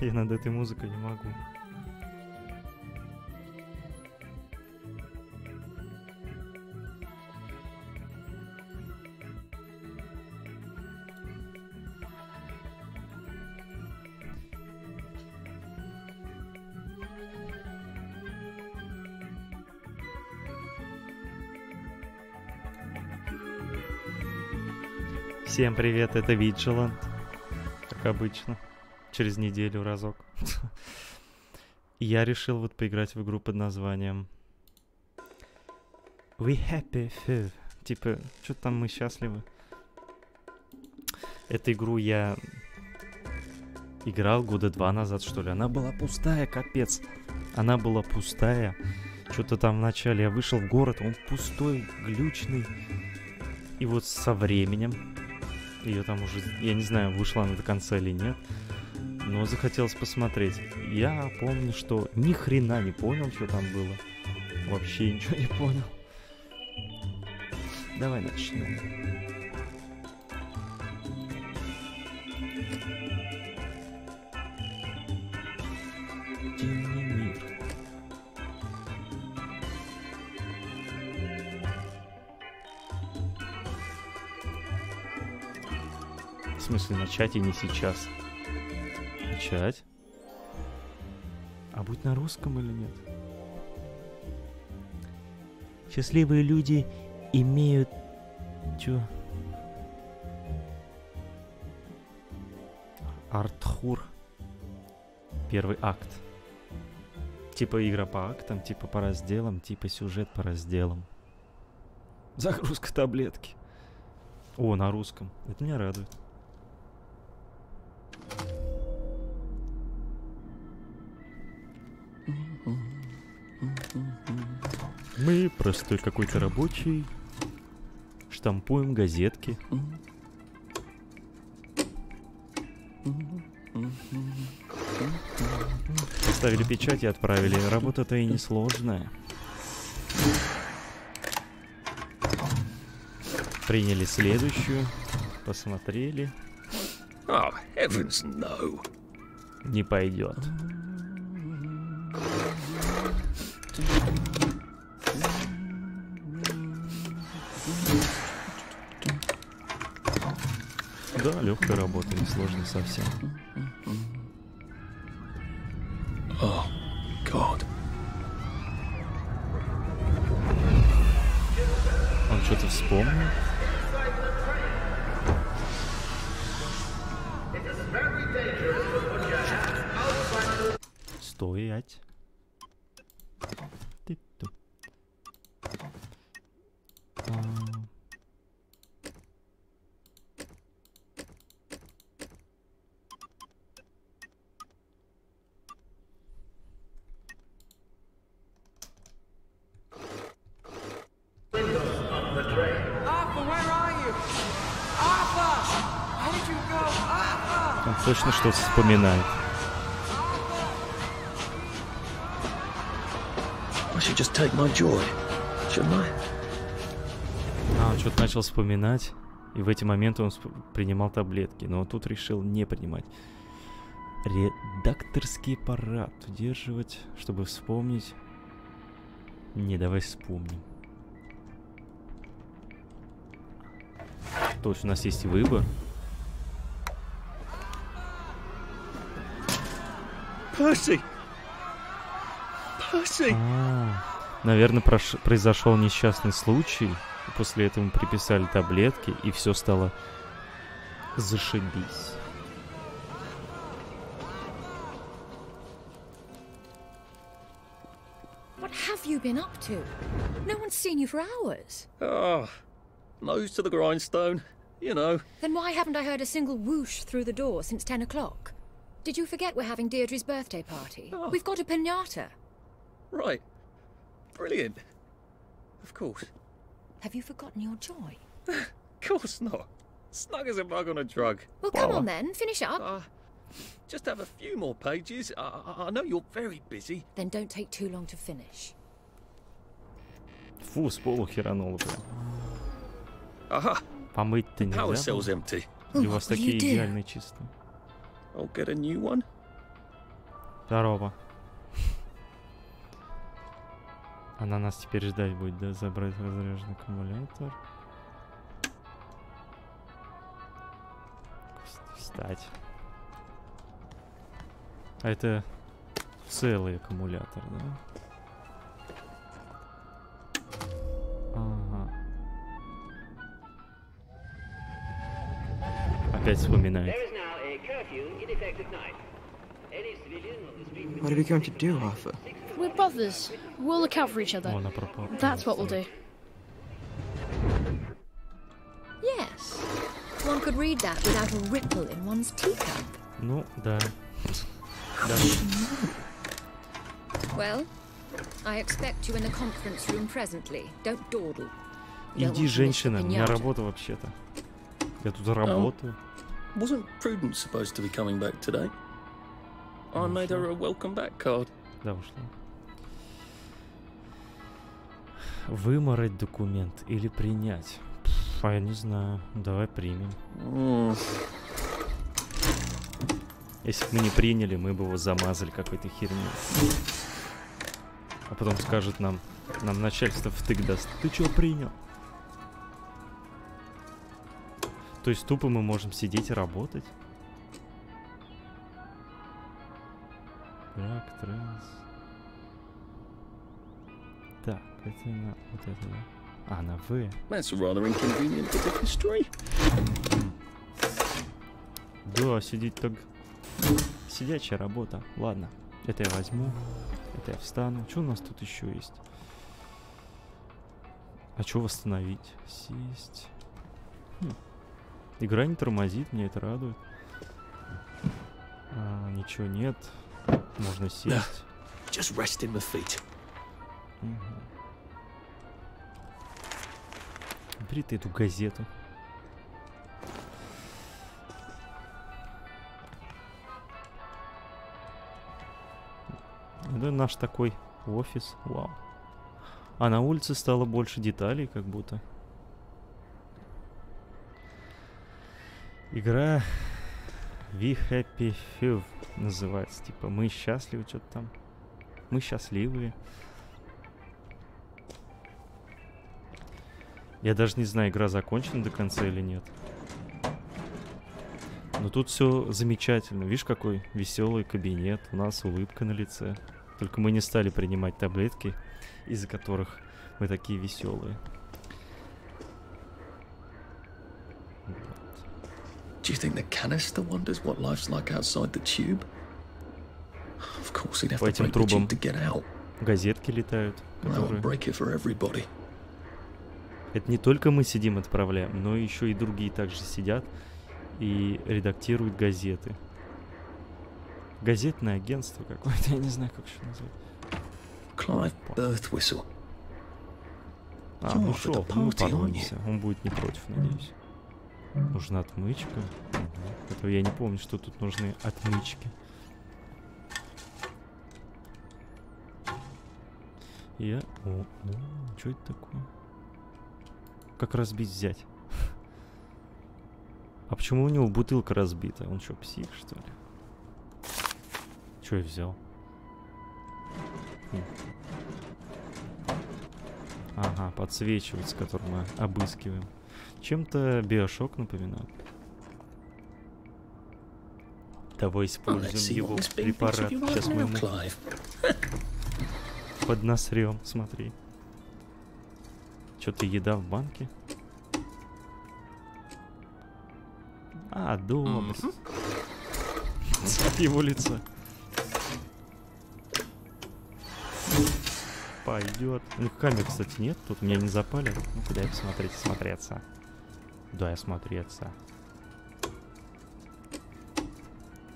Я над этой музыкой не могу. Всем привет, это Vigilant, как обычно, через неделю разок. Я решил вот поиграть в игру под названием We Happy Few. Типа, что-то там мы счастливы. Эту игру я играл года 2 назад, что ли. Она была пустая, капец. Она была пустая. Что-то там вначале я вышел в город, он пустой, глючный. И вот со временем... Ее там уже, я не знаю, вышла она до конца или нет, но захотелось посмотреть. Я помню, что ни хрена не понял, что там было. Вообще ничего не понял. Давай начнем. Дивный мир. В смысле, начать и не сейчас. Начать? А будь на русском или нет? Счастливые люди имеют... Чё? Артхур. Первый акт. Типа игра по актам, типа по разделам, типа сюжет по разделам. Загрузка таблетки. О, на русском. Это меня радует. Мы простой какой-то рабочий. Штампуем газетки. Поставили печать и отправили. Работа-то и несложная. Приняли следующую. Посмотрели. Oh, heavens no. Не пойдет. Да, легкая работа, не сложно совсем. Oh, God. Он что-то вспомнил? Стоять. Он точно что-то вспоминает. I should just take my joy, shouldn't I? Он что-то начал вспоминать, и в эти моменты он принимал таблетки, но тут решил не принимать. Редакторский аппарат удерживать, чтобы вспомнить. Не, давай вспомним. То есть у нас есть выбор. Percy! Percy! Наверное, произошел несчастный случай. И после этого приписали таблетки, и все стало зашибись. What have you been up to? No one's seen you for hours. Oh, nose to the grindstone, you know. Then why haven't I heard a single whoosh through the door since 10 o'clock? Did you forget we're having Deirdre's birthday party? Oh. We've got a piñata. Right. Brilliant. Of course. Have you forgotten your joy? Of course not. Snug as a bug on a drug. Well, come on then, finish up. Just have a few more pages. I know you're very busy. Then don't take too long to finish. Фу, с полу херануло прям. Aha. Помыть-то Power нельзя? cell's empty. Или у вас такие идеально чистые? I'll get a new one. Здорово. Она нас теперь ждать будет, да? Забрать разряженный аккумулятор. Встать. А это целый аккумулятор, да? Ага. Опять вспоминает. What are we going to do, Arthur? We're brothers. We'll look out for each other. О, она пропала. That's what we'll do. Yes. One could read that without a ripple in one's teacup. Ну, да. Да. Well, I expect you in the conference room presently. Don't dawdle. You don't Иди, want to miss the женщина, у меня pinata. работа вообще-то. Я тут работаю. Wasn't Prudence supposed to be coming back today? I made her a welcome back card. Да, ушла. Вымороть документ или принять? А я не знаю. Давай примем. Если бы мы не приняли, мы бы его замазали какой-то херней. А потом скажет нам начальство втык даст. Ты чё принял? То есть тупо мы можем сидеть и работать? Так, трасс. Так, это на вот это, да? А, на В. That's a rather inconvenient bit of history. Да, сидеть так... Сидячая работа. Ладно, это я возьму. Это я встану. Что у нас тут еще есть? А что восстановить? Сесть. Игра не тормозит, меня это радует. Ничего нет. Можно сесть. Just resting my feet. Бери ты эту газету. Это наш такой офис. Вау. А на улице стало больше деталей, как будто. Игра We Happy Few называется. Типа мы счастливы, что-то там. Мы счастливые. Я даже не знаю, игра закончена до конца или нет. Но тут все замечательно. Видишь, какой веселый кабинет. У нас улыбка на лице. Только мы не стали принимать таблетки, из-за которых мы такие веселые. Do you think the canister wonders what life's like outside the tube? Of course, he'd have По to этим break the трубам tube to get out. газетки летают, Well, которые... break it for everybody. Это не только мы сидим, отправляем, но еще и другие также сидят и редактируют газеты. Газетное агентство какое-то, я не знаю, как еще назвать. Clive birth whistle. А, You're ну off at шел, the мы party, aren't you? помолимся. Он будет не против, надеюсь. Нужна отмычка. Этого я не помню, что тут нужны отмычки. Я... что это такое? Как разбить взять? А почему у него бутылка разбита? Он что, псих, что ли? Что я взял? Ага, подсвечивать, с которым мы обыскиваем. Чем-то Биошок напоминает. Давай используем его препарат. Сейчас мы ему поднасрем, смотри. Что-то еда в банке. А, добрый. От его лица. Пойдет. Ну, камер, кстати, нет. Тут меня не запали. Ну, куда я посмотреть? Смотреться. Да, я смотреться.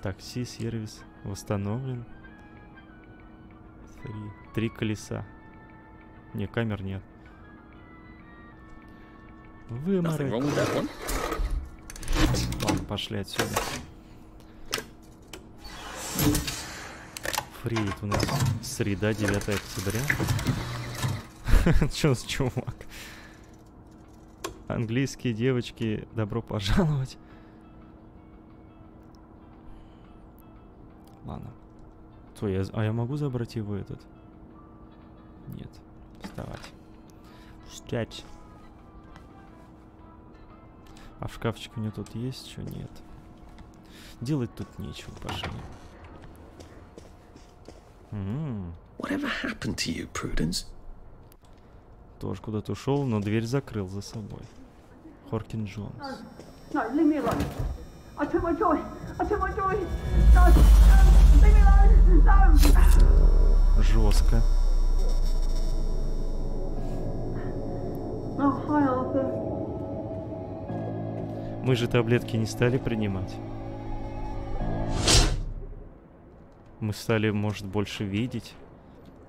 Такси, сервис восстановлен. 3 колеса. Не, камер нет. Вымороть. Ладно, пошли отсюда. Фри, это у нас среда, 9 октября. Чё за чувак? Английские девочки, добро пожаловать. Ладно. Стой, а я могу забрать его этот? Нет. Вставать. Встать. А в шкафчике у меня тут есть что? Нет. Делать тут нечего, пошли. Whatever happened to you, Prudence? Тоже куда-то ушел, но дверь закрыл за собой. Хоркин Джонс. No, leave me alone. I took my joy. I took my joy. No, leave me alone. No. Жестко. Oh, hi, Arthur. Мы же таблетки не стали принимать. Мы стали, может, больше видеть.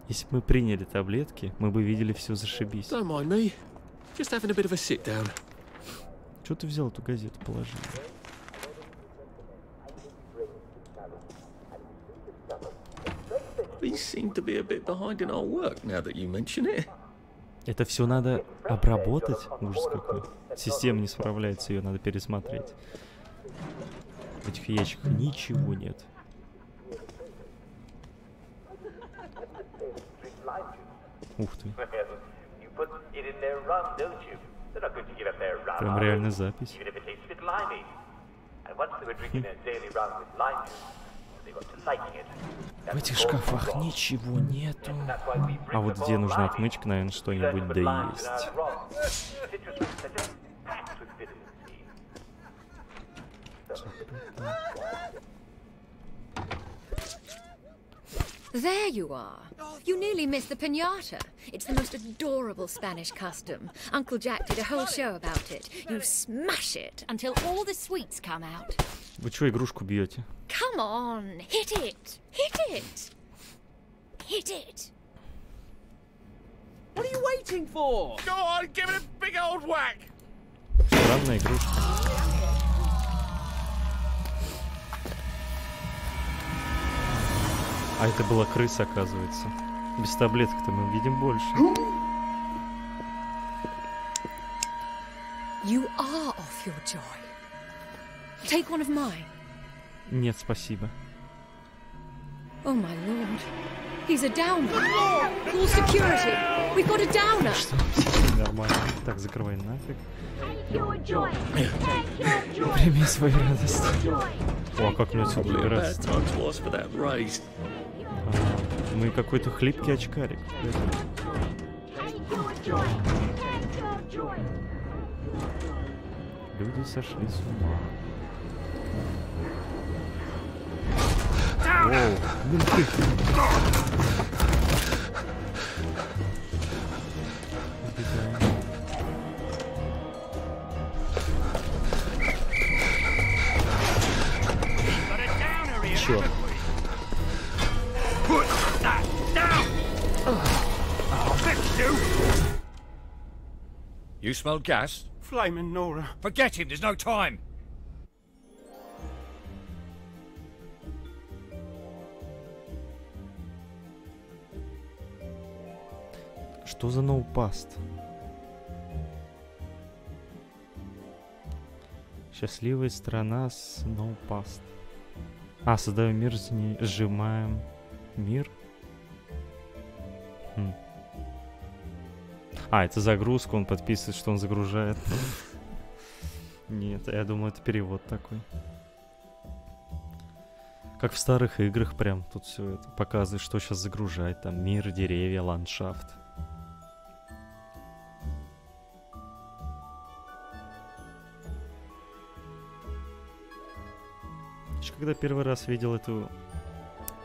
Если бы мы приняли таблетки, мы бы видели все зашибись. Don't mind me. Just having a bit of a sit down. Что ты взял эту газету, положил? We seem to be a bit behind in our work now that you mention it. Это все надо обработать. Ужас какой. Система не справляется, ее надо пересмотреть. В этих ящиках ничего нет. Ух ты. Прям реально запись. В этих шкафах ничего нету. А вот где нужна отмычка, наверное, что-нибудь да есть. There you are. You nearly missed the piñata. It's the most adorable Spanish custom. Uncle Jack did a whole show about it. You smash it until all the sweets come out. Вы что, игрушку бьете? Come on, hit it. Hit it. Hit it. What are you waiting for? Go on, give it a big old whack. Странная игрушка. А это была крыса, оказывается. Без таблеток-то мы видим больше. You are off your joy. Take one of mine. Нет, спасибо. Oh my lord. He's a downer. Call security. We've got a downer. Нормально. Так, закрывай нафиг. Прими свою радость. О, а как мне отсюда выбираться? Мы какой-то хлипкий очкарик. Люди сошли с ума. Воу, менты. Чёрт. You smell gas? Flaming Nora. Forget him, there's no time. Что за ноупаст? Счастливая страна с ноупаст. А, создаем мир, сжимаем мир. А, это загрузка, он подписывает, что он загружает. Нет, я думаю, это перевод такой. Как в старых играх прям тут все это показывает, что сейчас загружает. Там мир, деревья, ландшафт. Когда первый раз видел эту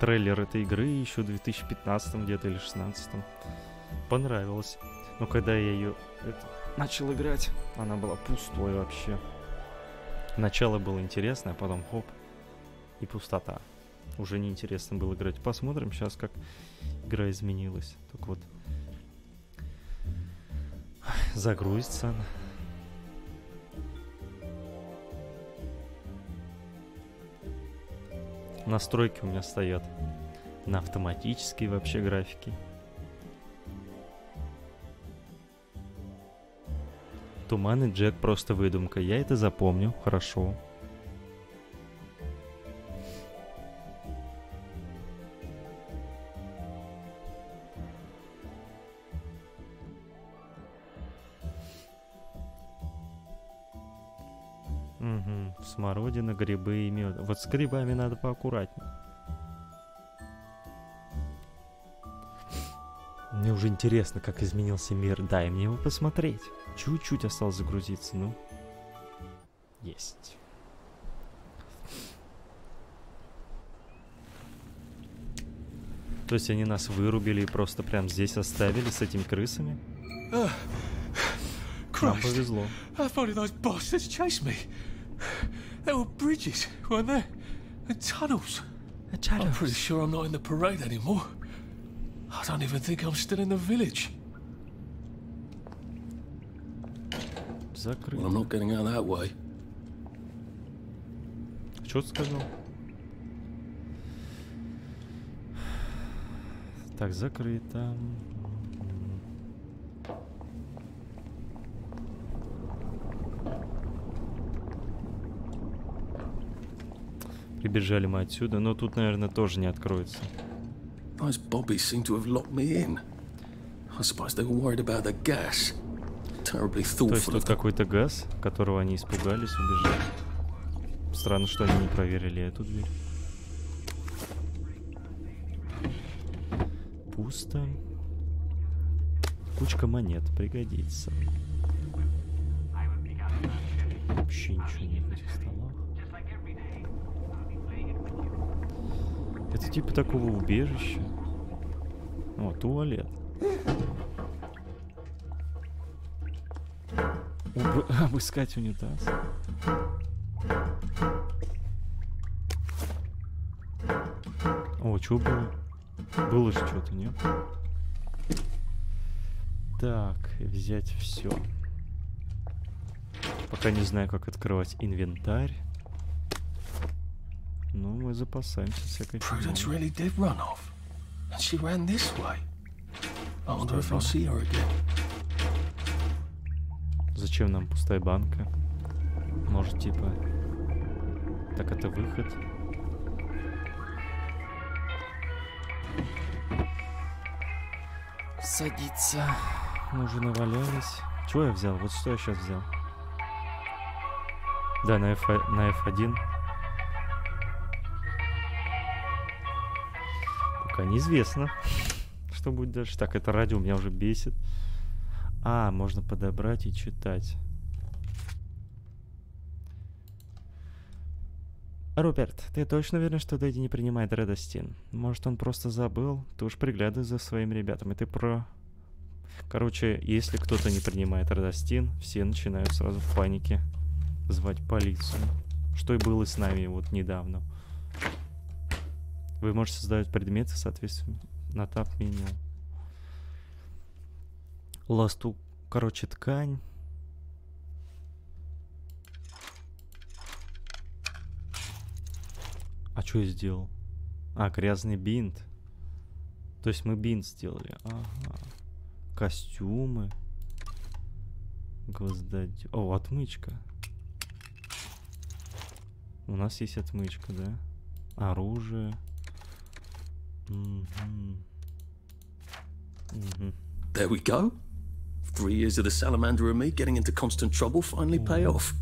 трейлер этой игры, еще в 2015 где-то или 2016, понравилось. Но когда я ее начал играть, она была пустой вообще. Начало было интересное, а потом хоп, и пустота. Уже неинтересно было играть. Посмотрим сейчас, как игра изменилась. Так вот, загрузится она. Настройки у меня стоят на автоматические вообще графики. Туманный Джек просто выдумка. Я это запомню. Хорошо. Угу. Смородина, грибы и мед. Вот с грибами надо поаккуратнее. Мне уже интересно, как изменился мир. Дай мне его посмотреть. Чуть-чуть осталось загрузиться, ну. Есть. То есть они нас вырубили и просто прям здесь оставили с этими крысами? Нам повезло. I thought those bastards chased me. There were bridges, weren't there? And tunnels. I'm pretty sure I'm not in the parade anymore. I don't even think I'm still in the village. Закрыто. Well, I'm not getting out that way. Что ты сказал? Так, закрыто. Прибежали мы отсюда, но тут, наверное, тоже не откроется. Those bobbies seem to have locked me in. I suppose they were worried about the gas. Terribly То есть thoughtful тут of them. какой-то газ, которого они испугались, убежали. Странно, что они не проверили эту дверь. Пусто. Кучка монет пригодится. Вообще ничего нет в этих столах. Это типа такого убежища. О, туалет. Обыскать унитаз. О, что было? Было же что-то, нет? Так, взять все. Пока не знаю, как открывать инвентарь. Ну, мы запасаемся всякой Prudence фигней. really did run off. And she ran this way. I wonder if I'll see her again. Зачем нам пустая банка? Может, типа... Так, это выход. Садиться. Мы уже навалялись. Чего я взял? Вот что я сейчас взял? Да, на F1. Пока неизвестно, что будет дальше. Так, это радио меня уже бесит. А, можно подобрать и читать. Руперт, ты точно уверен, что Дэдди не принимает Редостин? Может, он просто забыл? Ты уж приглядывай за своими ребятами. Ты про... Короче, если кто-то не принимает Редостин, все начинают сразу в панике звать полицию. Что и было с нами вот недавно. Вы можете создавать предметы, соответственно, на тап-меню. Ласту, короче, ткань. А что я сделал? А, грязный бинт. То есть мы бинт сделали. Ага. Костюмы. Гвоздодё... О, отмычка. У нас есть отмычка, да? Оружие. There we go. 3 years of the salamander and me getting into constant trouble finally pay off.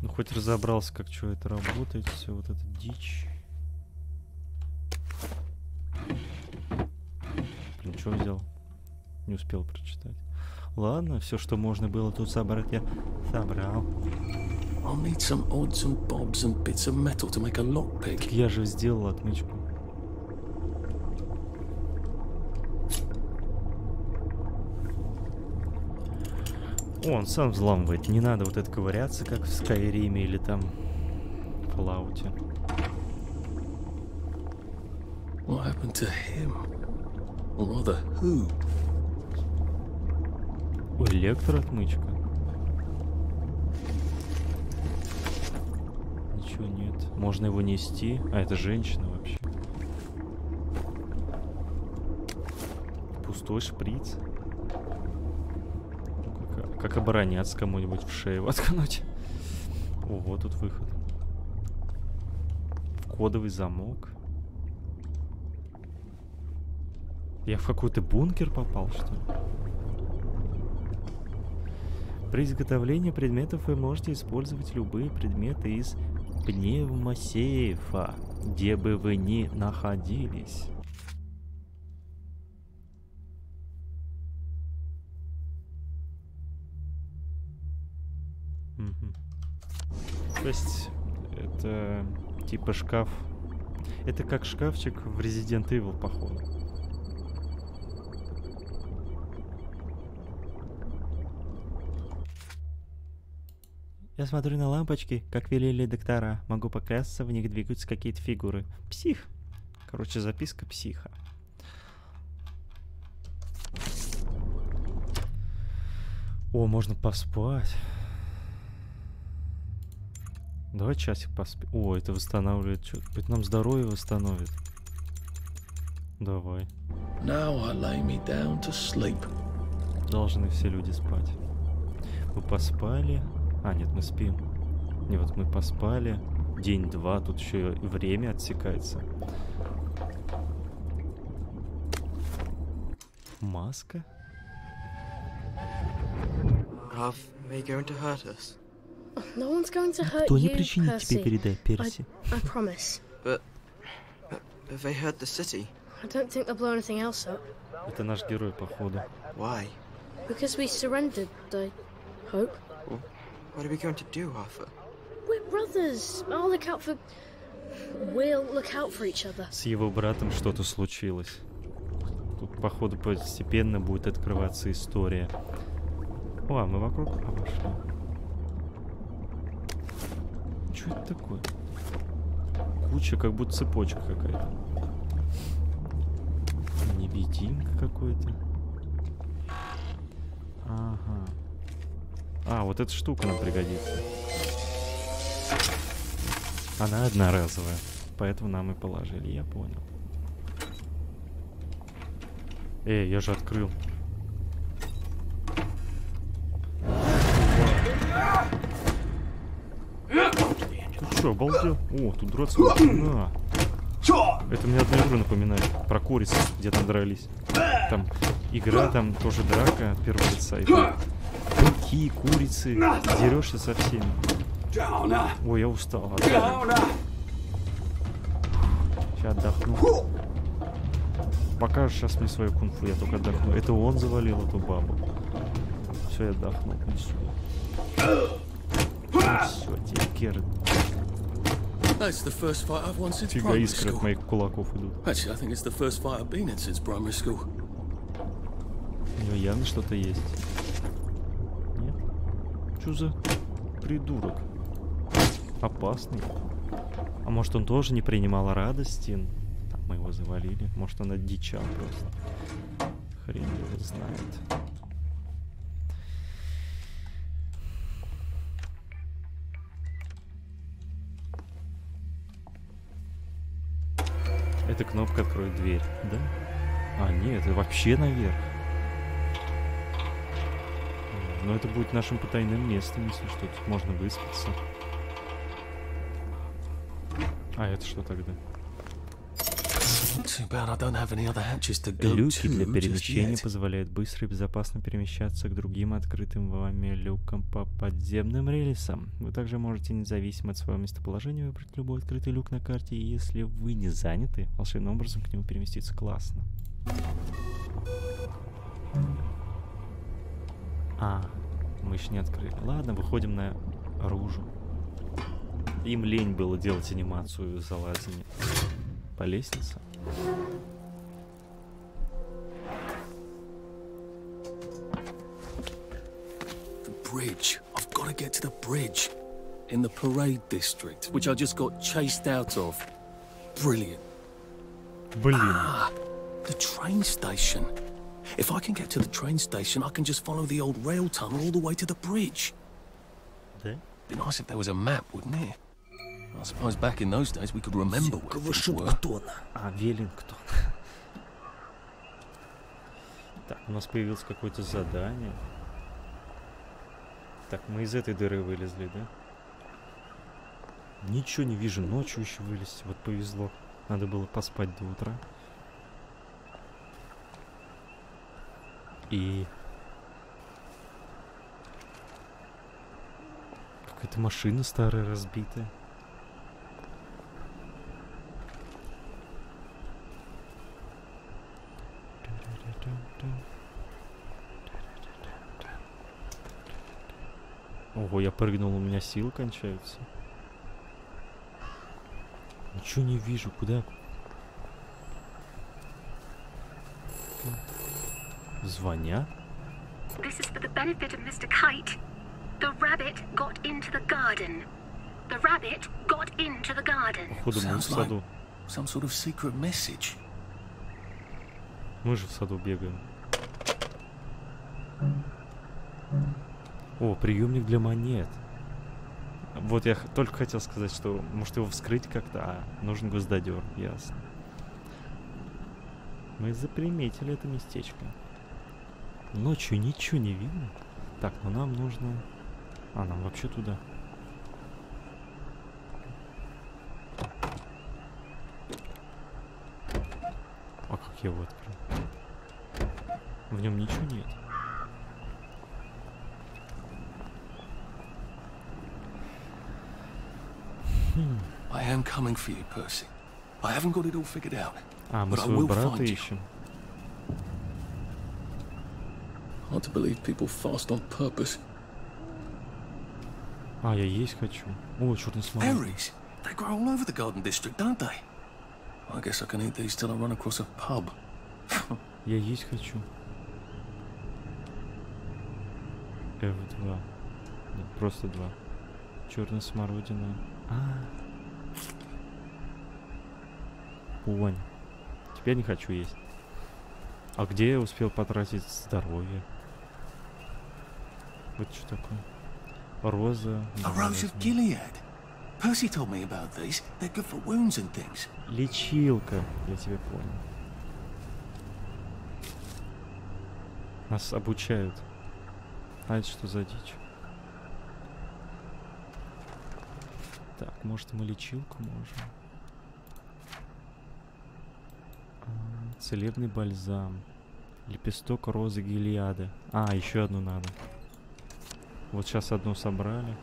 Ну, хоть разобрался, как что это работает, все вот это дичь. Блин, что взял? Не успел прочитать. Ладно, все, что можно было тут собрать, я собрал. I'll need some odds and bobs and bits of metal to make a lockpick. Я же сделал отмычку. О, он сам взламывает. Не надо вот это ковыряться, как в Скайриме или там в Fallout. What happened to him? Or rather, who? Ой, электроотмычка. Ничего нет. Можно его нести. А, это женщина вообще. Пустой шприц. Как обороняться кому-нибудь в шею воткнуть. Ого, тут выход. В кодовый замок. Я в какой-то бункер попал, что ли? При изготовлении предметов вы можете использовать любые предметы из пневмосейфа, где бы вы ни находились. То есть это типа шкаф. Это как шкафчик в Resident Evil, походу. Я смотрю на лампочки, как велели доктора. Могу поклясться, в них двигаются какие-то фигуры. Псих. Короче, записка психа. О, можно поспать. Давай часик поспи. О, это восстанавливает что-то. Это нам здоровье восстановит. Давай. Должны все люди спать. Мы поспали. А, нет, мы спим. Не, вот мы поспали. День-два, тут еще и время отсекается. Маска? No one's going to hurt Кто не you, причинит тебе Percy. вреда, Перси? I promise. But they hurt the city. I don't think they'll blow anything else up. Это наш герой, походу. Why? Because we surrendered, I hope. Well, what are we going to do, Arthur? We're brothers. I'll look out for... We'll look out for each other. С его братом что-то случилось. Тут, походу, постепенно будет открываться история. О, мы вокруг обошли. Что это такое? Куча, как будто цепочка какая-то. Невидимка какой-то. Ага. А, вот эта штука нам пригодится. Она одноразовая, поэтому нам и положили, я понял. Я же открыл. Ты что, обалдел? О, тут драться. На. Это мне одну игру напоминает. Про куриц, где там дрались. Там игра, там тоже драка от первого лица. И там быки, курицы. Дерешься со всеми. Ой, я устал. Сейчас отдохну. Покажешь сейчас мне свою кунг-фу, я только отдохну. Это он завалил эту бабу. Все, я отдохнул. Иди сюда. Все, теперь фига искры от моих кулаков идут. У него явно что-то есть. Нет? Чё за придурок? Опасный. А может, он тоже не принимал радости? Там мы его завалили. Может, он одичал просто. Хрен его знает. Эта кнопка откроет дверь, да? А, нет, это вообще наверх. Но это будет нашим потайным местом, если что. Тут можно выспаться. А это что тогда? Люки для перемещения позволяют быстро и безопасно перемещаться к другим открытым вами люкам по подземным рельсам. Вы также можете, независимо от своего местоположения, выбрать любой открытый люк на карте, и если вы не заняты, волшебным образом к нему переместиться классно. А, мы еще не открыли. Ладно, выходим наружу. Им лень было делать анимацию залазания по лестнице. The bridge. I've got to get to the bridge in the parade district, which I just got chased out of. Brilliant. Блин. Ah, the train station. If I can get to the train station, I can just follow the old rail tunnel all the way to the bridge. Да? Be nice if there was a map, wouldn't it? I suppose back in those days we could remember where things were. А, Веллингтон. Так, у нас появилось какое-то задание. Так, мы из этой дыры вылезли, да? Ничего не вижу, ночью еще вылезти. Вот повезло. Надо было поспать до утра. И... Какая-то машина старая, разбитая. Ого, я прыгнул, у меня силы кончаются. Ничего не вижу, куда? Звонят? This is for the benefit of Mr. Kite. The rabbit got into the garden. The rabbit got into the garden. Походу, мы в саду. Some sort of secret message. Мы же в саду бегаем. О, приемник для монет. Вот я только хотел сказать, что может его вскрыть как-то, а нужен гвоздодер, ясно. Мы заприметили это местечко. Ночью ничего не видно. Так, ну нам нужно... А, нам вообще туда. А как я его открыл? В нем ничего нет. I am coming for you, Percy. I haven't got it all figured out. А, мы своего брата ищем. Hard to believe people fast on purpose. А, я есть хочу. О, черный смород. Berries? They grow all over the garden district, don't they? I guess I can eat these till I run across a pub. Я есть хочу. F2. Нет, просто 2. Черная смородина. Понял. Теперь не хочу есть. А где я успел потратить здоровье? Вот что такое? Роза. A rose of Gilead. Percy told me about these. They're good for wounds and things. Лечилка. Я тебя понял. Нас обучают. А это что за дичь? Так, может мы лечилку можем? Целебный бальзам. Лепесток розы Гилеада. А, еще одну надо. Вот сейчас одну собрали.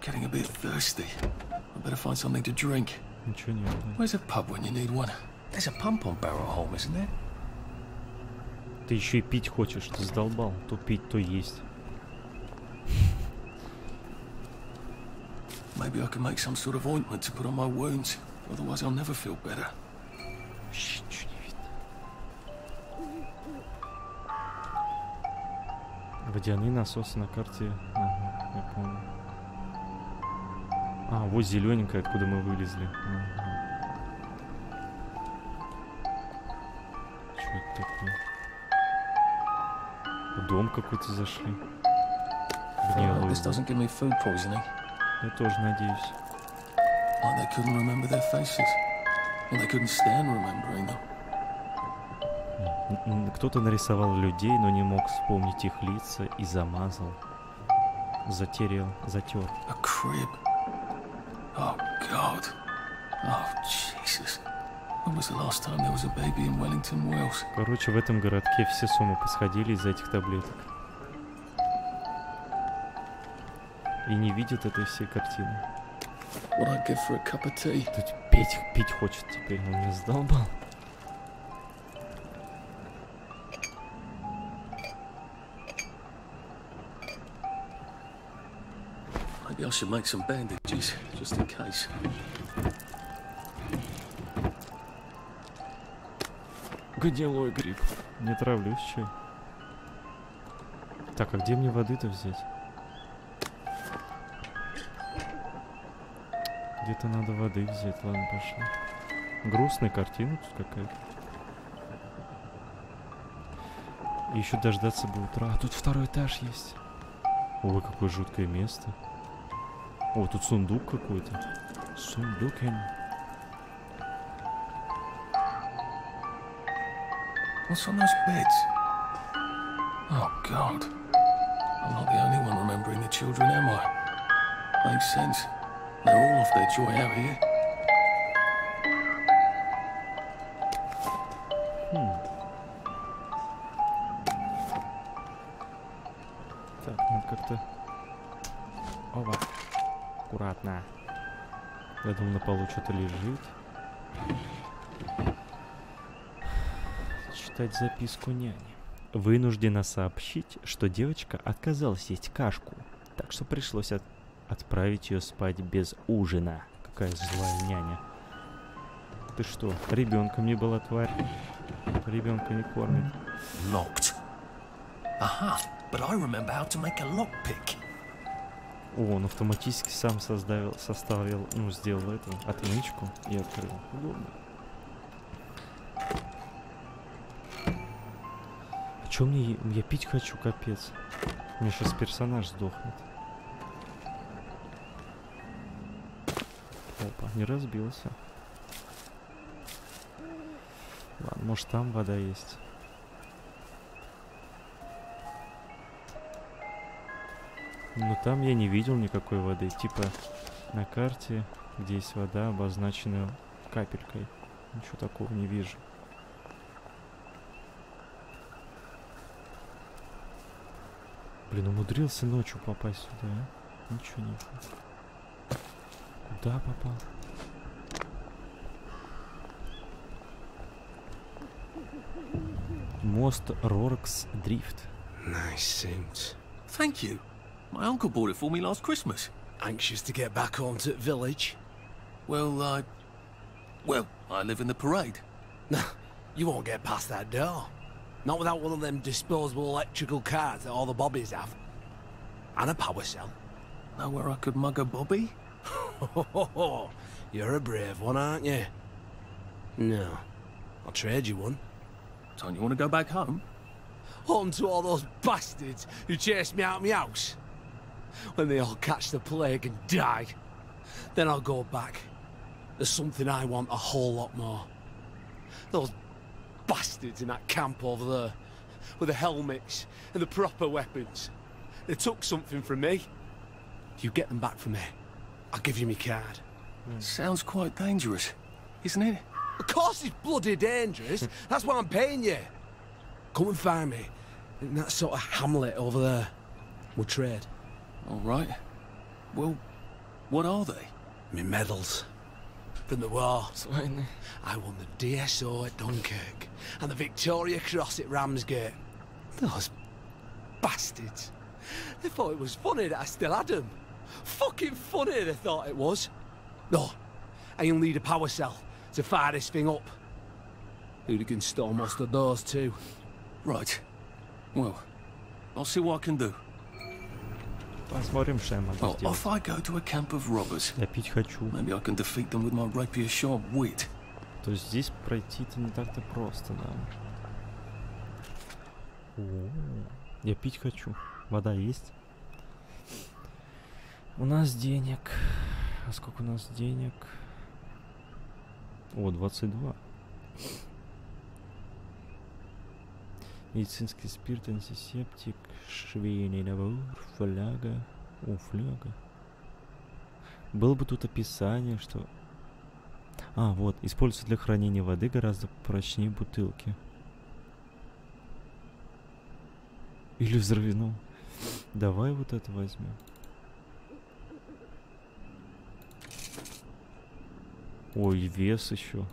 Getting a bit thirsty. I better find something to drink. Ничего нет. Where's a pub when you need one? There's a pump on Barrowholme, isn't there? Ты еще и пить хочешь, ты задолбал. То пить, то есть. Maybe I can make some sort of ointment to put on my wounds. Otherwise I'll never feel better. Ничего не видно. Водяные насосы на карте. Ага, я понял. А, вот зелененькая, откуда мы вылезли. Ага. Что это такое? В дом какой-то зашли. Гнилой. This doesn't give me food poisoning. Я тоже надеюсь. Like they couldn't remember their faces. Or they couldn't stand remembering them. Кто-то нарисовал людей, но не мог вспомнить их лица и замазал. Затер. A crib. Oh, God. Oh, Jesus. When was the last time there was a baby in Wellington, Wales? Короче, в этом городке все с ума посходили из-за этих таблеток. И не видят этой всей картины. What I'd give for a cup of tea. Тут пить хочет теперь, он меня задолбал. Maybe I should make some bandages, just in case. Гнилой гриб. Не травлюсь, чай. Так, а где мне воды-то взять? Где-то надо воды взять. Ладно, пошли. Грустная картина тут какая-то. И еще дождаться бы утра. А тут второй этаж есть. Ой, какое жуткое место. О, тут сундук какой-то. Сундукен. What's on those beds? Oh, God. I'm not the only one remembering the children, am I? Makes sense. They're all off their joy out here. Так, надо как-то Ова. Аккуратно. Я думаю, на полу что-то лежит. Читать записку няни. Вынуждена сообщить, что девочка отказалась есть кашку. Так что пришлось отправить ее спать без ужина. Какая злая няня. Ты что, ребенком не была, тварь? Ребенка не кормит. Locked. Aha, but I remember how to make a lockpick. О, он автоматически сам составил, ну, сделал эту отмычку и открыл. Удобно. А чё мне... Я пить хочу, капец. У меня сейчас персонаж сдохнет. Опа, не разбился. Ладно, может там вода есть. Но там я не видел никакой воды. Типа на карте, где есть вода, обозначенная капелькой. Ничего такого не вижу. Блин, умудрился ночью попасть сюда, а? Ничего не вижу. Куда попал? Мост Роркс Дрифт. Nice suit. Thank you. My uncle bought it for me last Christmas. Anxious to get back home to the village? Well, I live in the parade. You won't get past that door. Not without one of them disposable electrical cars that all the bobbies have. And a power cell. Know where I could mug a bobby? You're a brave one, aren't you? No. I'll trade you one. Don't you want to go back home? Home to all those bastards who chased me out of my house. When they all catch the plague and die. Then I'll go back. There's something I want a whole lot more. Those bastards in that camp over there. With the helmets and the proper weapons. They took something from me. You get them back from me. I'll give you my card. Sounds quite dangerous, isn't it? Of course it's bloody dangerous. That's why I'm paying you. Come and find me in that sort of hamlet over there. We'll trade. All right. Well, what are they? My medals. From the war. I won the DSO at Dunkirk and the Victoria Cross at Ramsgate. Those bastards. They thought it was funny that I still had them. Fucking funny they thought it was. No, I'll need a power cell to fire this thing up. Hooligans stole most of those too. Right. Well, I'll see what I can do. Посмотрим, что я могу Well, сделать. off I go to a camp of robbers. Я пить хочу. Maybe I can defeat them with my rapier-sharp wit. То есть здесь пройти-то не так-то просто, да. О, я пить хочу. Вода есть? У нас денег. А сколько у нас денег? О, 22. Медицинский спирт, антисептик, швейный набор, фляга. О, фляга. Было бы тут описание, что... А, вот. Используется для хранения воды гораздо прочнее бутылки. Или взрывного. Давай вот это возьмем. Ой, вес еще.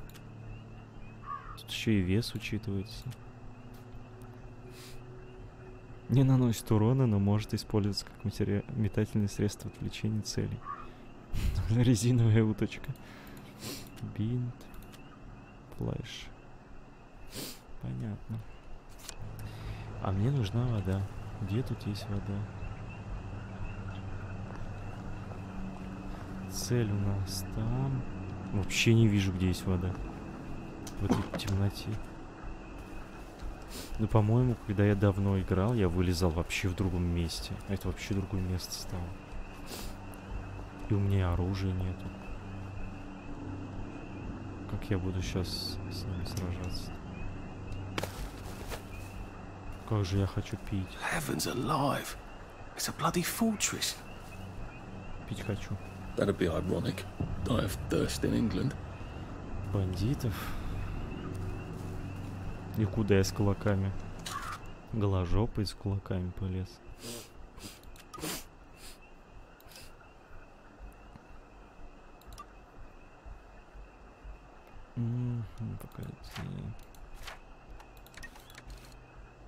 Тут еще и вес учитывается. Не наносит урона, но может использоваться как метательное средство отвлечения целей. Резиновая уточка. Бинт. Флэш. Понятно. А мне нужна вода. Где тут есть вода? Цель у нас там. Вообще не вижу, где есть вода. В этой темноте. Ну, по-моему, когда я давно играл, я вылезал вообще в другом месте. А это вообще другое место стало. И у меня оружия нету. Как я буду сейчас с ними сражаться? Как же я хочу пить. Heavens alive. It's a bloody fortress. Пить хочу. That'd be ironic. Die of thirst in England. Бандитов. И куда я с кулаками? Голожопый с кулаками полез. Погоди.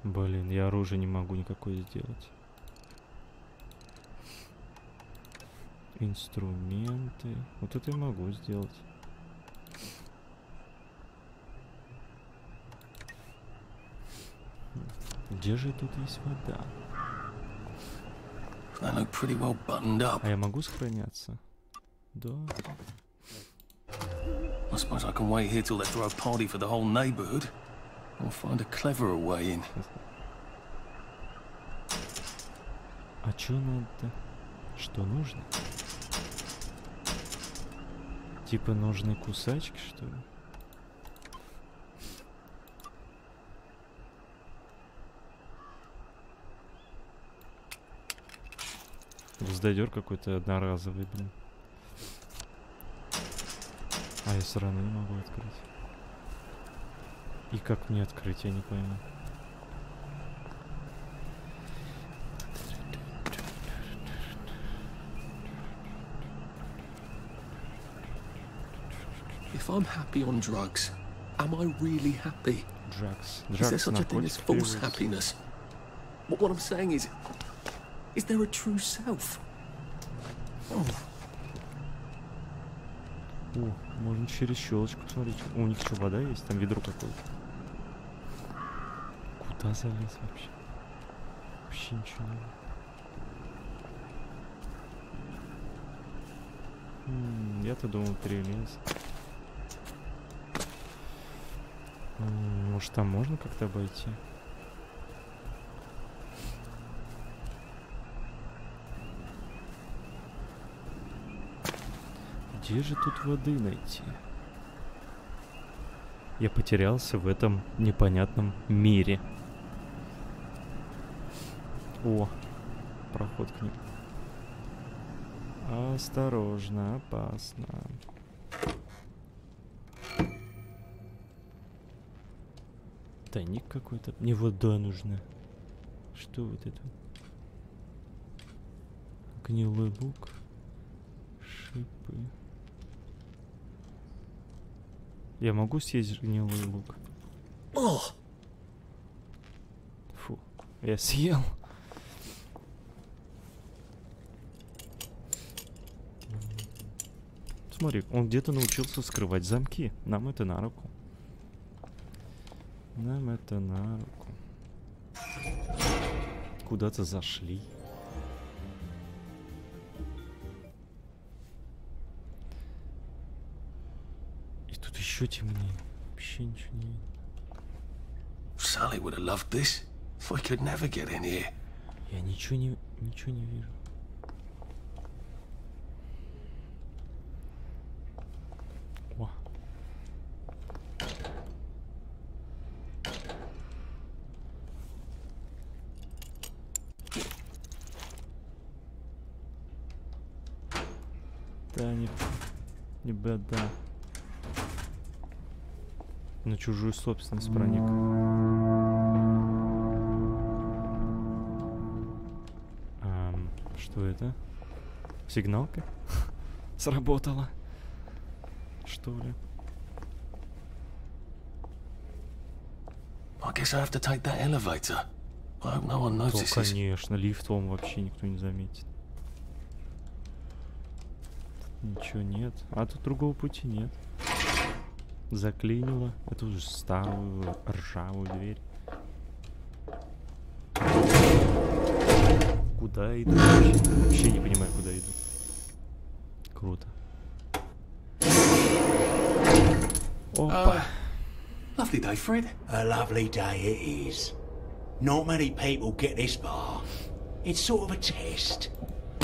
Блин, я оружие не могу никакое сделать. Инструменты. Вот это я могу сделать. Где же тут есть вода? А я могу сохраняться? Да. I suppose I can wait here till they throw a party for the whole neighborhood. Or find a cleverer way in. А чё надо? Что нужно? Типа нужны кусачки, что ли? Гвоздодёр какой-то одноразовый, блин. А я все равно не могу открыть. И как мне открыть, я не пойму. If I'm happy on drugs, am I really happy? Drugs. Is there such a thing as false happiness? What I'm saying is there a true self? Oh. О, можно через щелочку посмотреть. У них что, вода есть? Там ведро какое-то. Куда залез вообще? Вообще ничего не... Я-то думал, перелез. Может, там можно как-то обойти? Где же тут воды найти? Я потерялся в этом непонятном мире. О, проход к ним. Осторожно, опасно. Тайник какой-то. Мне вода нужна. Что вот это? Гнилой лук. Шипы. Я могу съесть гнилой лук? Фу, я съел. Смотри, он где-то научился скрывать замки. Нам это на руку. Нам это на руку. Куда-то зашли. И тут еще темнее. Вообще ничего не видно. Sally would have loved this. We could never get in here. Я ничего не вижу. О. Да, не беда. На чужую собственность проник. Что это? Сигналка? Сработала. Что ли? I guess I have to take that elevator. I hope no one notices. То, конечно, лифтом вообще никто не заметит. Ничего нет. А тут другого пути нет. Заклинило эту старую ржавую дверь. Куда иду? Вообще не понимаю, куда иду. Круто. Опа. Lovely day, Fred. A lovely day it is. Not many people get this far. It's sort of a test.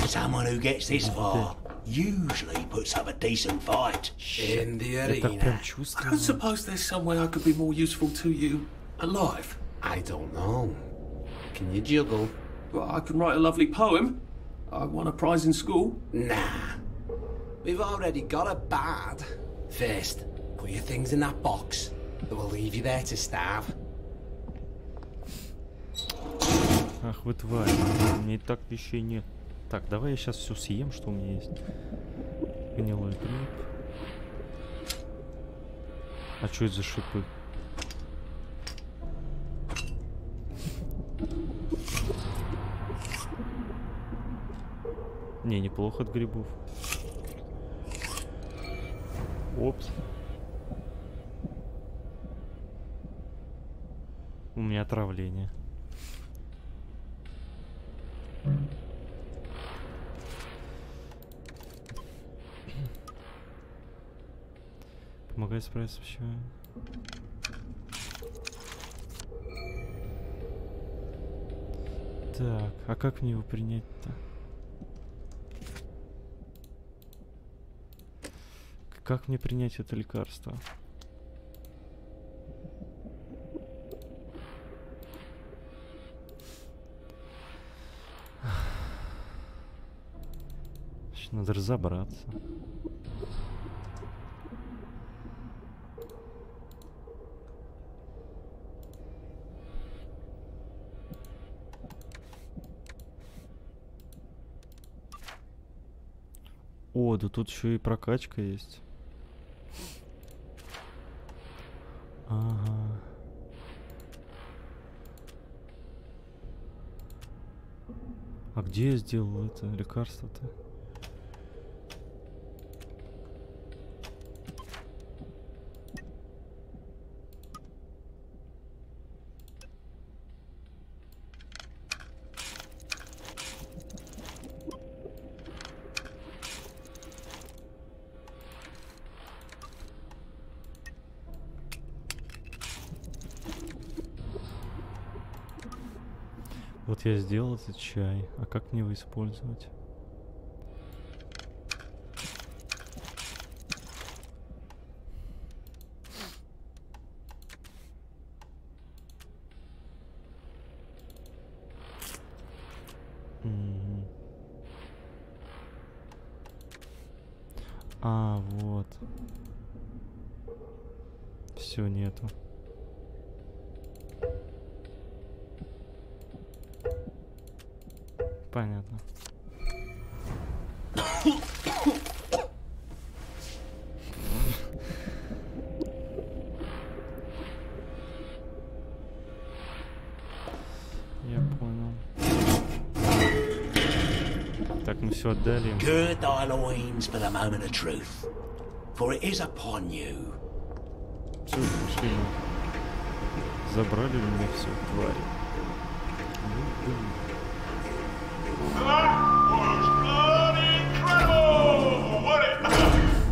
Someone who gets this far usually puts up a decent fight in the arena. I don't suppose there's some way I could be more useful to you alive. I don't know. Can you juggle? Well, I can write a lovely poem. I won a prize in school. Nah. We've already got a bad. First, put your things in that box. We'll leave you there to starve. Ах вы тварь. У меня и так вещей нет. Так, давай я сейчас все съем, что у меня есть. Гнилой хлеб. А что это за шипы? Не, неплохо от грибов. Опс. У меня отравление. Помогает справиться вообще. Так, а как мне его принять-то? Как мне принять это лекарство? Надо разобраться. О, да тут еще и прокачка есть. Ага. А где я сделал это лекарство-то? Вот я сделал этот чай, а как мне его использовать? А, вот. Все, нету. Понятно. Я понял. Так, мы все отдали. Gird thy loins for the moment of truth, for it is upon you. Все, пришли мы. Забрали у меня все, твари. That was bloody incredible, wasn't it?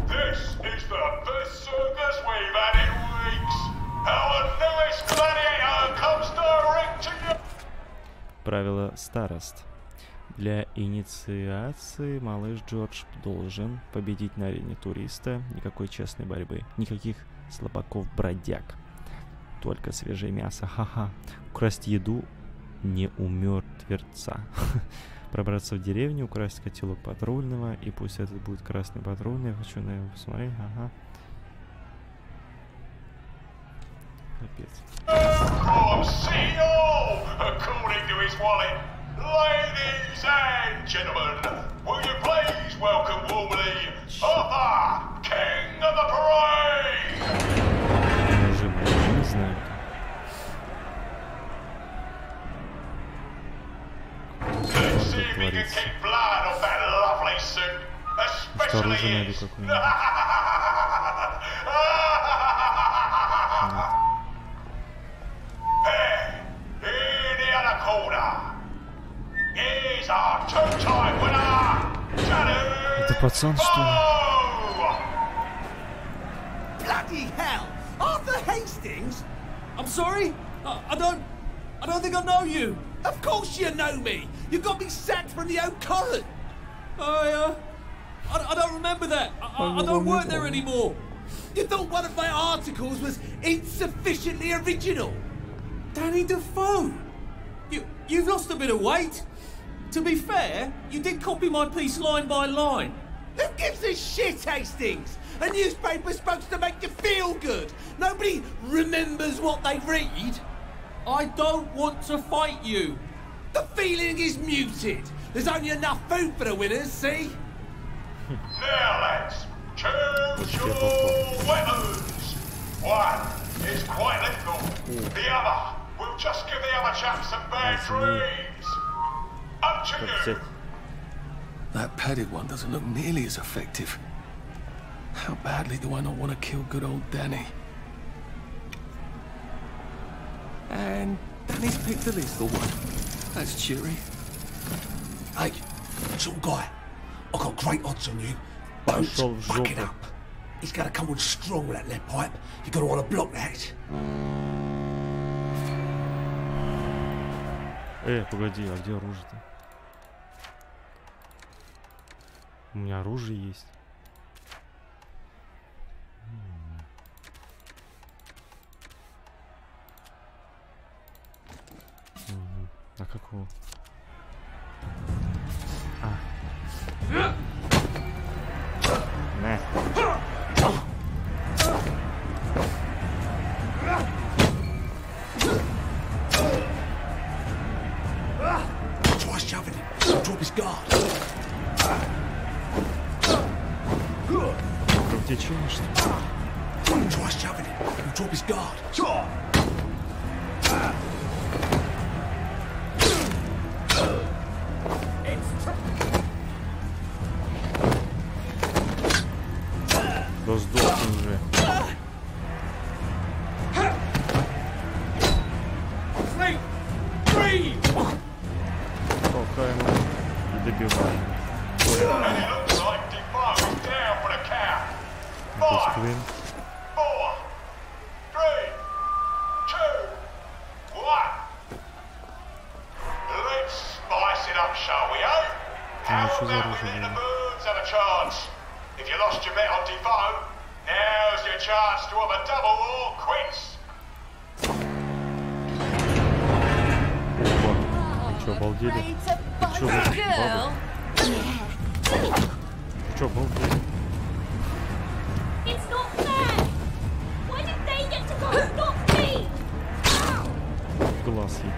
This is the best circus we've had in weeks. Our newest gladiator comes direct to you. Правило старост. Для инициации малыш Джордж должен победить на арене туриста. Никакой честной борьбы. Никаких слабаков-бродяг. Только свежее мясо. Ха-ха. Украсть еду не у мертвеца. Пробраться в деревню, украсть котелок патрульного. И пусть этот будет красный патрульный. Я хочу на него посмотреть. Ага. Капец. Ladies and gentlemen, will you please welcome warmly Arthur, King of the Parade! Я не знаю. Let's see if you can keep blood off that lovely suit, especially his. Hey, in the other corner. He's our two-time winner, Это пацан, что ли? Bloody hell! Arthur Hastings? I'm sorry? I don't think I know you. Of course you know me. You got me sacked from the old Current. I don't remember that. I don't work there anymore. You thought one of my articles was insufficiently original? Danny Defoe. You've lost a bit of weight. To be fair, you did copy my piece line by line. Who gives a shit, Hastings? A newspaper's supposed to make you feel good. Nobody remembers what they read. I don't want to fight you. The feeling is muted. There's only enough food for the winners, see? Now, lads, choose your weapons. One is quite lethal. The other will just give the other chap some bad dreams. Up to you. That padded one doesn't look nearly as effective. How badly do I not want to kill good old Danny? And Danny's picked the lethal one. That's cheery. Hey, tall guy, I've got great odds on you. Don't fuck it up. He's gonna come on strong with that lead pipe. You're gonna want to block that. Погоди, а где оружие-то? У меня оружие есть. А какого? Не. Try shoving him. He'll drop his guard. Течение, что ли? Try shoving him. He'll drop his guard. Да сдохни уже. Толкаем и добиваем. Пускаем. 4, 3, 2, 1. Let's spice it up, shall we, eh? How about we let the birds have a chance? If you lost your bet on Defoe, now's your chance to have a double or quits. Вы чё, обалдели? Чё, баба? Чё, обалдели? It's not fair! Why did they get to go and not me? Глаз ей.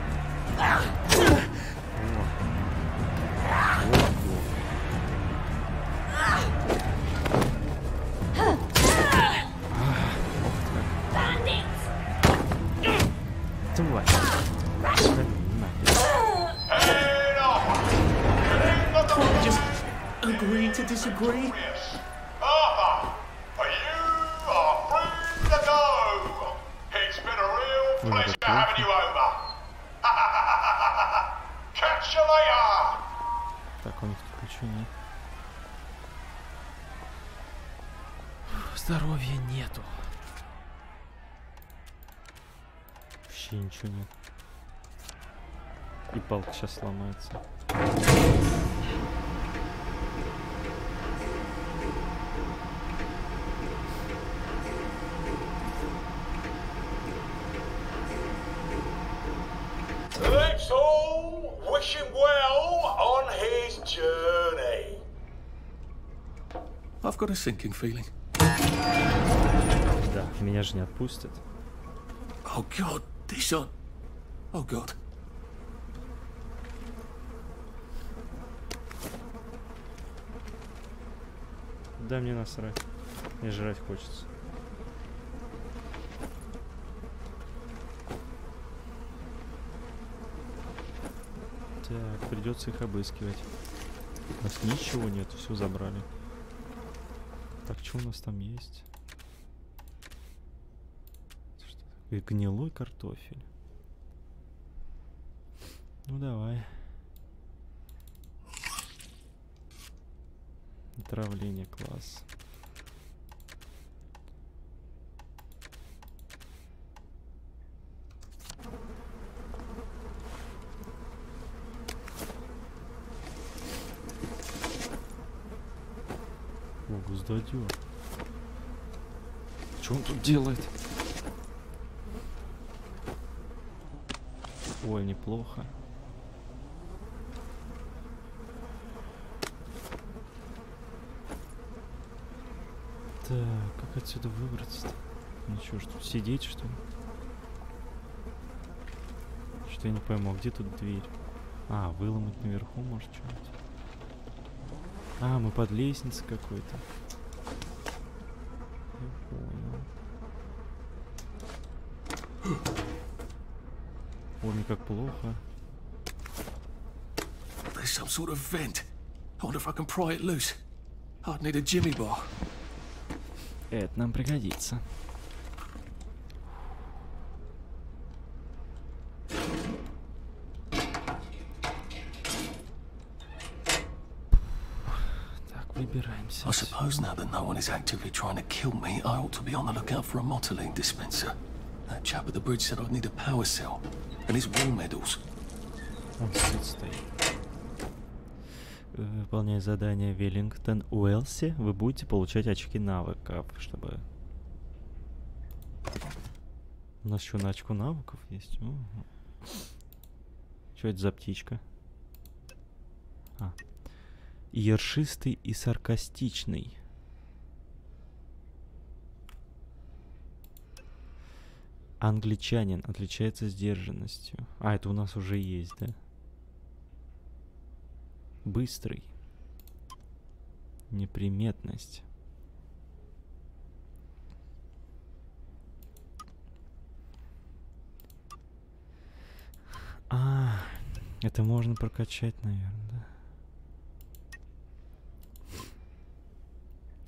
Just agree to disagree. Arthur, you are free to go. It's been a real pleasure having you over. Catch you later. Так, у них тут ничего нет. Здоровья нету. Вообще ничего нет. И палка сейчас сломается. Let's all wish him well on his journey. I've got a sinking feeling. Да, меня же не отпустят. Oh God, this on. Oh God. Да мне насрать. Мне жрать хочется. Так, придется их обыскивать. У нас ничего нету, все забрали. Так, что у нас там есть? Что такое? Гнилой картофель. Ну давай. Отравление, класс. О, гуздодер. Что он тут делает? Ой, неплохо. Так, как отсюда выбраться-то? Ну что ж, тут сидеть, что ли? Что я не пойму, а где тут дверь? А, выломать наверху, может, что-нибудь? А, мы под лестницей какой-то. Я понял. Ой, мне как плохо. There's some sort of vent. I wonder if I can pry it loose. I'd need a jimmy bar. Это нам пригодится. Так, выбираемся. I suppose now that no one is actively trying to kill me, I ought to be on the lookout for a motoline dispenser. That chap at the bridge said I'd need a power cell and his war medals. Он стоит. Выполняя задание Веллингтон Уэлси, вы будете получать очки навыков, чтобы... У нас еще на очку навыков есть. Что это за птичка? Ершистый и саркастичный. Англичанин отличается сдержанностью. Это у нас уже есть, да? Быстрый. Неприметность. Это можно прокачать, наверное,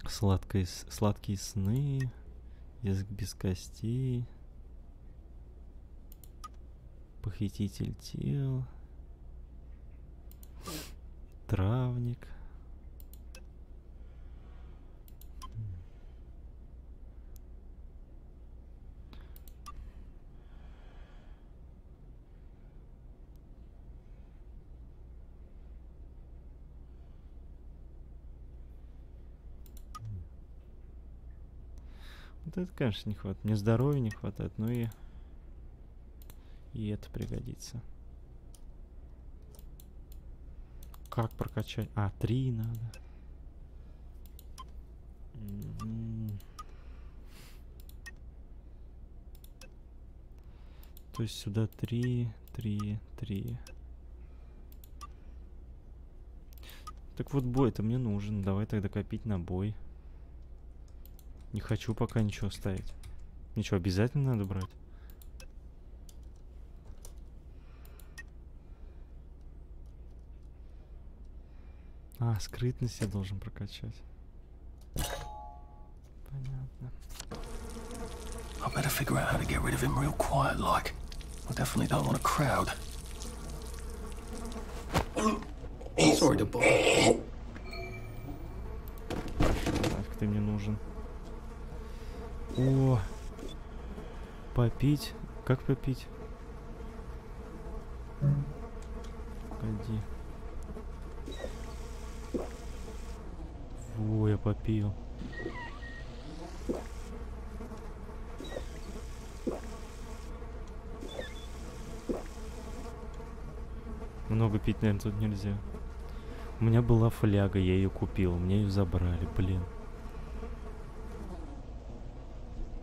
да? Сладкие сны. Язык без костей. Похититель тел. Травник. Вот это, конечно, не хватает. Мне здоровья не хватает, но и это пригодится. Как прокачать? 3 надо. То есть сюда 3, 3, 3. Так вот, бой-то мне нужен. Давай тогда копить на бой. Не хочу пока ничего ставить. Ничего, обязательно надо брать. Скрытность я должен прокачать. Понятно. I better figure out how to get rid of him real quiet like. I definitely don't want a crowd. Sorry to bother. Так, ты мне нужен. Попить. Как попить? Погоди. Я попил. Много пить, наверное, тут нельзя. У меня была фляга, я ее купил. Мне ее забрали, блин.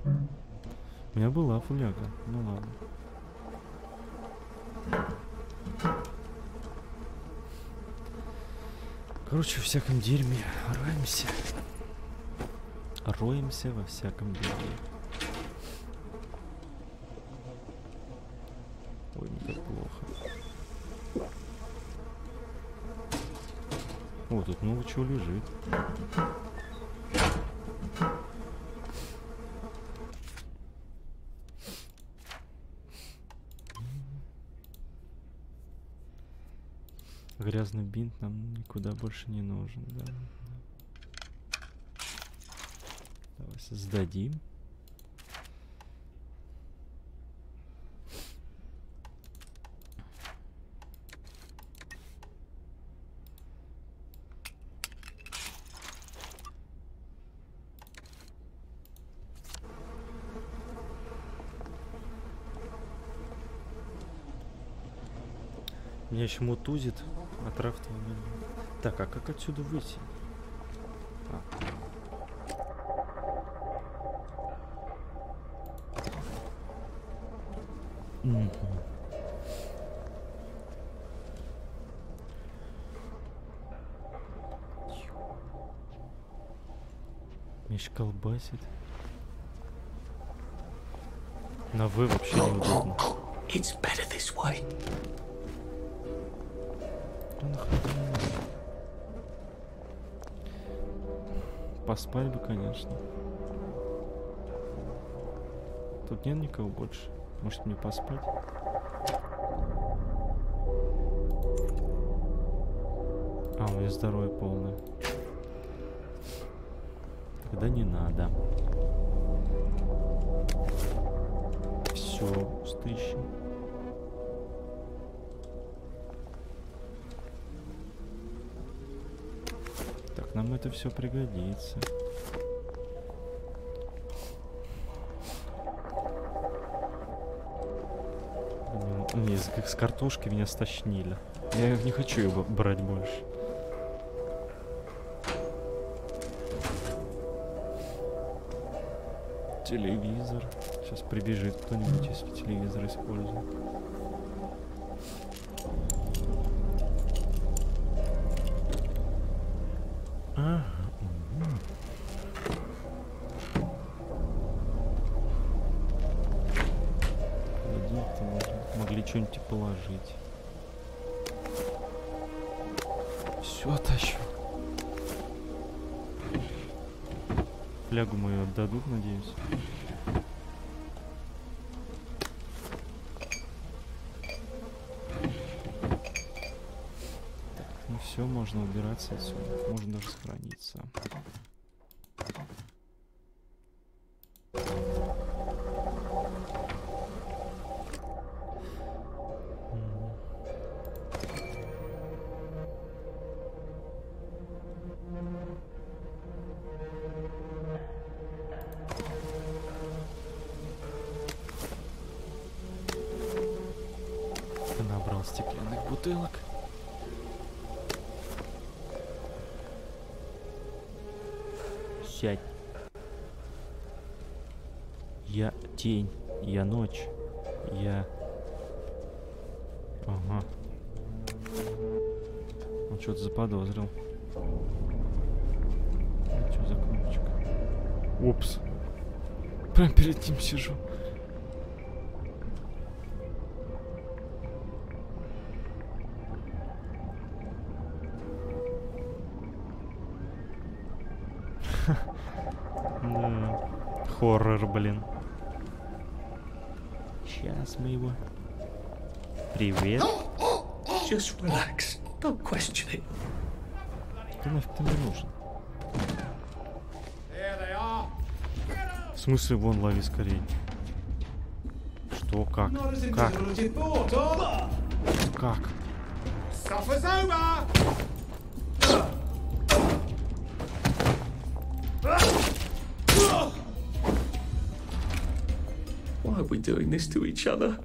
У меня была фляга. Ну ладно. Короче, в всяком дерьме роемся. Роемся во всяком дерьме. Ой, мне так плохо. О, тут много чего лежит. Грязный бинт нам никуда больше не нужен, да. Давай сдадим. Меня еще мутузит от рафтового. Так, а как отсюда выйти? Меч колбасит. На «В» вообще неудобно. It's better this way. Поспать бы, конечно. Тут нет никого больше. Может, мне поспать? А, у меня здоровье полное. Тогда не надо. Все, пустыще. Так, нам это все пригодится. Язык с картошки меня стошнили. Я не хочу его брать больше. Телевизор. Сейчас прибежит кто-нибудь, если телевизор использует. Ага. Могли что-нибудь положить. Все тащу. Флягу мою отдадут, надеюсь. Так, ну все, можно убираться отсюда. Можно даже сохраниться. Набрал стеклянных бутылок. Сядь. Я тень, я ночь, я... Ага. Он что-то заподозрил. Что за кнопочка? Упс. Прям перед ним сижу. Да. Хоррор, блин. Сейчас мы его. Привет. Just relax. Don't question it. Ты нафиг ты мне нужен? В смысле, вон лови скорее. Что, как? Как? Как? Why are we doing this to each other?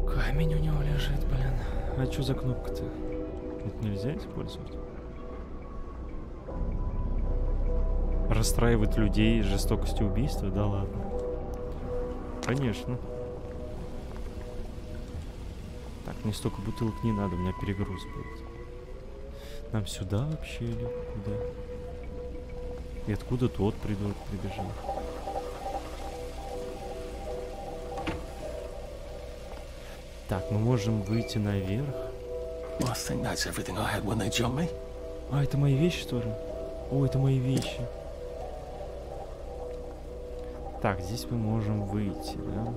Камень у него лежит, блин. А что за кнопка-то? Это нельзя использовать? Расстраивать людей жестокостью убийства? Да ладно. Конечно. Так, мне столько бутылок не надо, у меня перегруз будет. Нам сюда вообще или куда? И откуда тот придурок прибежал? Так, мы можем выйти наверх. А, это мои вещи, что ли? О, это мои вещи. Так, здесь мы можем выйти, да?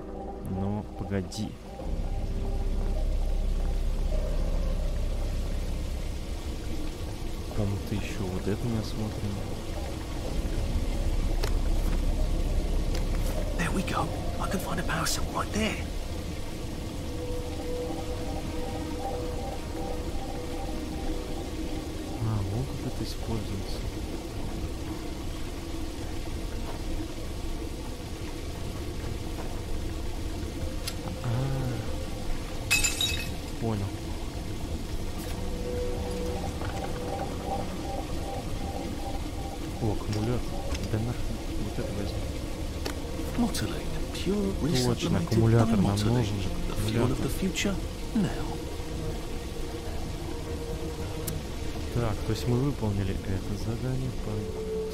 Но погоди. Комната еще вот это не осмотрим. There we go. I can find a power cell right there. А, вот как это используется. Понял. О, аккумулятор. Да нахрен. Вот это возьмем. Точно, аккумулятор нам нужен же. Так, то есть мы выполнили это задание.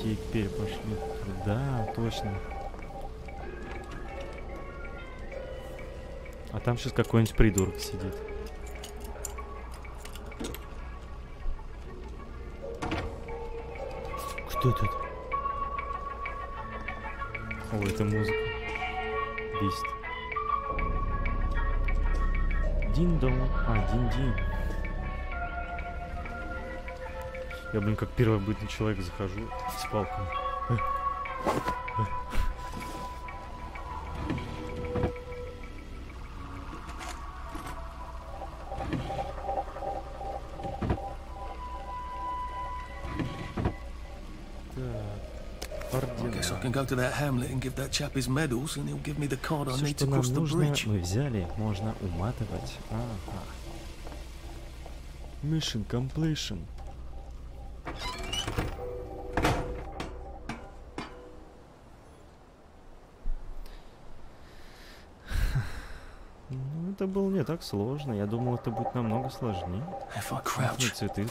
Теперь пошли туда. Точно. А там сейчас какой-нибудь придурок сидит. Кто тут? О, это музыка. Бист. Дин-дон. А, дин-дин. Я, блин, как первобытный человек захожу с палками. Can go to that hamlet and give that chap his medals, and he'll give me the card I need to cross the bridge. Мы взяли, можно уматывать. Ага. Mission completion. Ну, это было не так сложно. Я думал, это будет намного сложнее. Цветы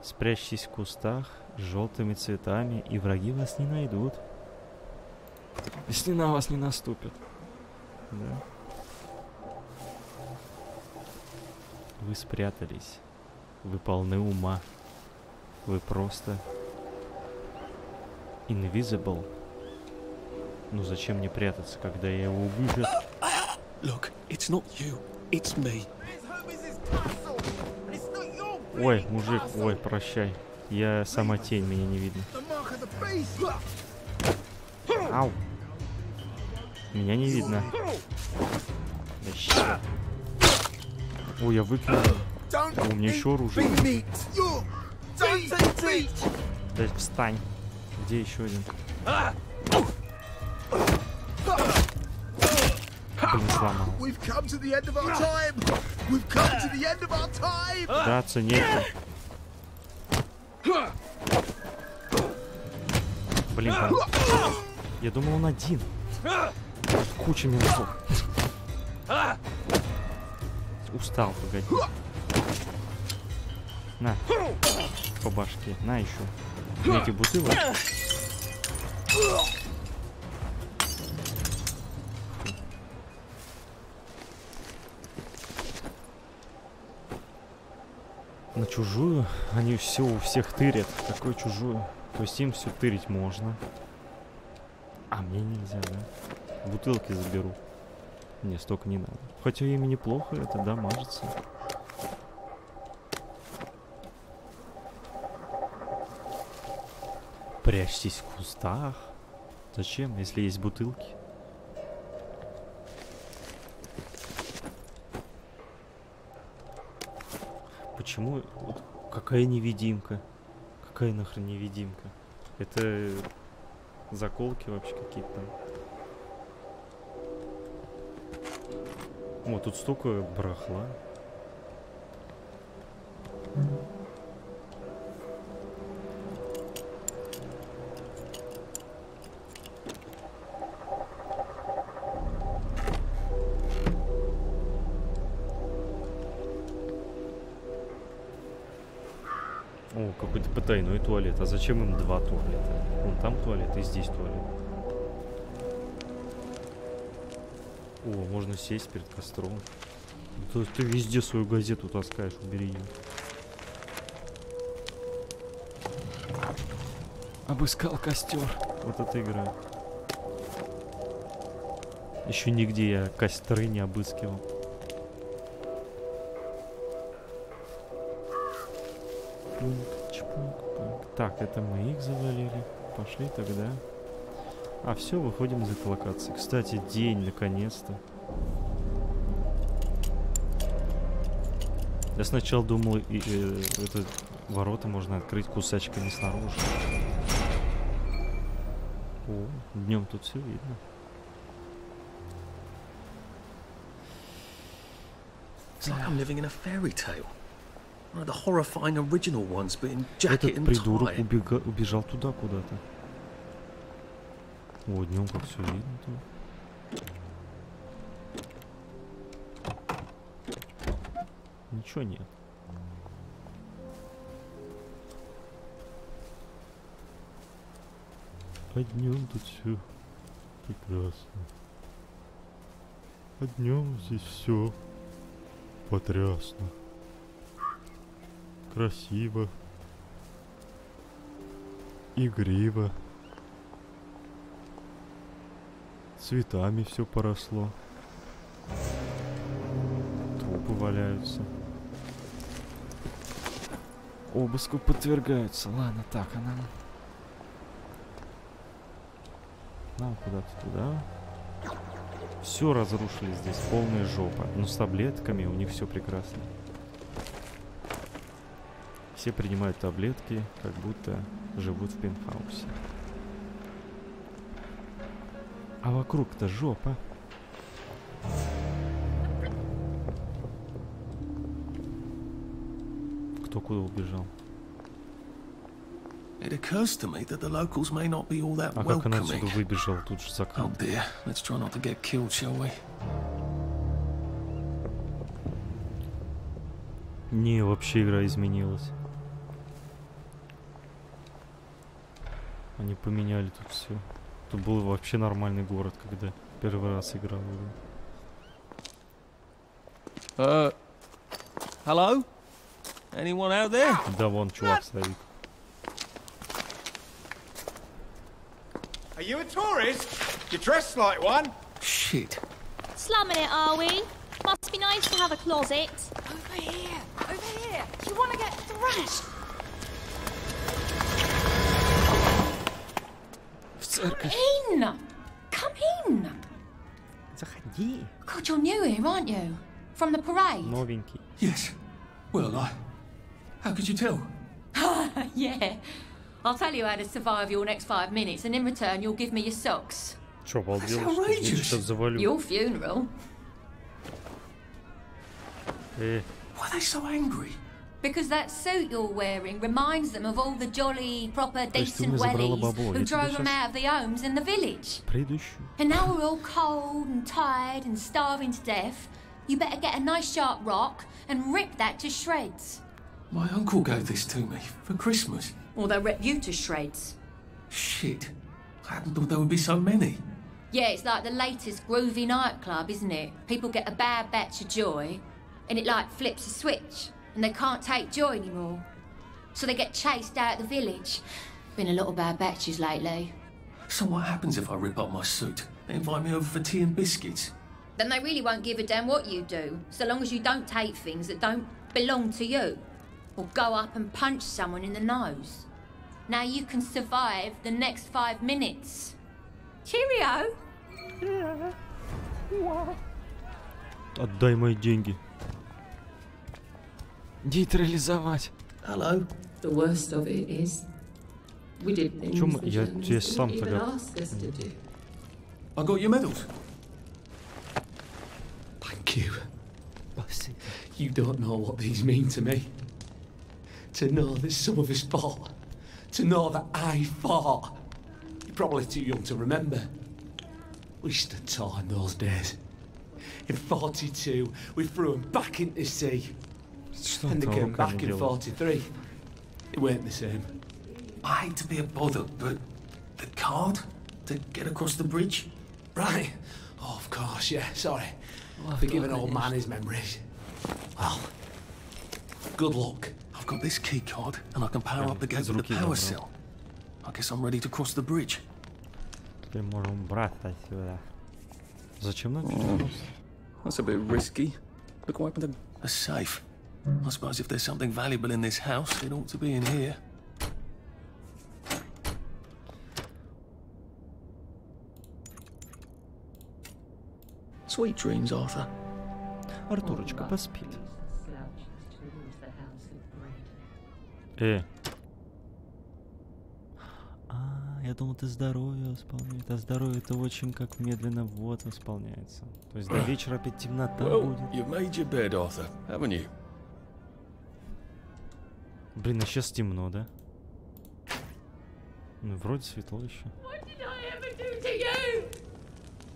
спрячьтесь в кустах с желтыми цветами, и враги вас не найдут, если на вас не наступят. Да. Вы спрятались. Вы полны ума. Вы просто invisible. Ну зачем мне прятаться, когда я его увижу? Look, it's not you, it's me. Ой, мужик, ой, прощай. Я сама тень, меня не видно. Ау. Меня не видно. Да, ой, я выкинул. У меня еще оружие. Да встань. Где еще один? Блин, сломал. Драться некуда. Блин, да. Я думал, он один. Куча мертвых. Устал, погоди. На. По башке. На еще. Эти бутылок. На чужую они все у всех тырят. Такую чужую. То есть им все тырить можно. А мне нельзя, да? Бутылки заберу. Мне столько не надо. Хотя ими неплохо это, да, мажется. Прячьтесь в кустах. Зачем, если есть бутылки? Почему? Вот какая невидимка? Какая нахрен невидимка? Это заколки вообще какие-то там. О, тут столько барахла. О, какой-то потайной туалет. А зачем им два туалета? Вон там туалет и здесь туалет. О, можно сесть перед костром. То есть ты везде свою газету таскаешь, убери ее. Обыскал костер. Вот эта игра. Еще нигде я костры не обыскивал. Так, это мы их завалили. Пошли тогда. А все, выходим из этой локации. Кстати, день, наконец-то. Я сначала думал, это ворота можно открыть кусачками снаружи. О, днем тут все видно. Этот придурок убежал туда куда-то. О, днем как все видно тут. Ничего нет. А днем тут все прекрасно. А днем здесь все потрясно. Красиво. Игриво. Цветами все поросло. Трупы валяются. Обыску подвергаются. Ладно, так, а нам куда-то туда. Все разрушили здесь, полная жопа. Но с таблетками у них все прекрасно. Все принимают таблетки, как будто живут в пентхаусе. А вокруг-то жопа. Кто куда убежал? It occurs to me that the locals may not be all that А как она welcoming. отсюда выбежала? Тут же Oh закрыто. dear, let's try not to get killed, shall we? Не, вообще игра изменилась. Они поменяли тут все. Тут был вообще нормальный город, когда первый раз играл в игру. Hello? Anyone out there? Да, вон чувак стоит. Are you a tourist? You're dressed like one. Shit. Slumming it, are we? Must be nice to have a closet. Over here! Over here! You want to get thrashed? В церковь. In! Come in! Заходи. God, you're new here, aren't you? From the parade? Новенький. Yes. Well, how could you tell? Yeah. I'll tell you how to survive your next 5 minutes, and in return, you'll give me your socks. Чё, обалдел? outrageous. Сейчас завалю. Your funeral. Why are they so angry? Because that suit you're wearing reminds them of all the jolly, proper, То есть ты decent мне забрала wellies бабло, who я тебе drove them сейчас out of the homes in the village. предыщу. And now we're all cold and tired and starving to death. You better get a nice sharp rock and rip that to shreds. My uncle gave this to me for Christmas. Or they'll rip you to shreds. Shit. I hadn't thought there would be so many. Yeah, it's like the latest groovy nightclub, isn't it? People get a bad batch of joy, and it like flips a switch, and they can't take joy anymore. So they get chased out of the village. Been a lot of bad batches lately. So what happens if I rip up my suit? They invite me over for tea and biscuits. Then they really won't give a damn what you do, so long as you don't take things that don't belong to you. Or go up and punch someone in the nose. Now you can survive the next 5 minutes. Cheerio! Отдай мои деньги. Нейтрализовать. Hello. The worst of it is, we did things Чё the я journalists сам didn't even тогда... ask us to do. I got your medals. Thank you. You don't know what these mean to me. To know that some of us fought. To know that I fought. You're probably too young to remember. We stood tall in those days. In 42, we threw them back into the sea. And they came back in 43. It weren't the same. I hate to be a bother, but the card to get across the bridge? Right. Oh, of course, yeah, sorry. Forgive an old man his memories. Well, good luck. I've got this key card, and I can power up the gate with the power cell. I guess I'm ready to cross the bridge. Теперь можем брать отсюда. Зачем нам чуть-чуть? That's a bit risky. Look what happened to a safe. I suppose if there's something valuable in this house, it ought to be in here. Sweet dreams, Arthur. Артурочка поспит. Я думал, ты здоровье восполняет. А здоровье-то очень как медленно вот восполняется. То есть до вечера опять темнота будет. You've made your bed, Arthur, haven't you? Блин, а сейчас темно, да? Ну, вроде светло еще.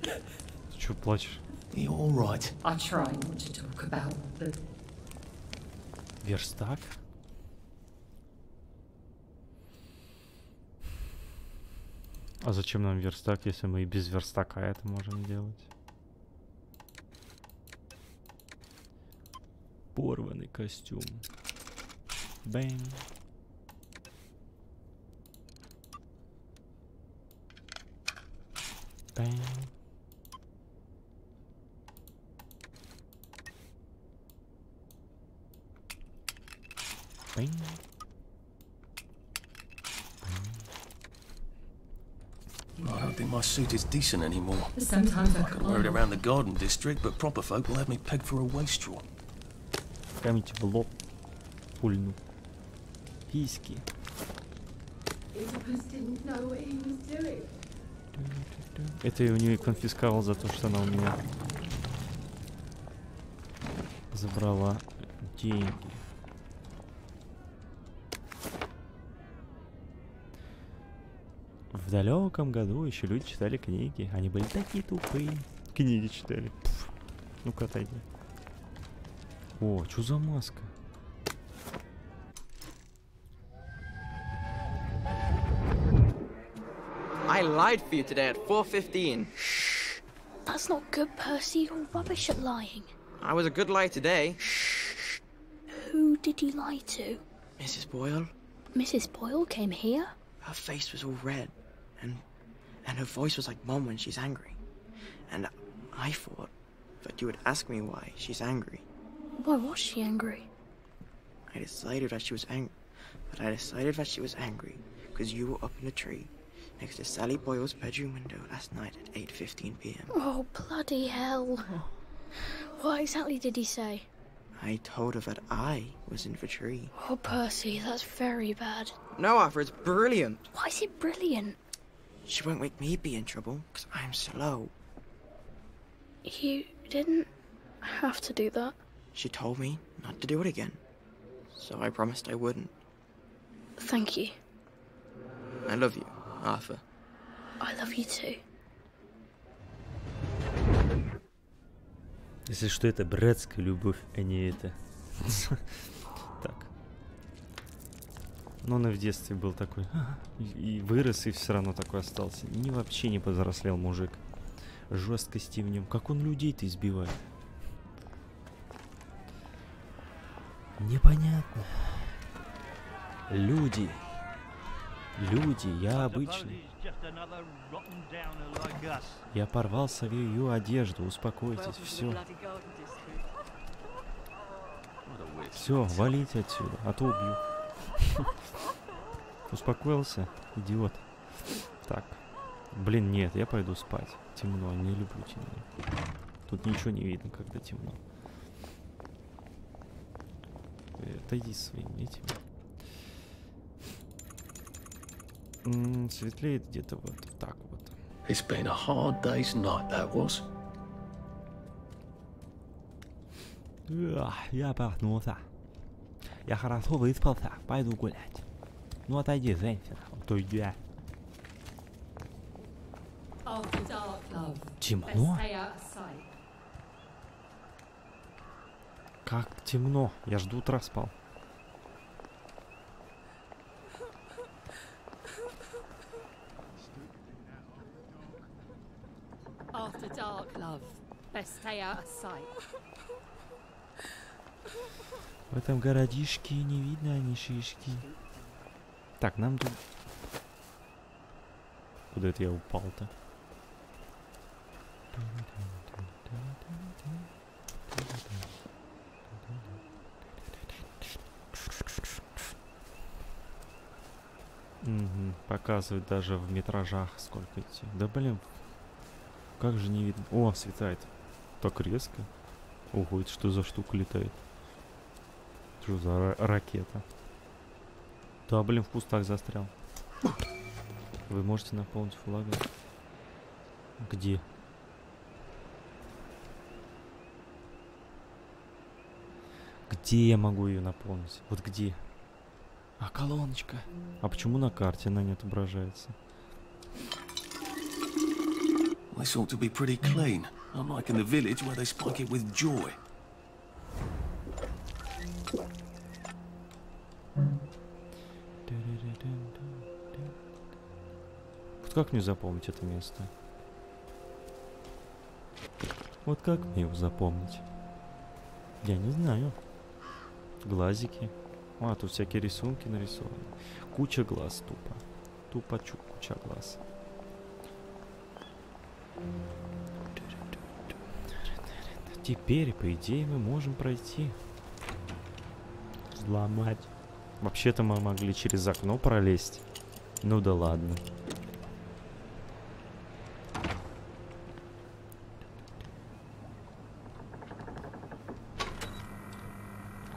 Ты чё плачешь? You're all right. I try not to talk about the... Верстак? А зачем нам верстак, если мы и без верстака это можем делать? Порванный костюм. Бэнг. Бэнг. Bing. I don't think my suit is decent anymore. Sometimes I can wear it around the garden district, but proper folk will have me pegged for a wastrel. Камень в лоб. Пульну. Письки. Это я у нее конфисковал за то, что она у меня забрала деньги. В далеком году еще люди читали книги. Они были такие тупые. Книги читали. Ну-ка, отойди. О, что за маска? I lied for you today at 4:15. Shh. That's not good, Percy. You're rubbish at lying. I was a good lie today. Shh. Who did you lie to? Mrs. Boyle. Mrs. Boyle came here? Her face was all red. And her voice was like Mom when she's angry. And I thought that you would ask me why she's angry. Why was she angry? I decided that she was angry. But I decided that she was angry because you were up in a tree next to Sally Boyle's bedroom window last night at 8:15 p.m. Oh, bloody hell. What exactly did he say? I told her that I was in the tree. Oh, Percy, that's very bad. No, Arthur, it's brilliant. Why is it brilliant? She won't make me be in trouble because I'm slow. You didn't have to do that. She told me not to do it again. So I promised I wouldn't. Thank you. I love you, Arthur. I love you too. Если что, это братская любовь, а не это. Так. Но он и в детстве был такой. И вырос, и все равно такой остался. Вообще не повзрослел мужик. Жесткости в нем. Как он людей-то избивает. Непонятно. Люди. Люди, я обычный. Я порвал свою одежду, успокойтесь, все. Все, валите отсюда, а то убью. Успокоился, идиот. Так, блин, нет, я пойду спать. Темно, не люблю темно. Тут ничего не видно, когда темно. Отойди своим этим. Светлеет где-то вот так вот. It's been a hard day's night, that was. Я проснулся. Я хорошо выспался. Пойду гулять. Ну отойди, женщина. Отойди. Темно? Как темно? Я ж до утра спал. After dark, love. Best stay out of sight. В этом городишке не видно ни шишки. Так, нам тут... Куда это я упал-то? Угу, показывает даже в метражах сколько идти. Да блин, как же не видно. О, светает. Так резко. Ого, это что за штука летает? Что за ракета? Да блин, в кустах застрял. Вы можете наполнить флагом. Где? Где я могу ее наполнить? Вот где? А, колоночка. А почему на карте она не отображается? This ought to be pretty clean, unlike in the village where they spike it with joy. Вот как мне запомнить это место? Вот как мне его запомнить? Я не знаю. Глазики. А, тут всякие рисунки нарисованы. Куча глаз тупо. Тупо куча глаз. Теперь, по идее, мы можем пройти. Взломать. Вообще-то мы могли через окно пролезть. Ну да ладно.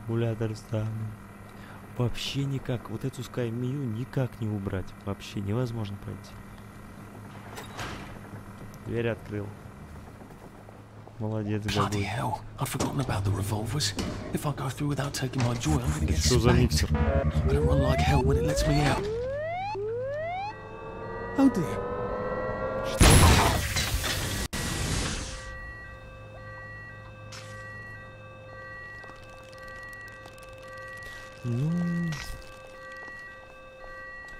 Аккумулятор стану. Вообще никак. Вот эту скамью никак не убрать. Вообще невозможно пройти. Дверь открыл. Молодец, Bloody Габой. hell, I'd forgotten about the revolvers. If I go through without taking my joy, I'm gonna get Что за spanked. миксер? I'm gonna run like hell when it lets me out. Oh dear. Ну...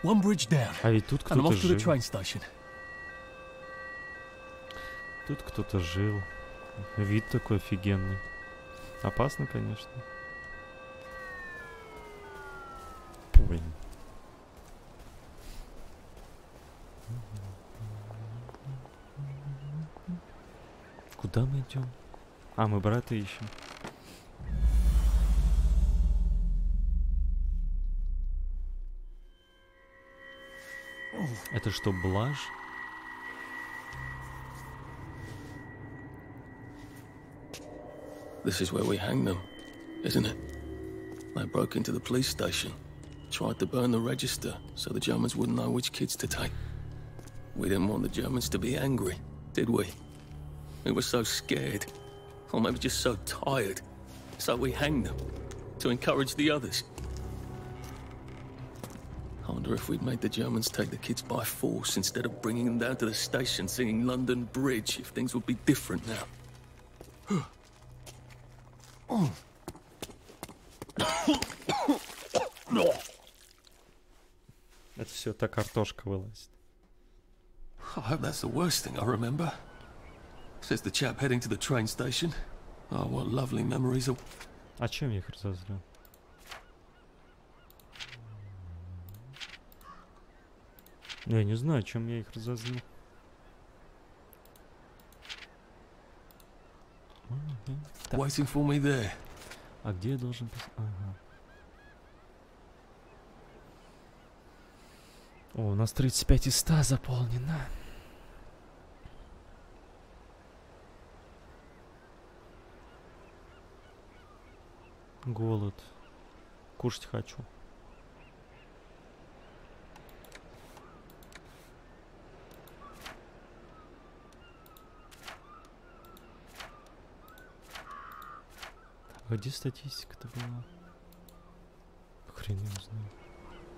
One bridge down. А ведь тут And I'm кто-то off to the жил. train station. Тут кто-то жил. Вид такой офигенный. Опасно, конечно. Блин. Куда мы идем? А, мы брата ищем. Это что, блажь? This is where we hang them, isn't it? They broke into the police station, tried to burn the register so the Germans wouldn't know which kids to take. We didn't want the Germans to be angry, did we? We were so scared, or maybe just so tired, so we hanged them to encourage the others. I wonder if we'd made the Germans take the kids by force instead of bringing them down to the station singing London Bridge, if things would be different now. Это все та картошка вылазит. I hope that's the worst thing I remember. Says the chap heading to the train station. Oh, what lovely memories of... А чем я их разозлил? Я не знаю, чем я их разозлил. Waiting for me there. А где я должен писать? Ага. О, у нас 35 из 100 заполнено. Голод. Кушать хочу. А где статистика-то была? Хрен его знаю.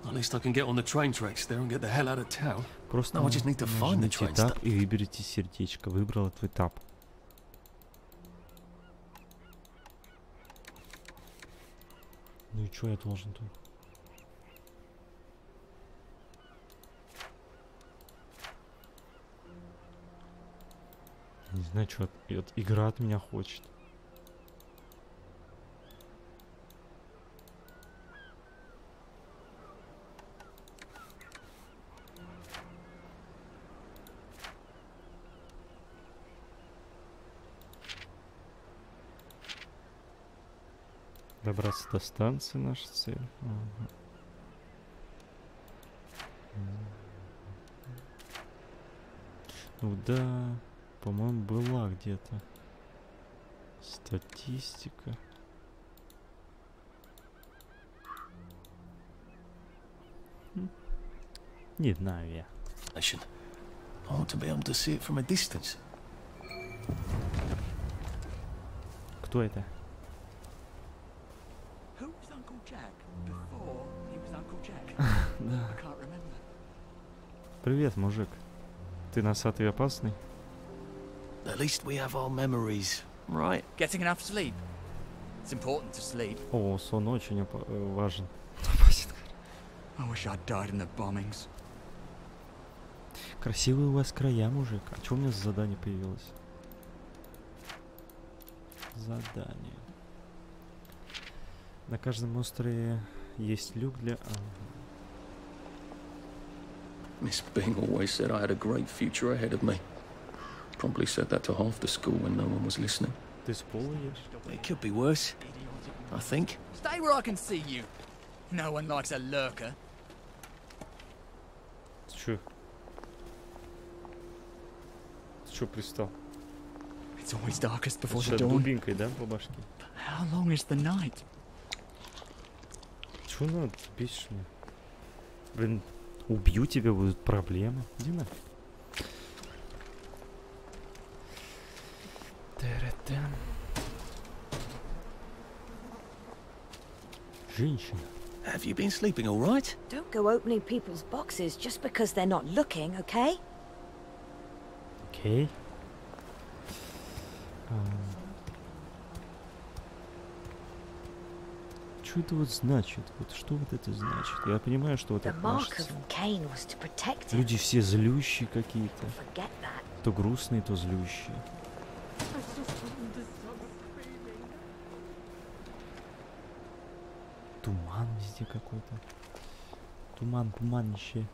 At least I can get on the train tracks there and get the hell out of town. Просто Now I just need to find the нажмите train этап station. и выберите сердечко. Выбрал этот этап. Ну и что я должен тут? Не знаю, что игра от меня хочет. Добраться до станции, наша цель. Ага. Ну да, по-моему, была где-то статистика. Не знаю я. I want to be able to see it from a distance. Кто это? Who was Uncle Jack before he was Uncle Jack? Да. I can't remember. Привет, мужик. Ты носатый опасный? At least we have our memories, right? Getting enough sleep. It's important to sleep. О, сон очень важен. I wish I'd died in the bombings. Красивые у вас края, мужик. А что у меня за задание появилось? Задание. На каждом острове есть люк для... Miss Bing always said I had a great future ahead of me. Probably said that to half the school when no one was listening. Ты с пола ешь? It could be worse, I think. Stay where I can see you. No one likes a lurker. Ты чё? Ты чё пристал? It's always darkest before the Сейчас dawn. дубинкой, да, по башке? How long is the night? Чё надо? Ты бесишь меня? Блин, убью тебя, будут проблемы. Иди нафиг. Та-ра-там. Женщина. Have you been sleeping all right? Don't go opening people's boxes just because they're not looking, okay? Окей. Что это вот значит? Вот что вот это значит? Я понимаю, что вот The это mark кажется. of Cain was to protect him. Люди все злющие какие-то. Forget that. То грустные, то злющие. Туман везде какой-то. Туман, туманище.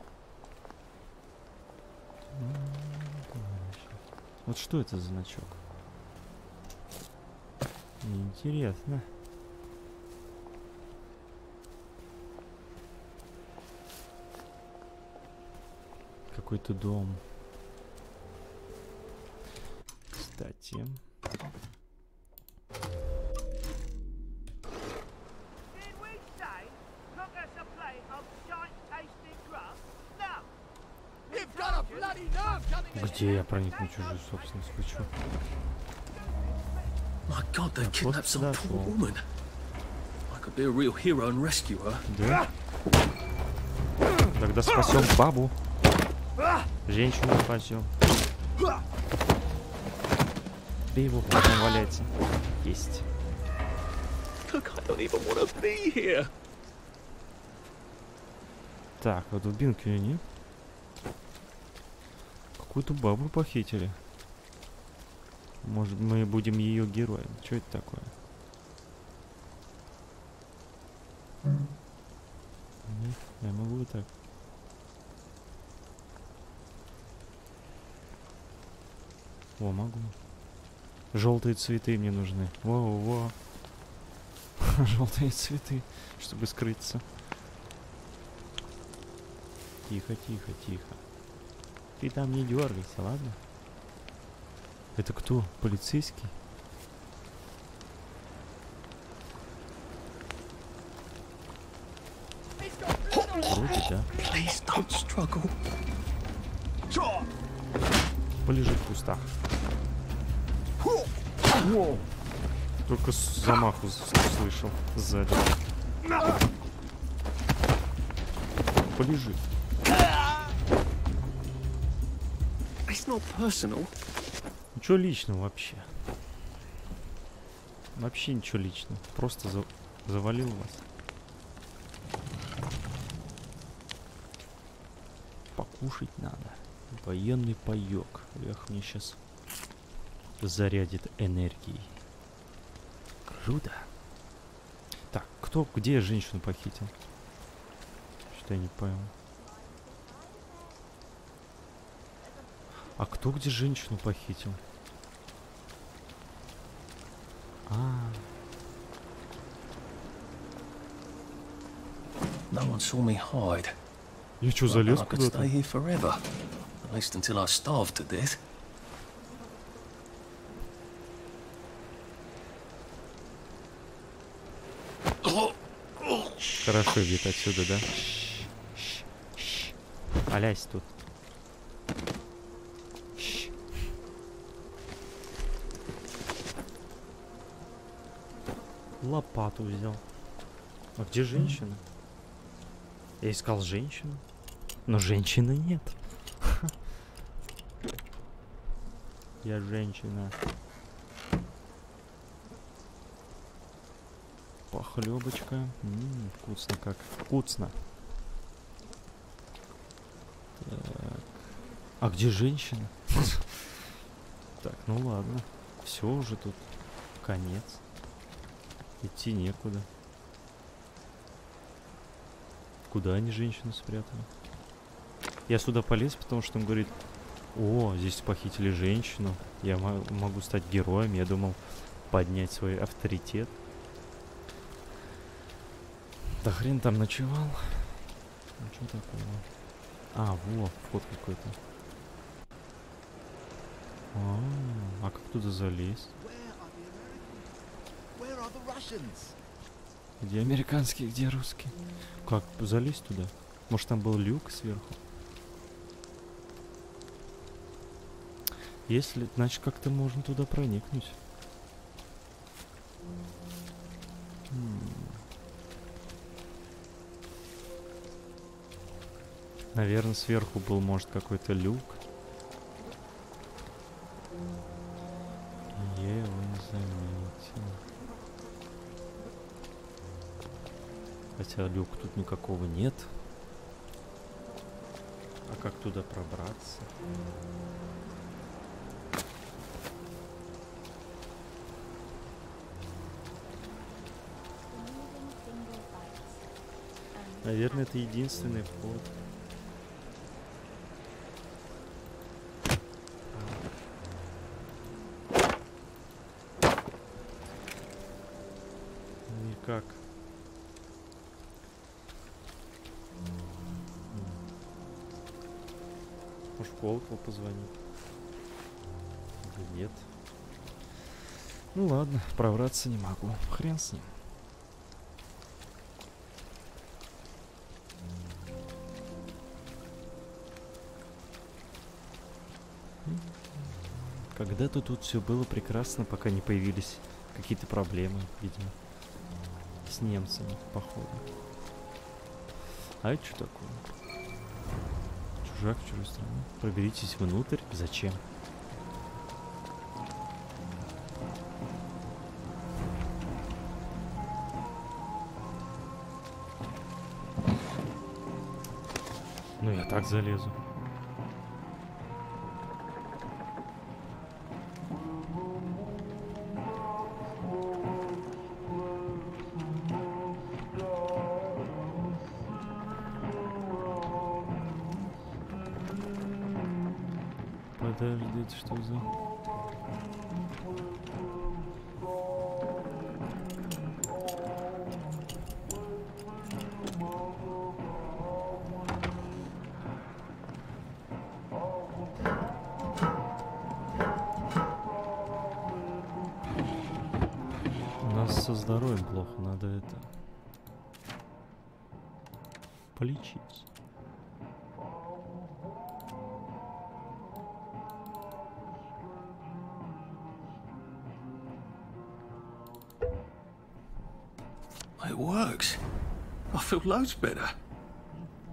Туманище. Вот что это за значок? Мне интересно. Какой-то дом. Кстати. Где я проникну в чужую собственность? Вы чё? My God, they kidnapped some poor woman. I could be a real hero and rescue her. Да? Тогда спасем бабу. Женщину спасем. Бей его, вот он валяется. Есть. Look, I don't even want to be here. Так, а дубинки нет? Какую-то бабу похитили. Может, мы будем ее героем. Что это такое? Нет, я могу и так. О, могу. Желтые цветы мне нужны. Во-во. Желтые цветы, чтобы скрыться. Тихо, тихо, тихо. Ты там не дергайся, ладно? Это кто? Полицейский? Вроде да. Полежи в кустах. Только замаху слышал сзади. Полежи. Ничего личного вообще. Вообще ничего личного. Просто завалил вас. Покушать надо. Военный паёк. Эх, мне сейчас зарядит энергией. Круто. Так, кто, где женщину похитил? Что-то я не понял. А кто где женщину похитил? No one saw me hide. Я что, залез I could куда-то? stay here forever. At least until I starve to death. Хорошо вид отсюда, да? Валяйся тут. Лопату взял. А где женщина? Я искал женщину, но женщины нет. Я женщина. Похлебочка. Вкусно как. Вкусно. Так. А где женщина? Так, ну ладно. Все уже тут. Конец. Идти некуда. Куда они женщину спрятали? Я сюда полез, потому что он говорит: о, здесь похитили женщину. Я могу стать героем. Я думал поднять свой авторитет. Да хрен там ночевал. Ну что такого? А, во, вход какой-то. А как туда залезть? Где американские, где русские? Как залезть туда? Может, там был люк сверху? Если, значит, как-то можно туда проникнуть. Наверное, сверху был, может, какой-то люк. Я его не заметил. Хотя люк тут никакого нет. А как туда пробраться? Наверное, это единственный вход. Никак. Может, в колокол позвонить? Или нет? Ну ладно, пробраться не могу. Хрен с ним. Когда-то тут все было прекрасно, пока не появились какие-то проблемы, видимо, с немцами, походу. А это что такое? Чужак в чужой стране. Проберитесь внутрь. Зачем? Ну я так залезу. Подождите, что за... У нас со здоровьем плохо, надо это... полечить. It works. I feel loads better.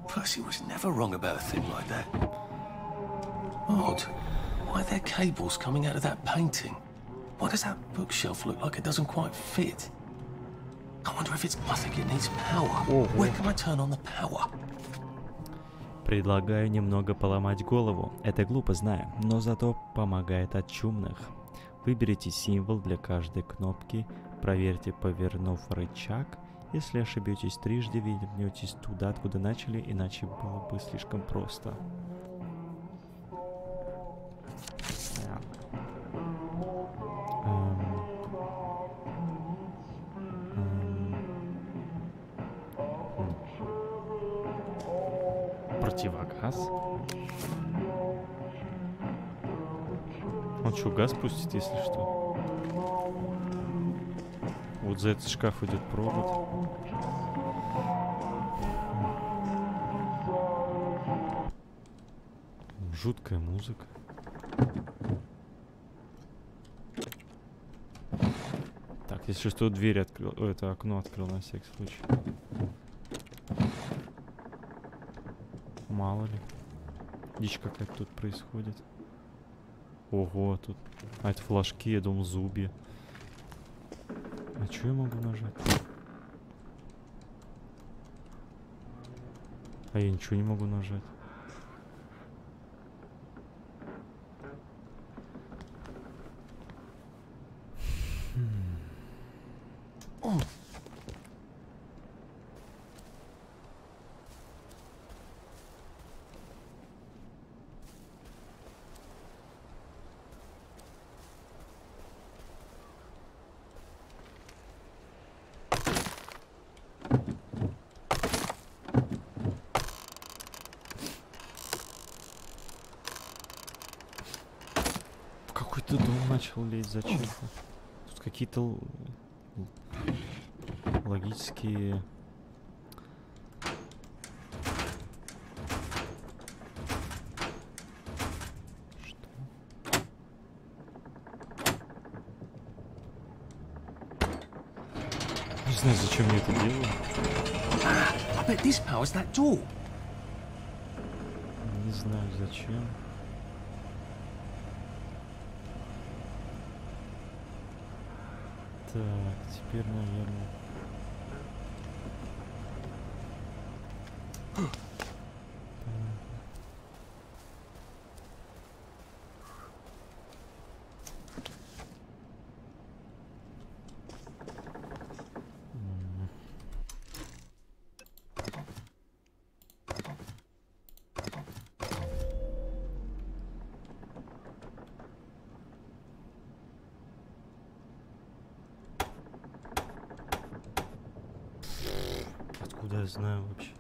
Percy was never wrong about a thing like that. Odd. Why are there cables coming out of that painting? Why does that bookshelf look like it doesn't quite fit? I wonder if it's... I think it needs power. Where can I turn on the power? Предлагаю немного поломать голову. Это глупо, знаю, но зато помогает от чумных. Выберите символ для каждой кнопки, проверьте, повернув рычаг. Если ошибетесь трижды, вернетесь туда, откуда начали, иначе было бы слишком просто. Противогаз. Он что, газ пустит, если что? Вот за этот шкаф идет провод. Жуткая музыка. Так, если что, дверь открыл. О, это окно открыл на всякий случай. Мало ли. Дичь какая-то тут происходит. Ого, тут... А, это флажки, я думал, зубья. А что я могу нажать? А я ничего не могу нажать. Тут дом начал лезть зачем-то. Тут какие-то логические... Что? Не знаю, зачем я это делаю. I bet this powers that door. Не знаю, зачем. Так, теперь, наверное... Откуда я знаю вообще?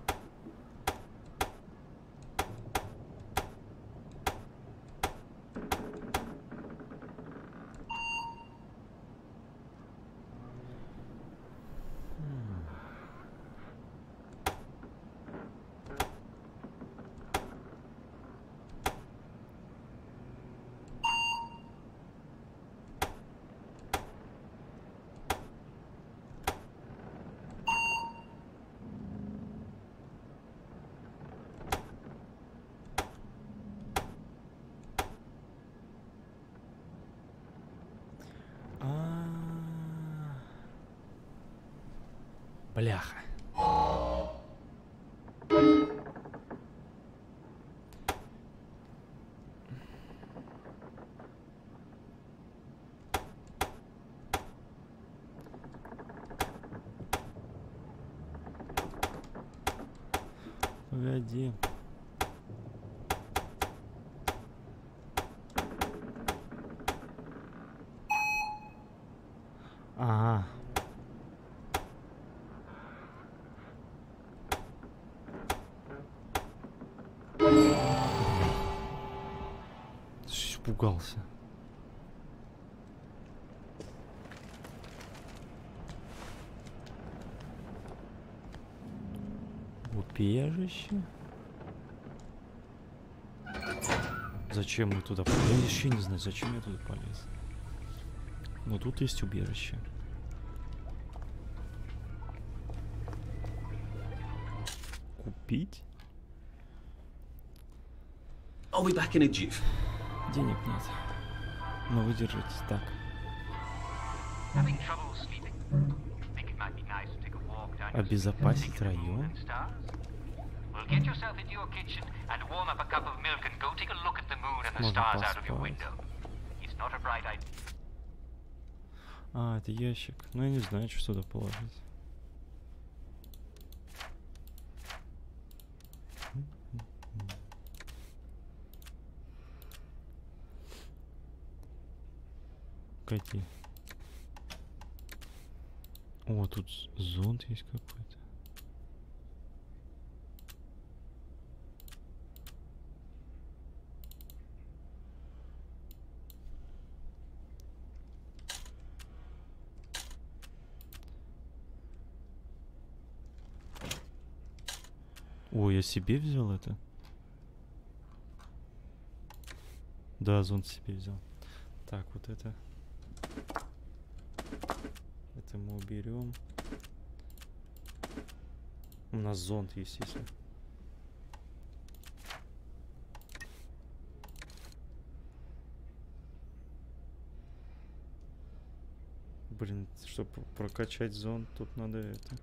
Бляха. Погоди. Ага. Испугался. Убежище? Зачем мы туда полез? Я еще не знаю, зачем я туда полез. Но тут есть убежище. Купить? I'll be back in a jiff. Денег нет. Но вы держитесь так. Обезопасить район? А, это ящик. Ну, я не знаю, что туда положить. Какие? О, тут зонт есть какой-то. О, я себе взял это? Да, зонт себе взял. Так, вот это. Это мы уберем. У нас зонт есть, если. Блин, чтобы прокачать зонт, тут надо это.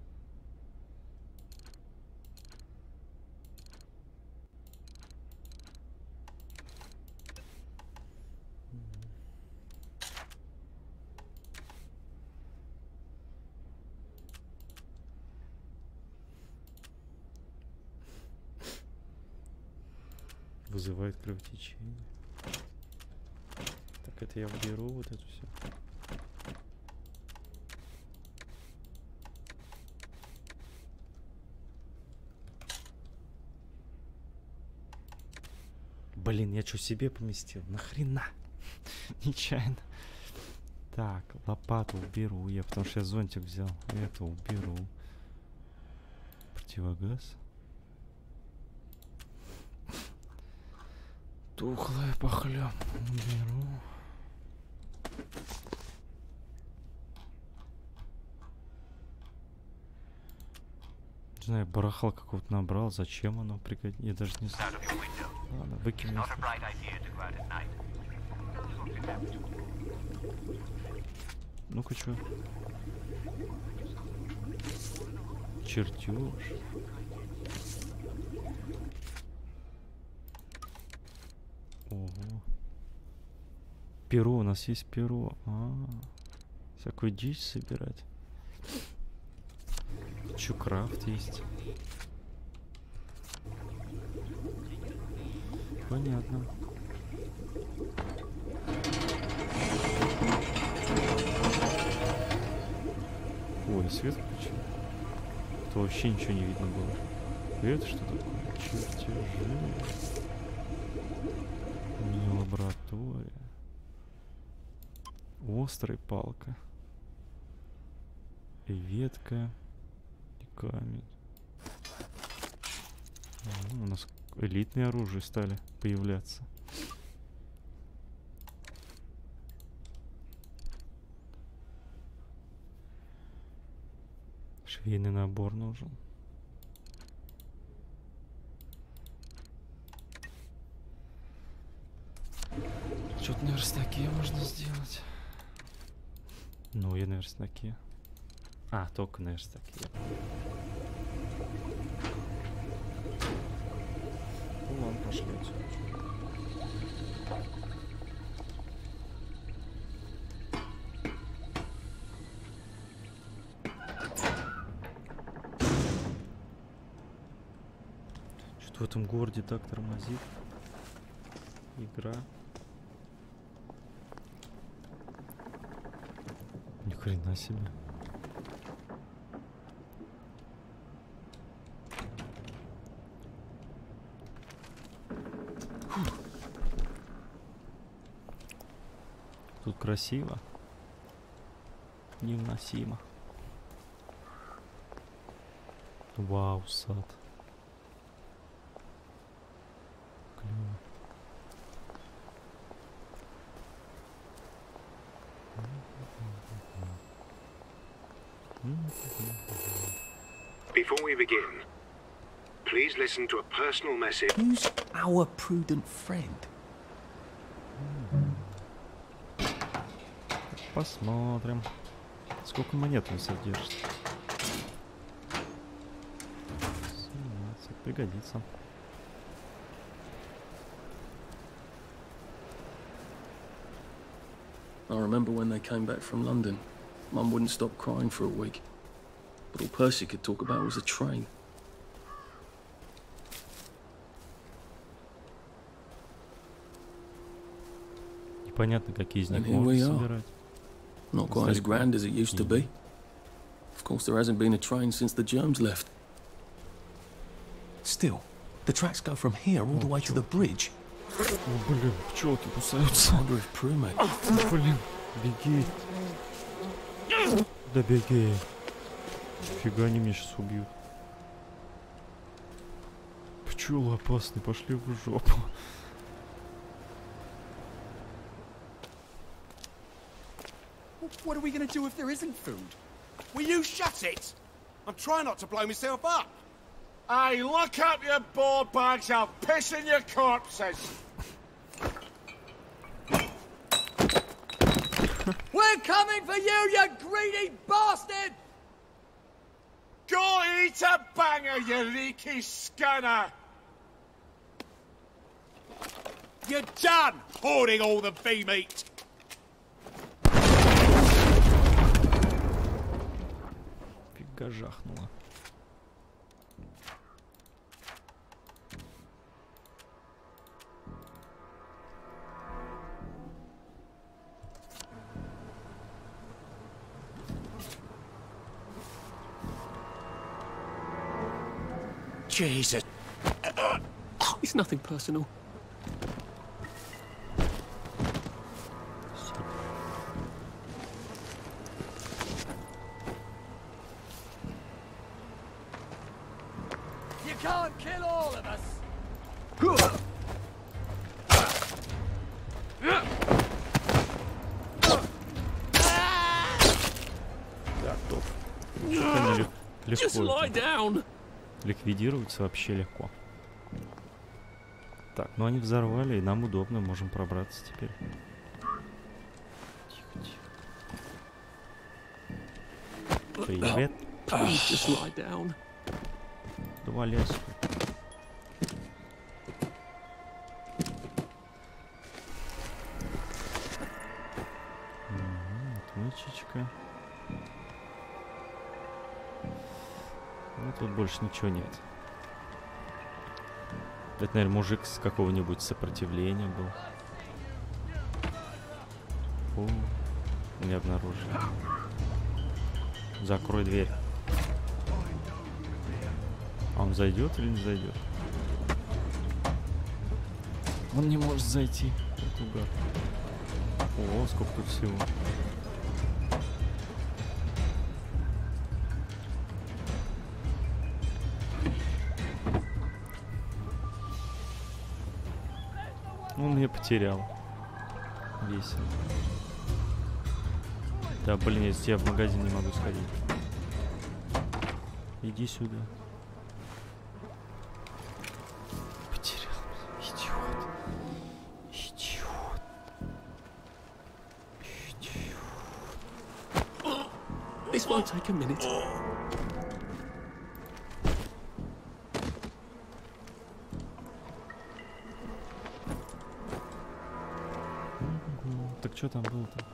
Вызывает кровотечение. Так, это я уберу вот это все. Блин, я что себе поместил? Нахрена? Нечаянно. Так, лопату уберу я, потому что я зонтик взял. Это уберу. Противогаз. Тухлое похлеб. Уберу. Не знаю, барахла какого-то набрал. Зачем оно пригодится? Я даже не знаю. Ладно, выкину. Ну-ка, чё? Чертеж. Ого. Перо, у нас есть перо. Всякую дичь собирать. Чё, крафт есть. Понятно. Ой, свет включил. То вообще ничего не видно было. Это что такое? Чертежи. Мини-лаборатория. Острая палка. И ветка. И камень. У нас элитные оружия стали появляться. Швейный набор нужен. Что-то на верстаке можно сделать. Ну, я на верстаке. Только на верстаке. Ну ладно, пошли отсюда. Что-то в этом городе так тормозит. Игра. Ни хрена себе. Тут красиво. Невыносимо. Вау, сад. Клево. Before we begin, please listen to a personal message. Who's our prudent friend? Посмотрим. Сколько монет он содержит. 17. Пригодится. I remember when they came back from London. Mum wouldn't stop crying for a week. But all Percy could talk about was a train. Непонятно, какие из них можно собирать. Not quite as grand as it used to be. Of course, there hasn't been a train since the germs left. Still, the tracks go from here all the way to the bridge. О, блин, пчелки кусаются. Блин, беги. Да беги. Фига, они меня сейчас убьют. Пчелы опасные, пошли в жопу. What are we going to do if there isn't food? Will you shut it? I'm trying not to blow myself up. Hey, look up your board bags, I'll piss in your corpses. We're coming for you, you greedy bastard! Go eat a banger, you leaky scanner! You're done hoarding all the bee meat! Фига жахнуло. Jesus. It's nothing personal. can't kill all of us. Готов. Что-то Just lie легко. down. Ликвидируется вообще легко. Так, ну они взорвали, и нам удобно, можем пробраться теперь. Тихо, тихо. Привет. Just lie down. Да валяйся. Отмычечка. Ну тут больше ничего нет. Это, наверное, мужик с какого-нибудь сопротивления был. О, не обнаружили. Закрой дверь. А он зайдет или не зайдет? Он не может зайти. Вот угар. О, сколько тут всего. Он меня потерял. Весело. Да, блин, если я в магазин не могу сходить. Иди сюда. Потерял. Идиот. Идиот. Идиот. This won't take a minute. Так что там было-то?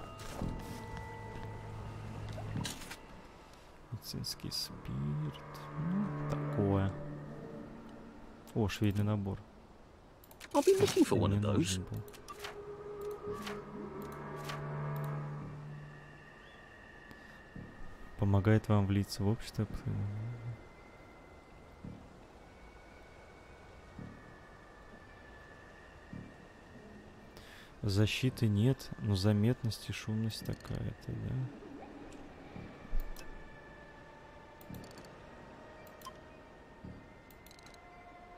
Медицинский спирт. Ну, такое. О, швейный набор. I'll be looking for one Не of those. нужен был. Помогает вам влиться в общество. Защиты нет, но заметность и шумность такая-то, да?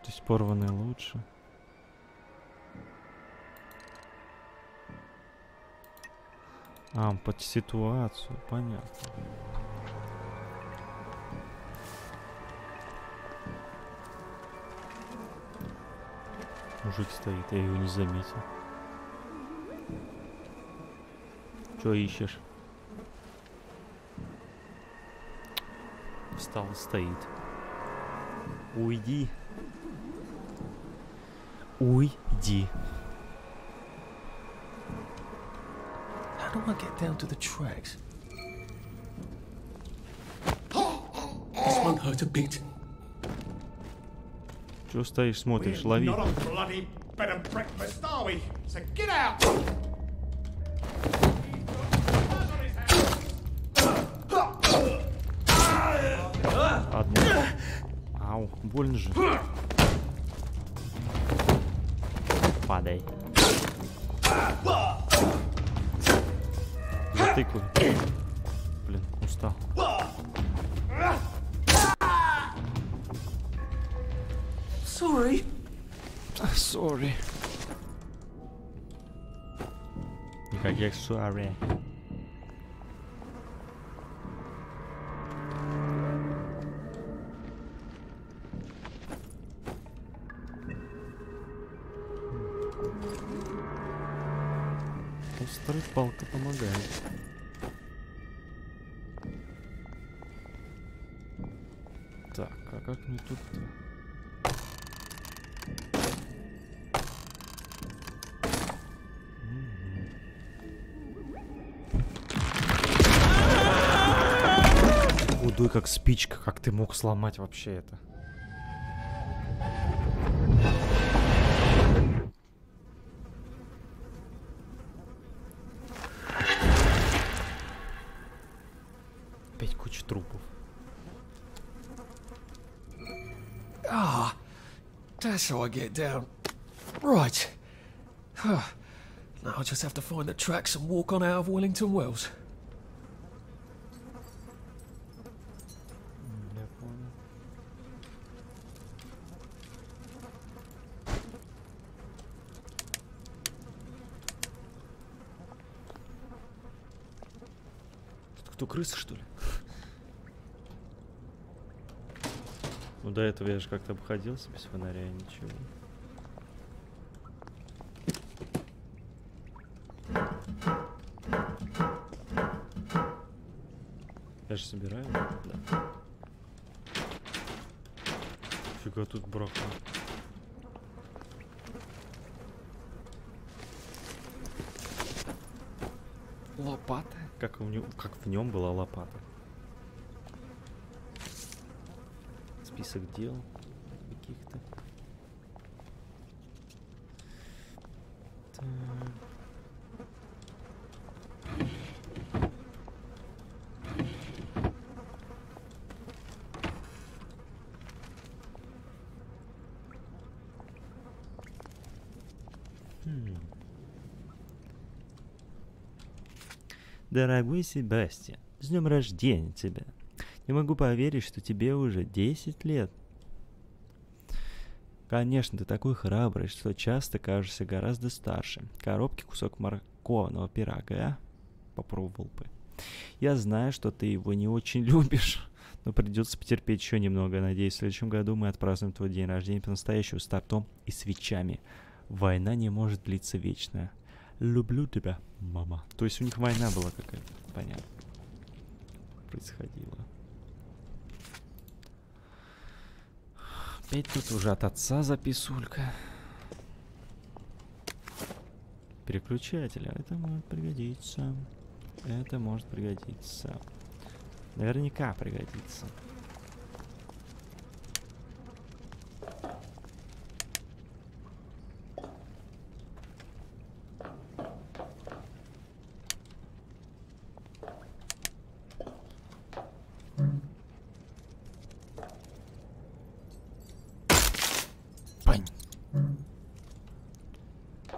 То есть порванные лучше. А, под ситуацию, понятно. Мужик стоит, я его не заметил. Чё ищешь? Встал, стоит. Уйди. Уйди. How do I get down to the tracks? This won't hurt a bit. Чё стоишь, смотришь, лови. Not a bloody bed of breakfast, are we? So get out! Одну. Ау, больно же. Падай. Затыкай. Блин, устал. Sorry. Sorry. Никаких sorry. Острая палка помогает. Так, а как мне тут-то? Удуй как спичка, как ты мог сломать вообще это? Опять куча трупов. Ah, that's how I get down. Right. Now I'll just have to find the tracks and walk on out of Wellington Wells. Я понял. Кто, крысы, что ли? Ну, до этого я же как-то обходился без фонаря и ничего. Я же собираю, да. Фига тут брака. Лопата? Как в нем была лопата. Список дел каких-то. Дорогой Себастьян, с днем рождения тебя. Не могу поверить, что тебе уже 10 лет. Конечно, ты такой храбрый, что часто кажешься гораздо старше. Коробки кусок морковного пирога, попробовал бы. Я знаю, что ты его не очень любишь, но придется потерпеть еще немного. Надеюсь, в следующем году мы отпразднуем твой день рождения по-настоящему с тортом и свечами. Война не может длиться вечно. Люблю тебя, мама. То есть у них война была какая-то, понятно. Происходила. Опять тут уже от отца записулька. Переключатель. Это может пригодиться. Это может пригодиться. Наверняка пригодится.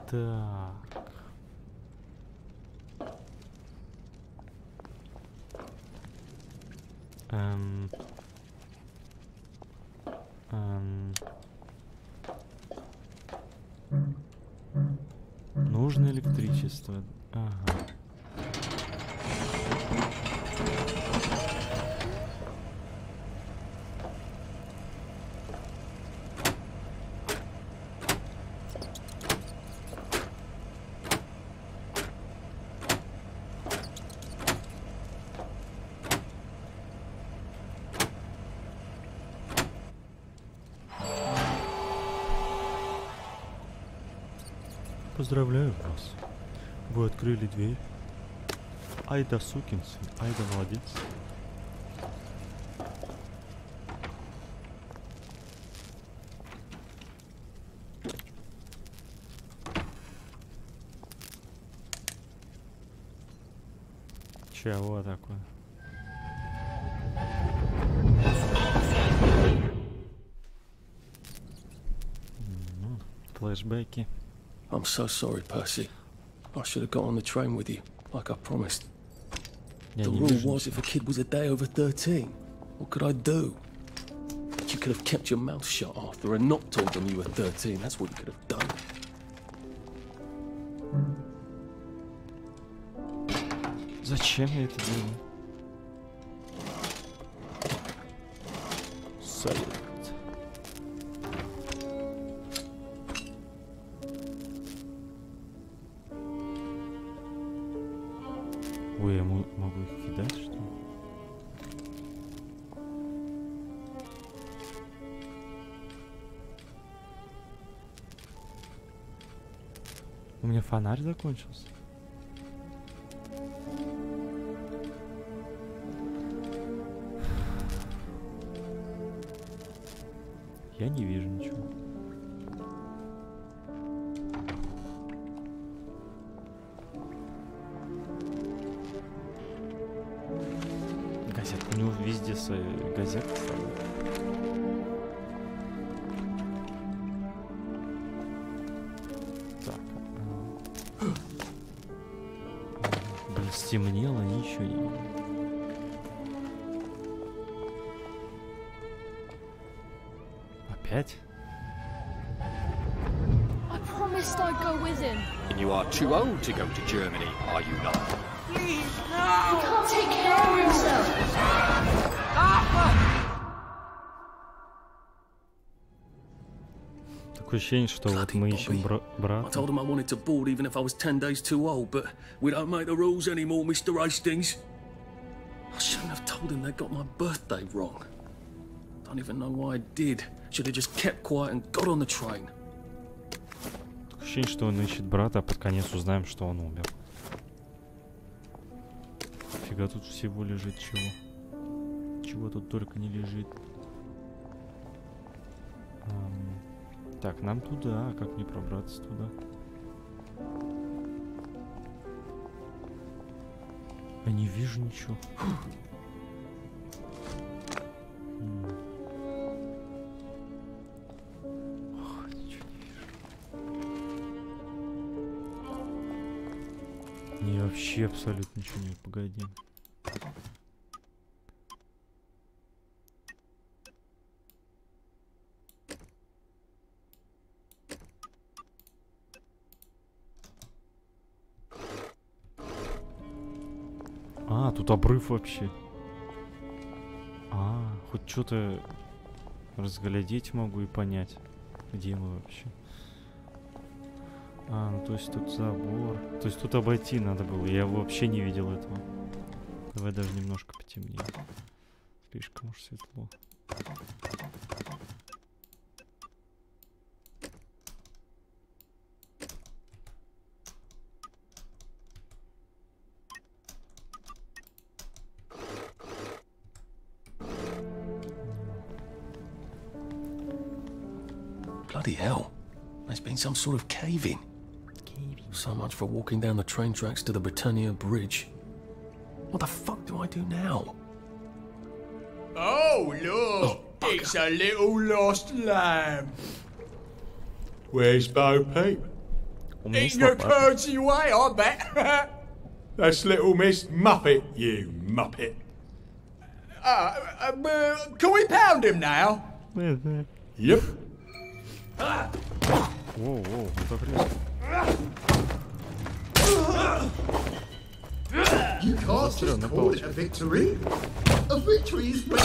Так. Нужно электричество. Ага. Поздравляю вас. Вы открыли дверь. Ай да сукин сын, ай да молодец. Чего такое? Флешбеки. I'm so sorry, Percy. I should have got on the train with you, like I promised. The rule was if a kid was a day over 13, what could I do? You could have kept your mouth shut, Arthur, and not told them you were 13. That's what you could have done. Зачем я это делаю? Салют. Ой, я могу их кидать, что ли? У меня фонарь закончился. Я не вижу ничего. Газет. У него везде свои газеты. Так. Блин, стемнело, ничего не видно. Опять? I promised I'd go with him. And you are too old to go to Germany, are you not? Please, no! He can't take care of himself. Такое ощущение, что вот мы ищем I брата. told him I wanted to board even if I was 10 days too old, but we don't make the rules anymore, Mr. Hastings. I shouldn't have told him they got my birthday wrong. Don't even know why I did. Should have just kept quiet and got on the train. Такое ощущение, что он ищет брата, а под конец узнаем, что он умер. Фига тут всего лежит чего. Чего тут только не лежит. Так, нам туда. Как мне пробраться туда? Я не вижу ничего. Ох, ничего не вижу. Не, вообще абсолютно ничего не. Погоди. А, тут обрыв вообще. А, хоть что-то разглядеть могу и понять, где мы вообще. А, ну то есть тут забор. То есть тут обойти надо было. Я вообще не видел этого. Давай даже немножко потемнее. Слишком уж светло. Bloody hell. There's been some sort of cave-in. So much for walking down the train tracks to the Britannia Bridge. What the fuck do I do now? Oh, look. It's a little lost lamb. Where's Bo Peep? Eating your curdsy way, I bet. That's little Miss Muppet, you muppet. Can we pound him now? Yep. Воу, воу, вот так резко. You can't just call it a victory. A victory is when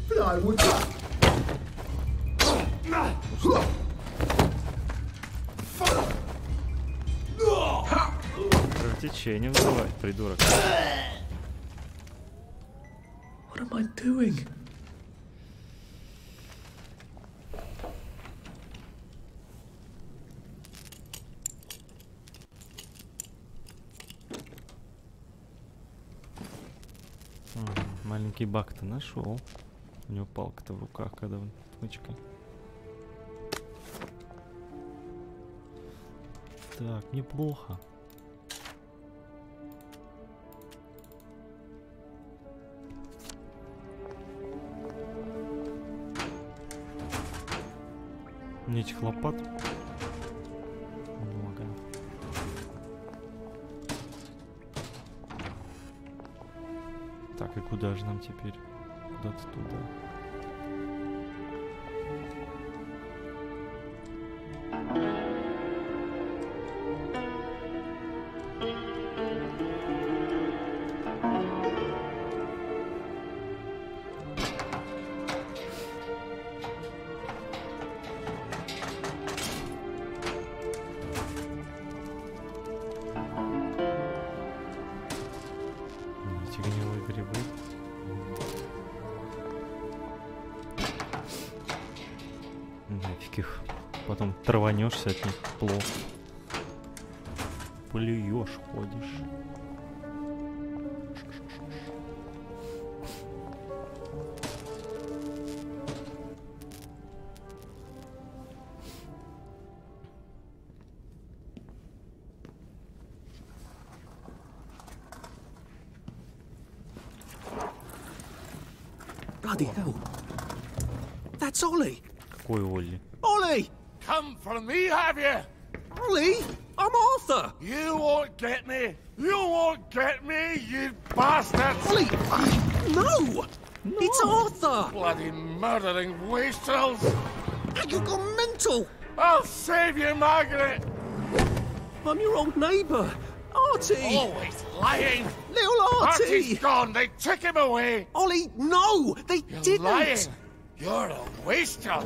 but I would Кровотечение вызывает, придурок. What am I doing? Маленький баг-то нашел. У него палка-то в руках, когда он отмычка. Так, неплохо. Мне этих лопат много. Так, и куда же нам теперь? Куда-то туда. Потом траванешься от них плохо. Плюешь, ходишь. Bloody hell. That's Ollie. Какой Олли? Ollie! Come for me, have you? Ollie, I'm Arthur. You won't get me. You won't get me, you bastard. Ollie, no. It's Arthur. Bloody murdering wastrels. You gone mental. I'll save you, Margaret! I'm your old neighbour, Artie! Always lying! Little Artie! Artie's gone, they took him away! Ollie, no! They You're didn't! lying! You're a waster!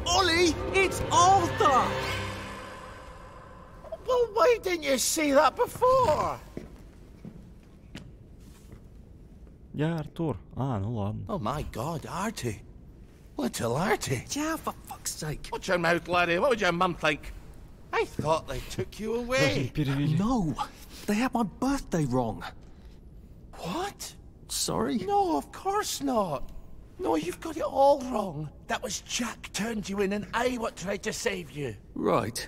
Ollie, it's Arthur! Well, why didn't you see that before? Я Артур. А, ну ладно. Oh my God, Artie. Little Artie. Yeah, for fuck's sake. Watch your mouth, laddie. What would your mum think? I thought they took you away. No, they had my birthday wrong. What? Sorry? No, of course not. No, you've got it all wrong. That was Jack turned you in and I what tried to save you. Right.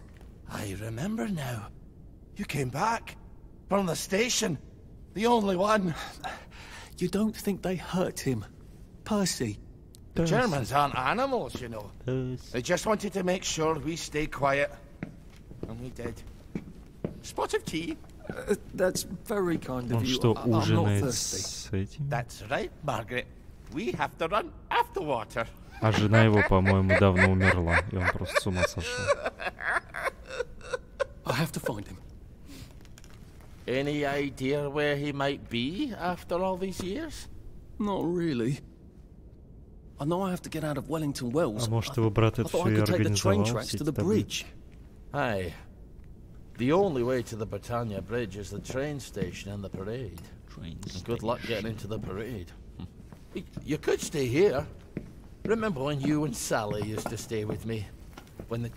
I remember now. You came back. From the station. The only one. You don't think they hurt him? Percy? The Germans aren't animals, you know. They just wanted to make sure we stay quiet. And we did. Spot of tea? That's very kind of Он you. что, I'm not ужинает thirsty. с этим? That's right, Margaret. We have to run after water. А жена его, по-моему, давно умерла, и он просто с ума сошел. I have to find him. Any idea where he might be after all these years? Not really. I know I have to get out of Wellington Wells. А может, его брат это все и организовал, все эти таблички? Aye. The only way to the Britannia Bridge is the train station and the parade. And good luck getting into the parade. You could stay here. Remember when you and Sally used to stay with me? When the...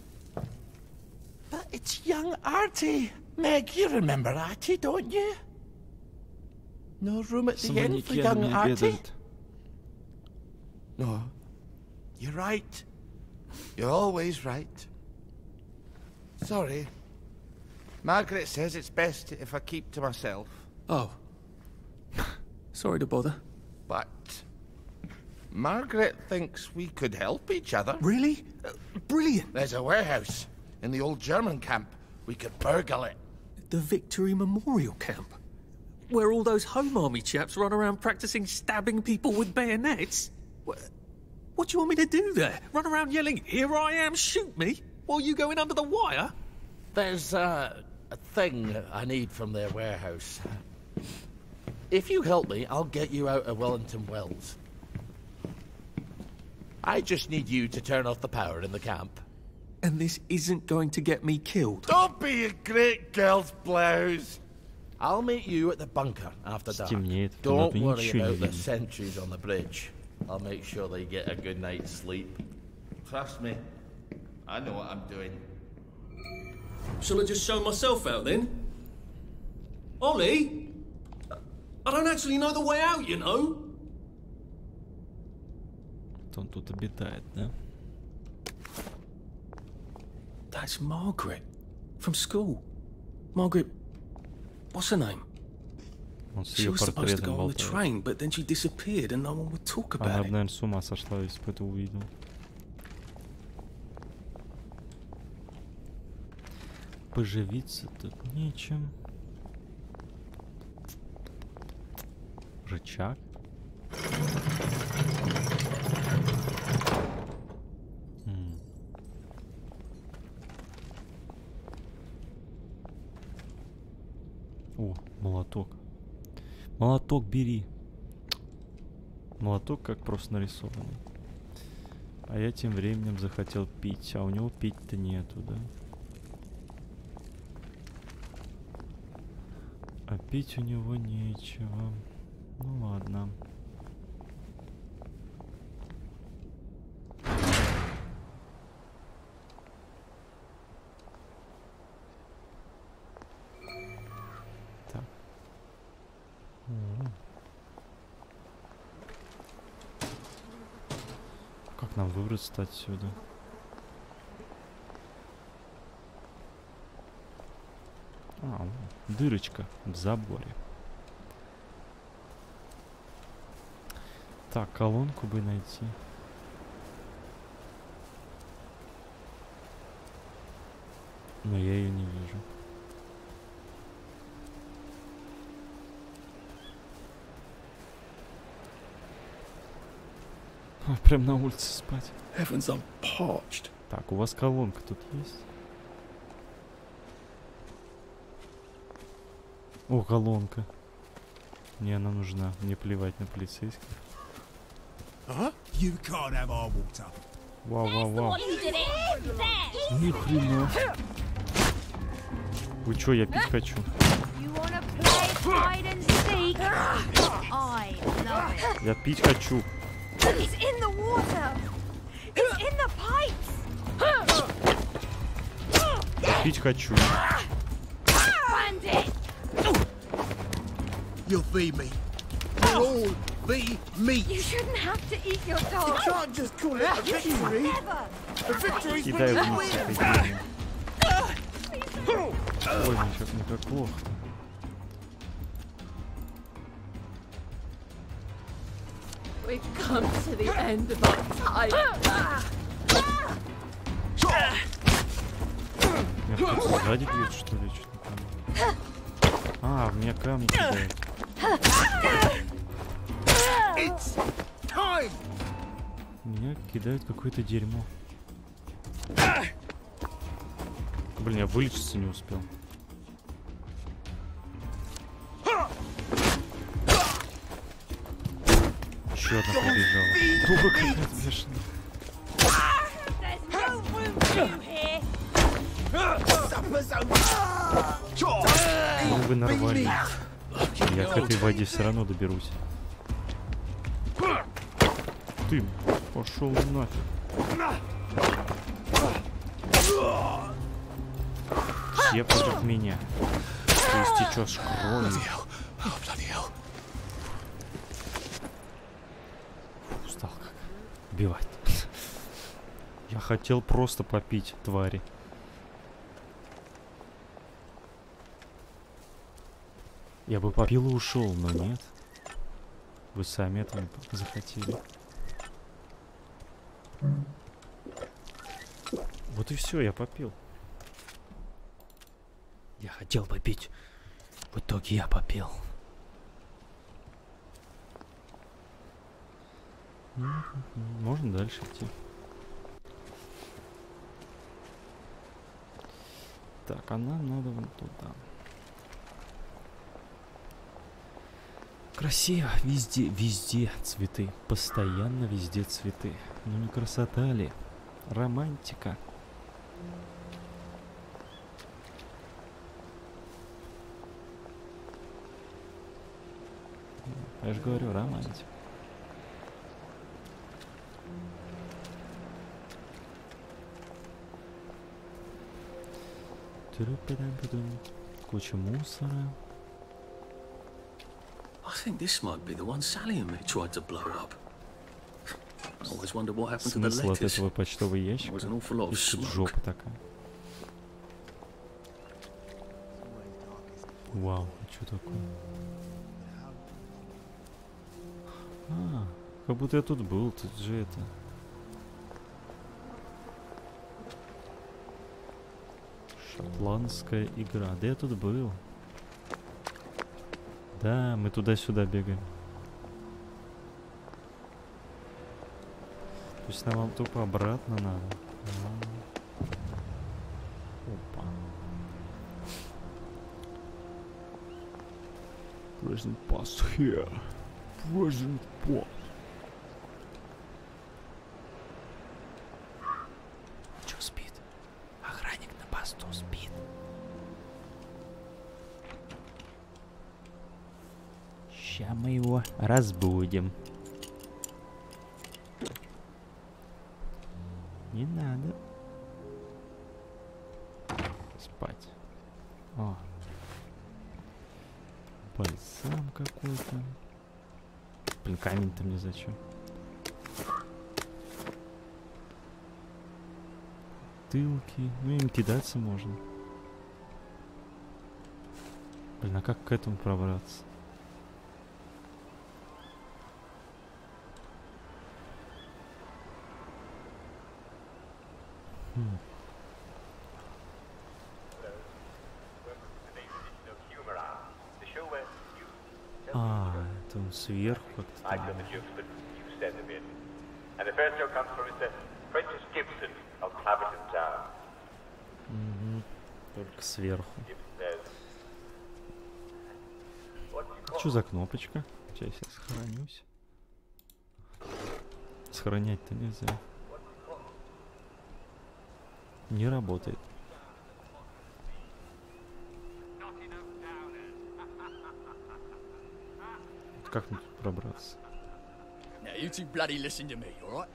But it's young Artie. Meg, you remember Artie, don't you? No room at the inn for young Artie? No. You're right. You're always right. Sorry. Margaret says it's best if I keep to myself. Oh. Sorry to bother. But... Margaret thinks we could help each other. Really? Brilliant. There's a warehouse in the old German camp. We could burgle it. The Victory Memorial Camp? Where all those Home Army chaps run around practicing stabbing people with bayonets? What do you want me to do there? Run around yelling, "Here I am, shoot me," while you go in under the wire? There's a thing I need from their warehouse. If you help me, I'll get you out of Wellington Wells. I just need you to turn off the power in the camp. And this isn't going to get me killed. Don't be a great girl's blouse. I'll meet you at the bunker after dark. Don't worry about the sentries on the bridge. I'll make sure they get a good night's sleep. Trust me, I know what I'm doing. Shall I just show myself out then? Ollie? I don't actually know the way out, you know? Он тут обитает, да? That's Margaret. From school. Margaret... What's her name? Он с She ее was supposed to портретом go on the болтает. train, but then she disappeared and no one would talk Она, about it. наверное, с ума сошла, если бы это увидел. Поживиться тут нечем. Рычаг. О, молоток. Молоток бери. Молоток как просто нарисованный. А я тем временем захотел пить. А у него пить-то нету, да? А пить у него нечего. Ну ладно. Так. Как нам выбраться отсюда? А, дырочка в заборе. Так, колонку бы найти. Но я ее не вижу. Прям на улице спать. Heavens, I'm parched. Так, у вас колонка тут есть? О, колонка. Мне она нужна. Мне плевать на полицейских. You can't have our water. Вау, вау, вау. Ни хрена. Вы чё, я пить хочу. Я пить хочу. Я пить хочу. You'll feed me. You'll all be meat. You shouldn't have to eat your dog. You can't just call it a victory. A victory's Кидай when you вниз win. этой дерьмо. Ой, ничего, не как плохо. We've come to the end of our time. Меня кто-то сзади бьет, что ли? Что-то не понимаю. А, в меня камни кидают. Меня кидают какое-то дерьмо. Блин, я вылечиться не успел. Еще одна побежала. Дуба какая-то бешеная. Ну вы нарвали. Я к этой воде все равно доберусь. Ты пошел нафиг. Все против меня. Ты истечешь кровью. Устал как. Убивать. Я хотел просто попить, твари. Я бы попил и ушел, но нет. Вы сами этого не захотели. Вот и все, я попил. Я хотел попить. В итоге я попил. Можно дальше идти. Так, а нам надо вон туда. Красиво, везде, везде цветы. Постоянно везде цветы. Ну не красота ли? Романтика. Я же говорю, романтика. Куча мусора. I think this might be the one Sally and me tried to blow up. I always wonder what happened to the Смысл от letters. этого почтовый ящик? There was an awful lot of Тут smoke. жопа такая. Вау, что такое? А, как будто я тут был, тут же это. Шотландская игра. Да я тут был. Да, мы туда-сюда бегаем. То есть нам тупо обратно надо. Опа. Present pass here. Present pass. Чё спит? Охранник на посту спит. Ща мы его разбудим. Не надо спать. О, бальзам какой-то. Блин, камень-то мне зачем? Бутылки. Ну, им кидаться можно. Блин, а как к этому пробраться? А, это он сверху как-то. And the first joke comes from Mr. Francis Gibson of Claverton Town. Только сверху. Что за кнопочка? Сейчас я сохранюсь. Сохранять-то нельзя. Не работает. Как мне тут пробраться? Now you two bloody listen to me, all right?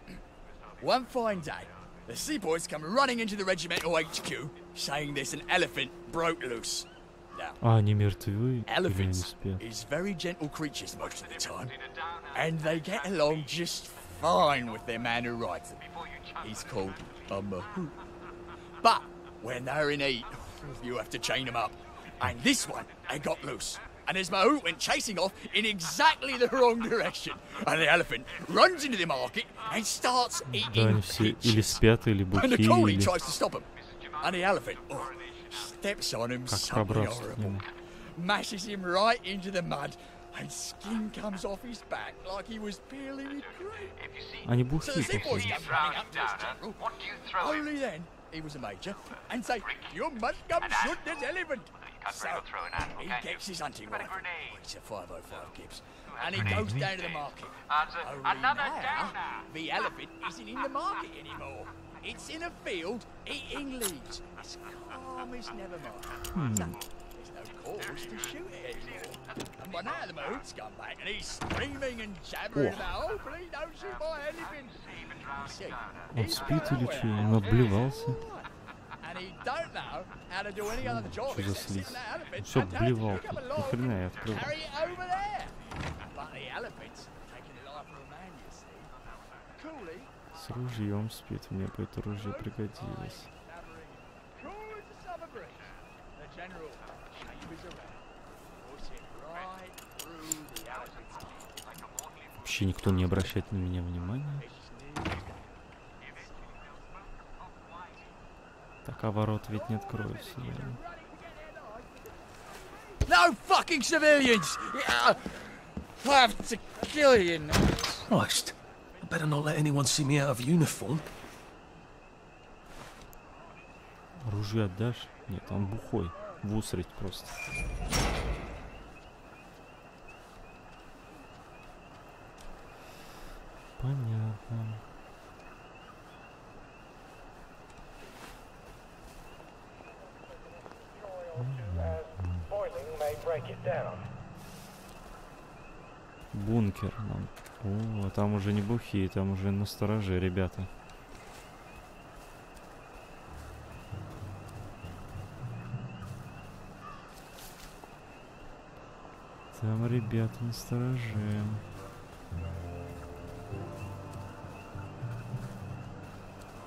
One fine day, the seaboys come running into the regimental HQ, saying there's an elephant broke loose. Now, они мертвы или они elephants спят? is very gentle creatures most of the time, and they get along just fine with their man who rides them. He's called a mahout. But when they're in heat, you have to chain them up. And this one, they got loose. And his mahout went chasing off in exactly the wrong direction. And the elephant runs into the market and starts Да, eating они все или спят, или and the бухие, coolie или... tries to stop him. And the elephant steps on him Как something пробраться к horrible. нему? Mashes him right into the mud. And skin comes off his back like he was peeling it green. Они So the бухие, seaboys похоже. come running up to his general. Only then he was a major and say, "You must come shoot this elephant." So he gets his hunting rifle. It's a 505 Gibbs. And he goes down to the market. Only now, the elephant isn't in the market anymore. It's in a field eating leaves. It's calm as never mind. So there's no cause to shoot it anymore. And by now the mahout's come back and he's screaming and jabbering about, "Oh, please don't shoot my elephant." You see, Он спит или что? Он отблевался? and he don't know how to do any other job Что за except sit слизь? in that elephant Все and tell it to блевал. pick up a Ни log хрена я and открыл. carry it over there. But the elephant's taking the life of a man, you see. Cooley, С ружьем спит. Мне бы это ружье пригодилось. cool as a summer breeze. The general chambers around, puts it right through the elephant's head. Вообще никто не обращает на меня внимания. Так, а ворот ведь не откроются. No fucking civilians! I have to kill you now. Christ. I better not let anyone see me out of uniform. Ружье отдашь? Нет, он бухой. В усрать просто. Понятно. Бункер нам. О, там уже не бухие, там уже настороже, ребята. Там ребята настороже.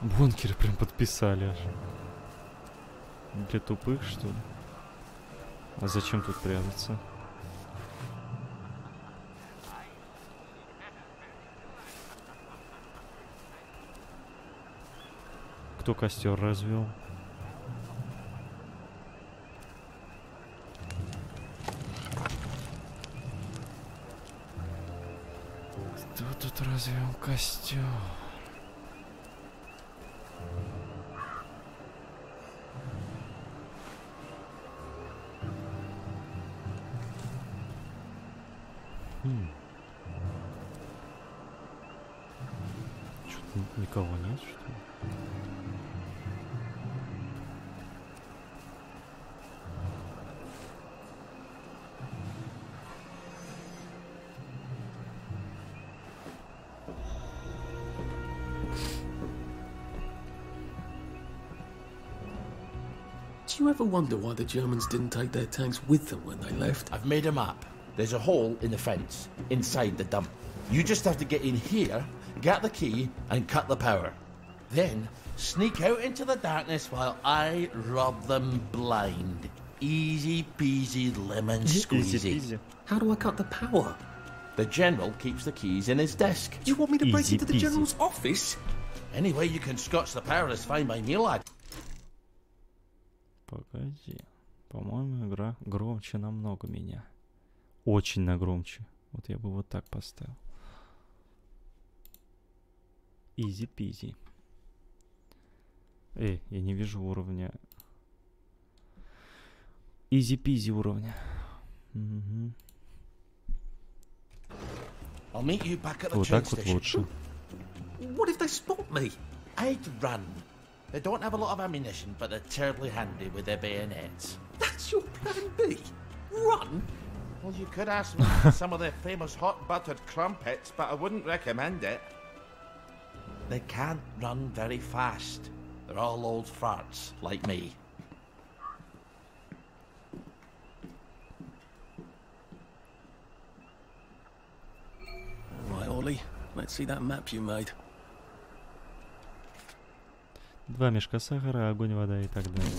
Бункер прям подписали аж. Для тупых, что ли? А зачем тут прятаться? Кто костер развел? Кто тут развел костер? Что-то никого нет, что ли? Do you ever wonder why the Germans didn't take their tanks with them when they left? I've made a map. There's a hole in the fence, inside the dump. You just have to get in here, get the key, and cut the power. Then, sneak out into the darkness while I rob them blind. Easy peasy lemon squeezy. How do I cut the power? The General keeps the keys in his desk. You want me to break into the General's office? Any way you can scotch the power is fine by me, lad. Погоди. По-моему, игра громче намного меня. Очень нагромче. Вот я бы вот так поставил. Изи-пизи. Я не вижу уровня. Изи-пизи уровня. Угу. Вот так вот лучше. What if they spot me? I'd run. They don't have a lot of ammunition, but they're terribly handy with their bayonets. That's your plan B? Run? Well, you could ask me for some of their famous hot buttered crumpets, but I wouldn't recommend it. They can't run very fast. They're all old farts, like me. Right, Ollie, let's see that map you made. 2 мешка сахара, огонь, вода и так далее.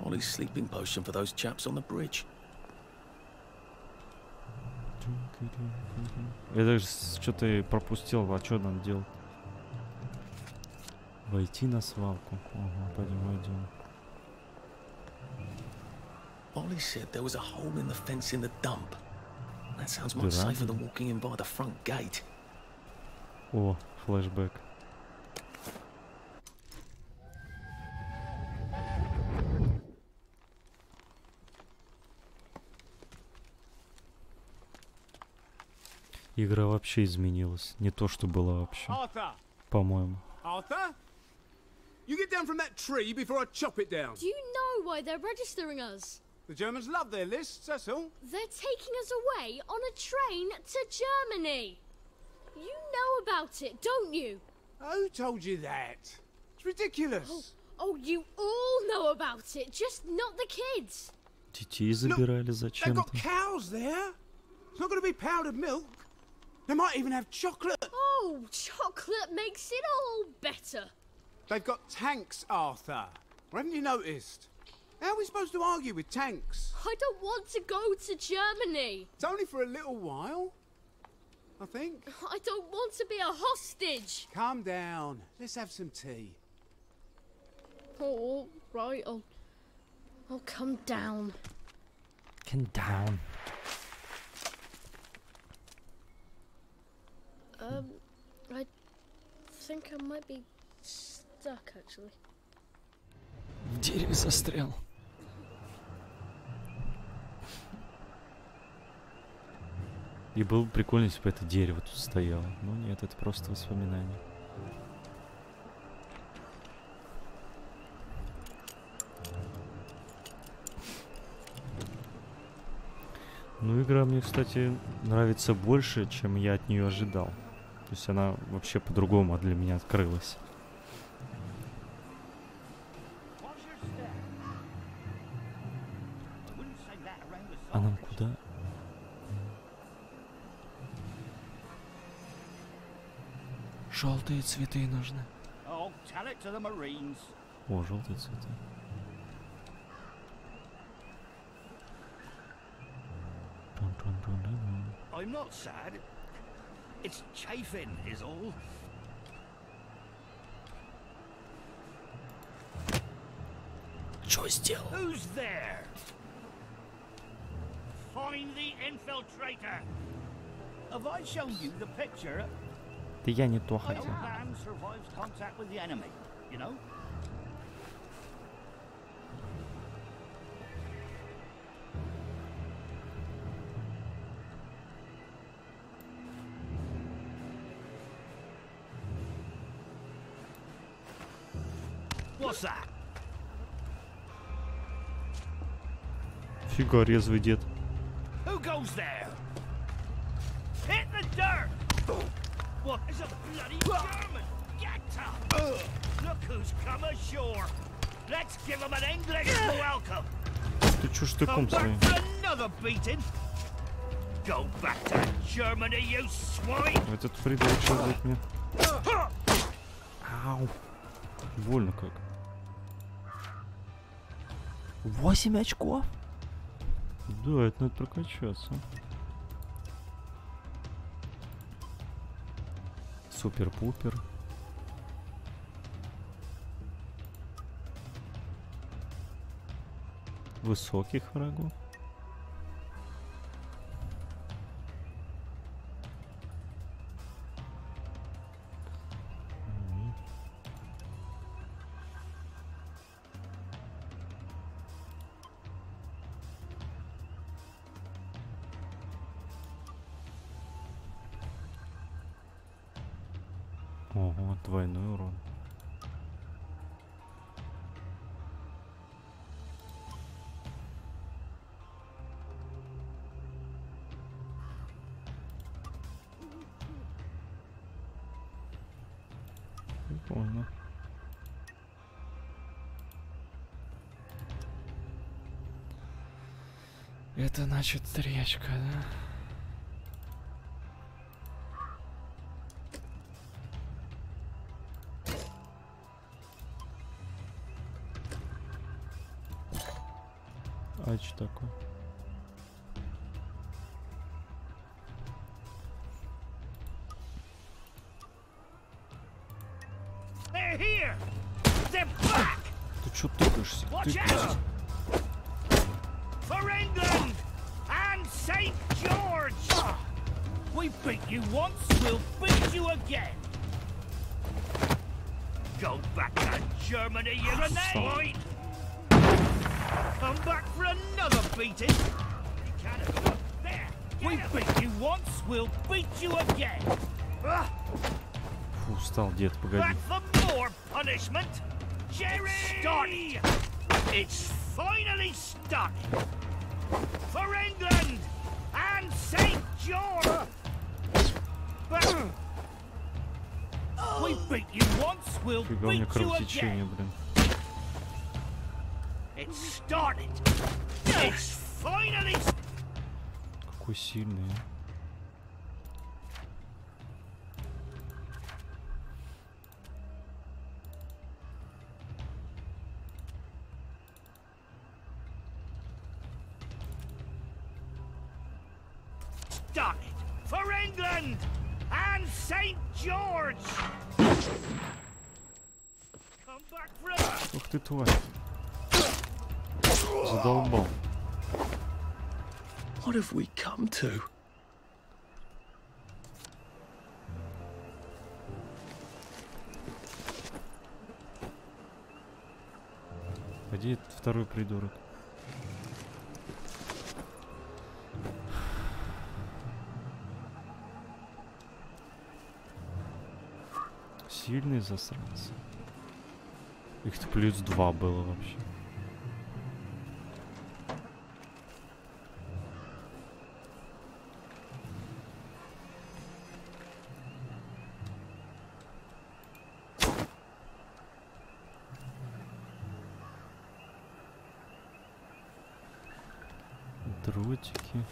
Ollie's sleeping potion for those chaps on the bridge. Я даже что-то пропустил, а что надо делать? Войти на свалку. Ага, пойдем, войдем. Ollie said there was a hole in the fence in the dump. That sounds much safer than walking in by the front gate. О, флешбэк. Игра вообще изменилась. Не то, что было вообще. По-моему. Arthur? You get down from that tree before I chop it down. Do you know why they're registering us? The Germans love their lists, that's all. They're taking us away on a train to Germany. You know about it, don't you? Who told you that? It's ridiculous. Oh, you all know about it, just not the kids. Детей забирали They've зачем-то. got cows there. It's not going to be powdered milk. They might even have chocolate. Oh, chocolate makes it all better. They've got tanks, Arthur. Or haven't you noticed? How are we supposed to argue with tanks? I don't want to go to Germany. It's only for a little while, I think. I don't want to be a hostage. Calm down. Let's have some tea. Oh, right. I'll come down. Come down. I think I might be stuck, actually. В дереве застрял. И было бы прикольно, если бы это дерево тут стояло. Но нет, это просто воспоминание. Ну, игра мне, кстати, нравится больше, чем я от нее ожидал. То есть она вообще по-другому для меня открылась. А нам куда? Желтые цветы нужны. Oh, tell it to the Marines. О, желтые цветы. I'm not sad. It's chafing, is all. Что сделал? Who's there? Find the infiltrator. Have I shown you the picture? Да я не то хотел. Man survives contact with the enemy, you know? What's that? Фига, резвый дед. Who goes there? Hit the dirt! What is a bloody German? Get up! Look who's come ashore. Let's give him an English welcome. Ты чё штыком своим? Another beating. Go back to Germany, you swine! Этот придурок сейчас дает мне. Ау. Больно как. 8 очков? Да, это надо прокачаться. Супер-пупер. Высоких врагов. Ого, двойной урон. Прикольно. Это значит встречка, да? А что такое? Ты чё тыкаешься? Тыкаешься. For England and St. George! We beat you once, we'll beat you again! Go back to Germany, you renegade! Come back for another beating! There! We beat you once, we'll beat you again! Фу, устал, дед, погоди. Back for more punishment! Jerry! Started! It's finally started! For England and St. George! We beat you once, we'll beat you again! It started! It's finally... Какой сильный. Started for England and St. George. Come back for a... Ух ты, тварь. Задолбал. What have we come to? Где этот второй придурок? Сильные засранцы. Их-то плюс 2 было вообще. Дротики.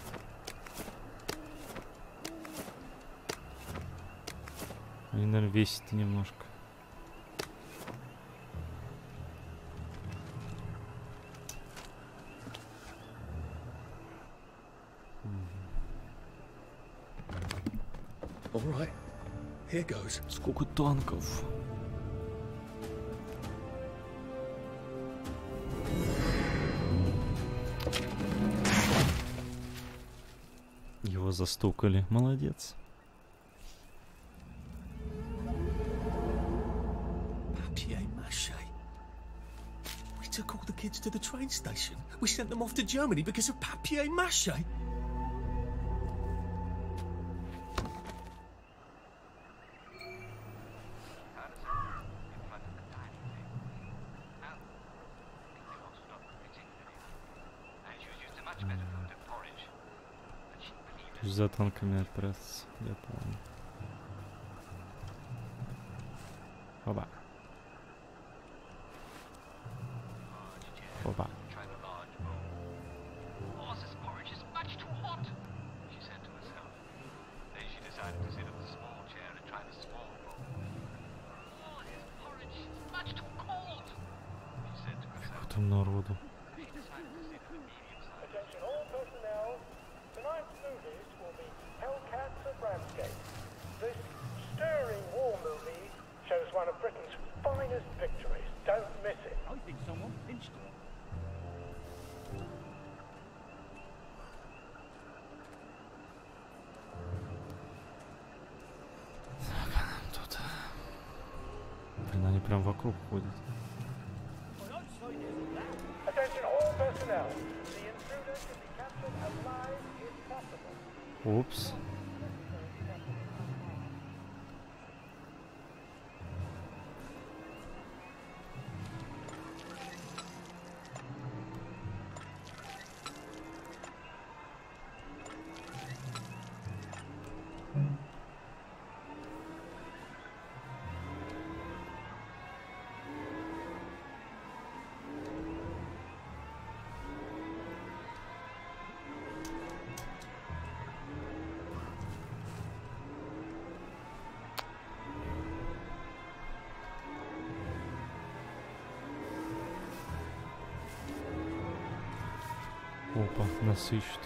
Они, наверное, весят немножко. All right, here goes. Сколько танков? Его застукали. Молодец. Papier-mâché. We took all the kids to the train station. We sent them off to Germany because of papier-mâché. За танками отправиться, я помню. Оба. Оба. Сколько там народу. This stirring war movie shows one of Britain's finest victories. Don't miss it. I think someone pinched him. Так, а нам тут... Блин, они прям вокруг ходят. Attention all personnel. The intruder can be captured alive if possible. Упс. Опа, нас ищут.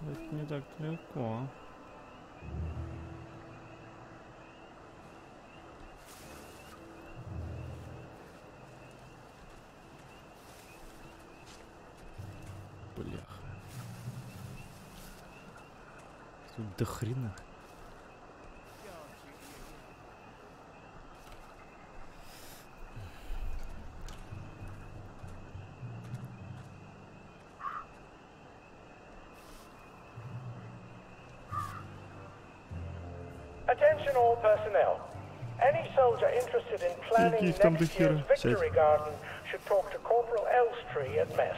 Это не так легко. Блях. Тут до хрена. Attention all personnel. Any soldier interested in planning Каких там до next хера? year's victory garden should talk to Corporal Elstree at mess.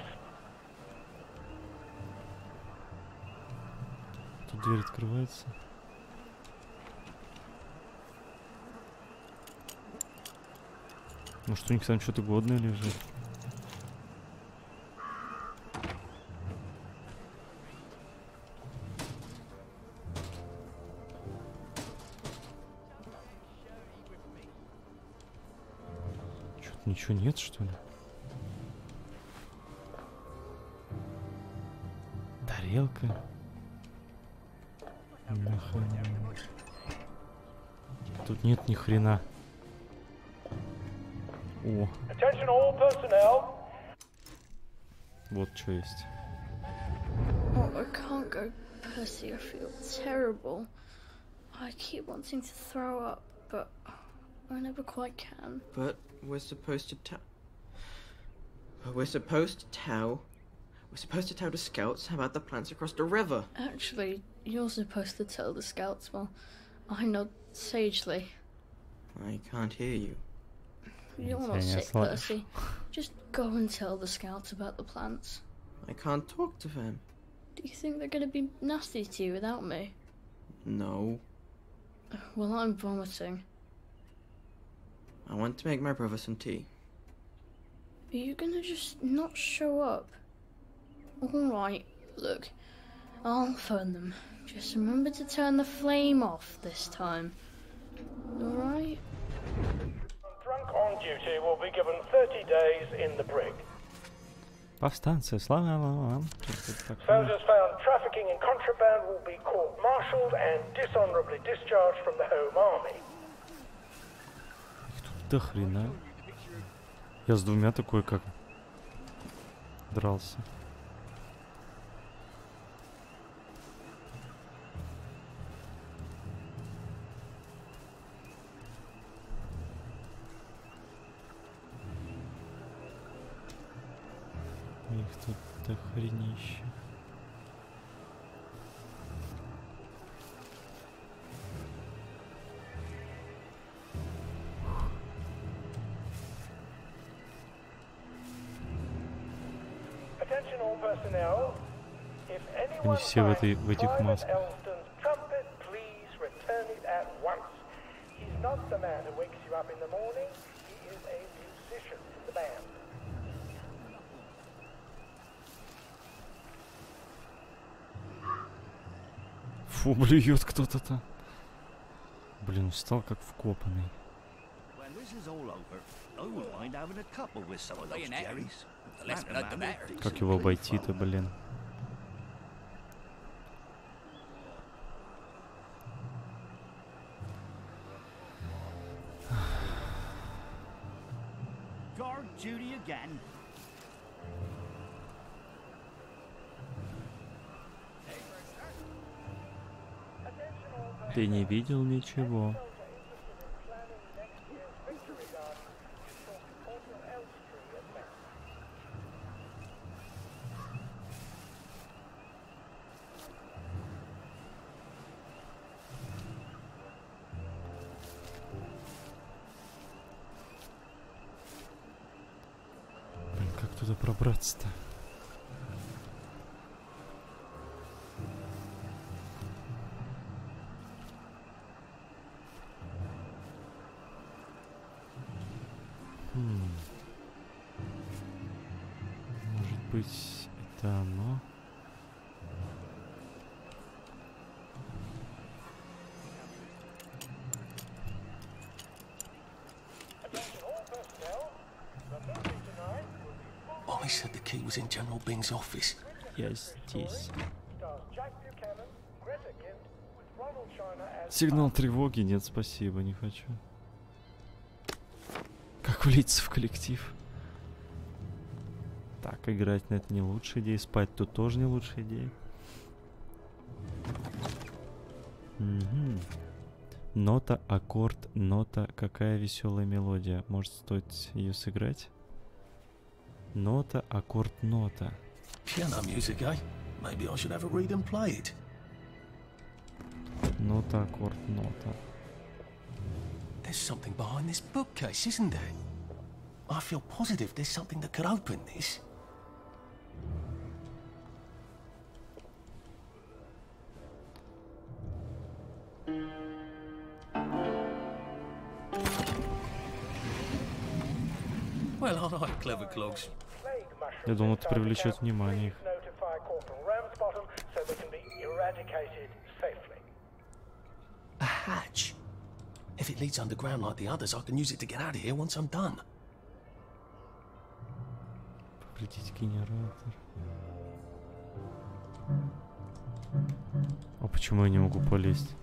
Тут дверь открывается. Может, у них там что-то годное лежит? Что-то ничего нет, что ли? Тарелка. Тут нет ни хрена. О. Attention all personnel. Вот что есть. Oh, I can't go, Percy. I feel terrible. I keep wanting to throw up, but I never quite can. But we're supposed to tell. We're supposed to tell the scouts about the plants across the river. Actually, you're supposed to tell the scouts while I nod sagely. I can't hear you. You're not sick, Percy. Just go and tell the scouts about the plants. I can't talk to them. Do you think they're going to be nasty to you without me? No. Well, I'm vomiting. I want to make my brother some tea. Are you going to just not show up? Alright, look. I'll phone them. Just remember to turn the flame off this time. Alright? Drunk on duty will be given 30 days in the brig. Повстанцы, слава вам. Soldiers found trafficking in contraband will be court-martialed and dishonorably discharged from the Home Army. Их тут до хрена. Я с двумя такой как дрался. Их тут до хренища. Attention all personnel. If Они anyone все в этих Private масках. Elston's trumpet, please return it at once. He's not the man who wakes you up in the morning. He is a musician in the band. Фу, блюет кто-то-то. Блин, встал как вкопанный. When this is all over, I wouldn't mind having a couple with some of those Jerrys. The less blood, the better. Как его обойти-то, блин? Guard duty again. Ты не видел ничего. Блин, как туда пробраться-то? Может быть, быть, это оно. Ollie said the key was in General Bing's office. Я здесь. Сигнал тревоги? Нет, спасибо, не хочу. Как влиться в коллектив? Так, играть на это не лучшая идея, спать тут тоже не лучшая идея. Угу. Нота, аккорд, нота. Какая веселая мелодия. Может, стоит ее сыграть? Нота, аккорд, нота. Piano music, eh? Maybe I should have a read and play it. Нота, аккорд, нота. There's something behind this bookcase, isn't there? I feel positive there's something that could open this. Well, all right, clever clogs. Я думал, это привлечет внимание их. A hatch. If it leads underground like the others, I can use it to get out of here once I'm done. Повредить генератор. А почему я не могу полезть?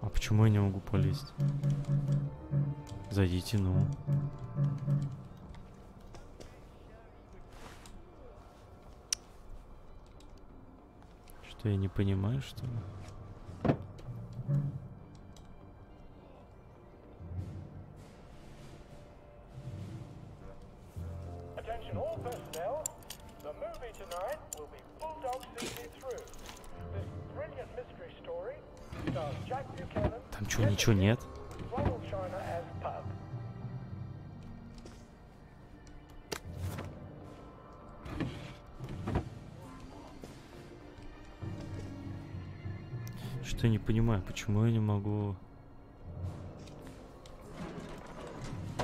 А почему я не могу полезть? Зайдите, ну. Что, я не понимаю, что ли? Attention all personnel. The movie tonight will be Bulldog sees it through. This brilliant mystery story stars Jack Buchanan. Там что, ничего нет? Ronald China as Pub. Что я не понимаю, почему я не могу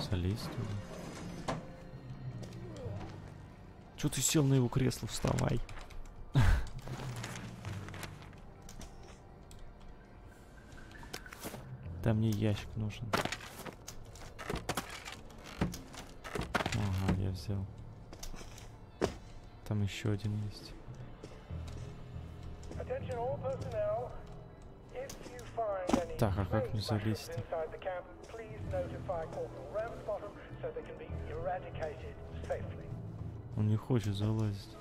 залезть туда? Чё ты сел на его кресло? Вставай. Там мне ящик нужен. Ага, я взял. Там еще один есть. Так, а как мне залезть-то? Он не хочет залазить.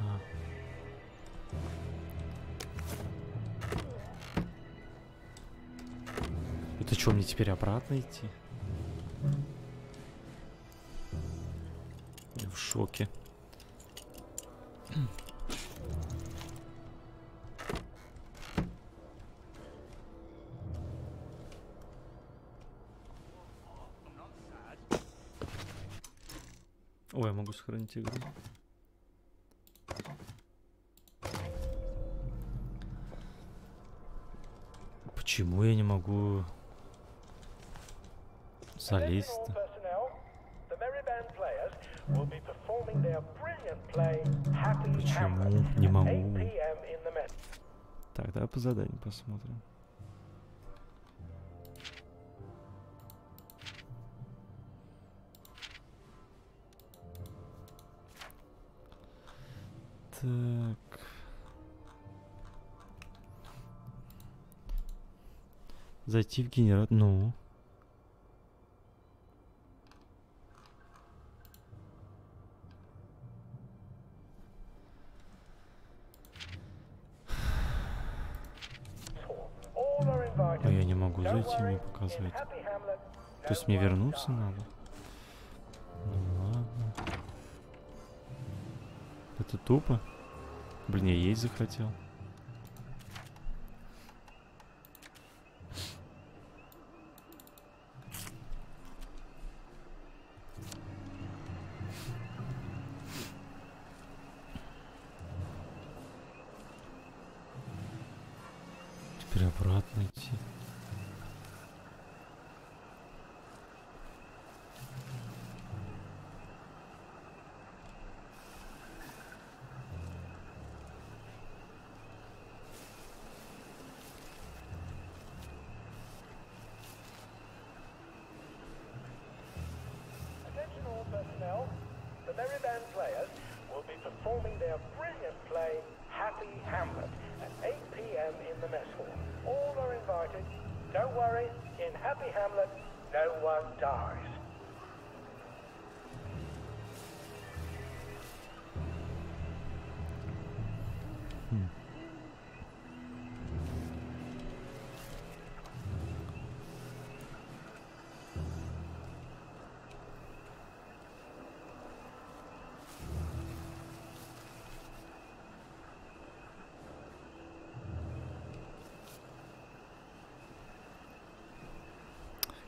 А. Это что, мне теперь обратно идти? Я в шоке. Ой, я могу сохранить игру. Почему я не могу залезть-то? Почему не могу? Так, давай по заданию посмотрим. Так. Зайти в генератор. Ну. А я не могу зайти, мне показывает. То есть мне вернуться надо? Ну ладно. Это тупо. Блин, я есть захотел. Теперь обратно идти. Merry Band players will be performing their brilliant play, Happy Hamlet, at 8 p.m. in the mess hall. All are invited. Don't worry, in Happy Hamlet, no one dies.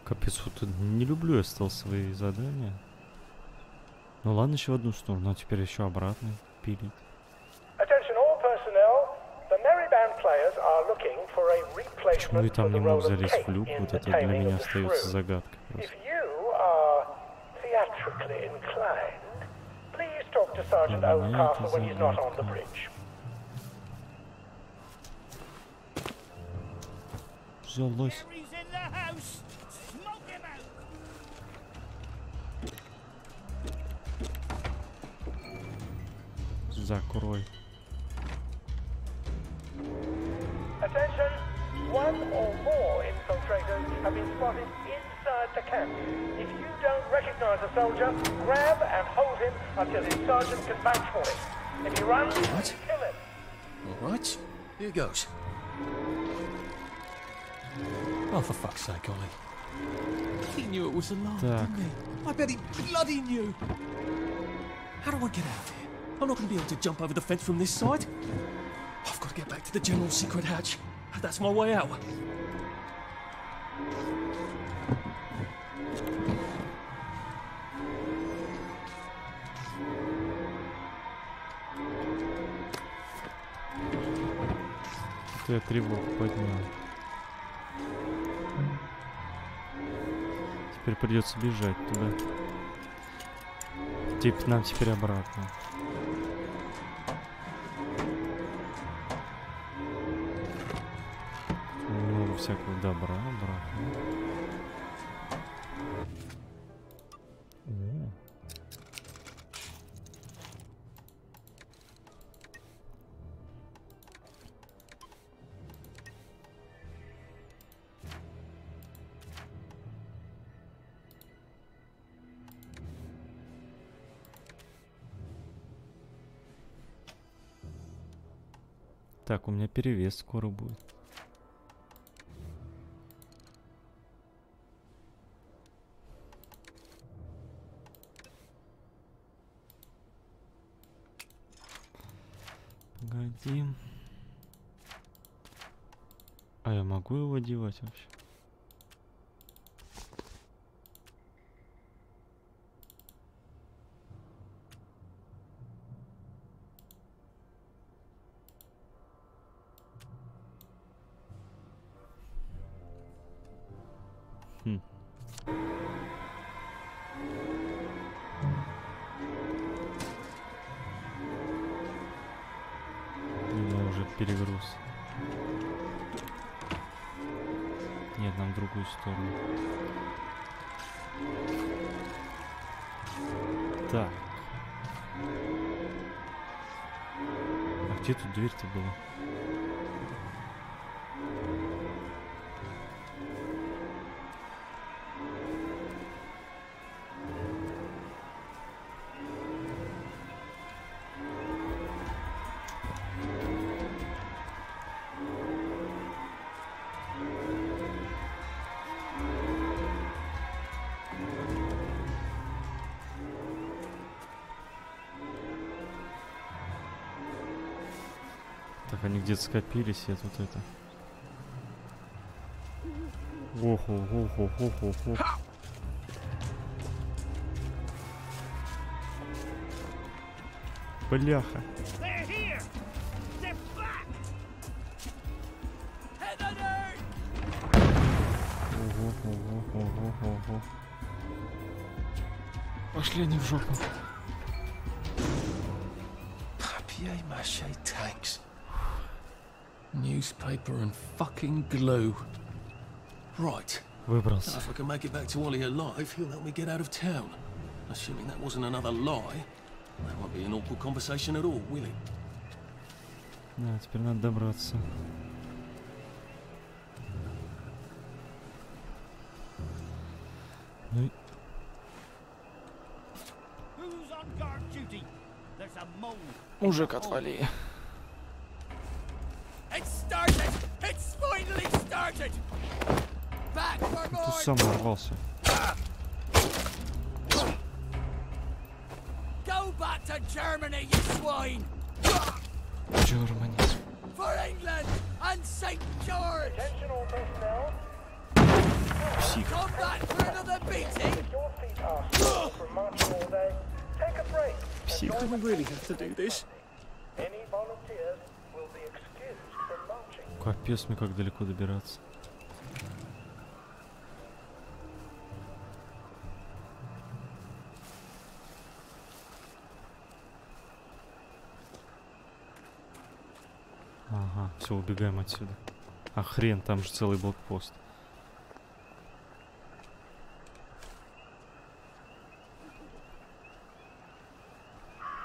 Капец, вот не люблю я стал свои задания. Ну ладно, еще в одну сторону, а теперь еще обратно пилить. Attention all personnel. The Merry Band players are looking for a Почему я replacement там for не the мог role of залезть в Kate люк? in Вот The это для Taming меня of the остается Shrew. загадкой If просто. you are theatrically inclined, please talk to Sergeant Для меня это Oldcastle when he's not on the загадка. bridge. Взялось. Закрой. Attention! One or more infiltrators have been spotted inside the camp. If you don't recognize a soldier, grab and hold him until his sergeant can vouch for him. If he runs, What? kill him. All right, here goes. Oh, for fuck's sake, Ollie. He knew it was alarm, Так. didn't he? I bet he bloody knew. How do I get out of here? I'm not going to be able to jump over the fence from this side. I've got to get back to the general secret hatch. That's my way out. Я тревогу поднял. Теперь придется бежать туда. Типа нам теперь обратно. Много всякого добра обратно. О. Так, у меня перевес скоро будет. Погоди. А я могу его одевать вообще? Перегруз. Нет, нам в другую сторону. Так. А где тут дверь-то была? Так, они где-то скопились, я тут это... Охо. Бляха. Ого. Пошли они в жопу. Papier-mâché tanks. Newspaper and fucking glue. Right. Выбрался. Now, if I can make it back to Ollie alive, he'll help me get out of town. Assuming that wasn't another lie, that won't be an awkward conversation at all, will it? Да, теперь надо добраться. Ну и... Мужик, отвали. Ты сам нарвался. Go back to Germany, you swine! Germany. For England and St. George! Attention all personnel. Come back for another beating! Your feet are sore from marching all day. Take a break. Do we really have to do this? Any volunteers will be excused from marching. Капец, мне как далеко добираться. Ага, все, убегаем отсюда. А хрен, там же целый блокпост.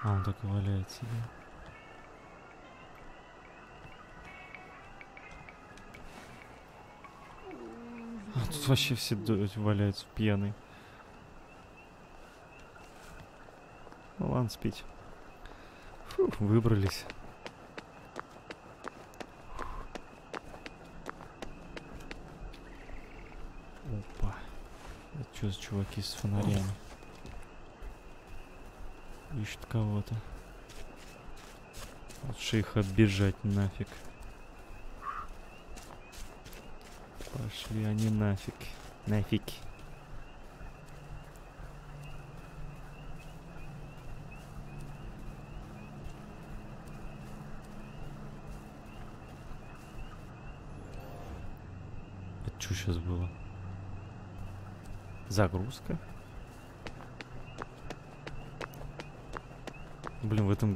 А, он так и валяется, да? А тут вообще все валяются пьяные. Ну ладно, спить. Фу, выбрались. Опа. Это что за чуваки с фонарями? Ищут кого-то. Лучше их оббежать нафиг. Пошли они нафиг. Нафиг. Это что сейчас было? Загрузка? Блин, в этом...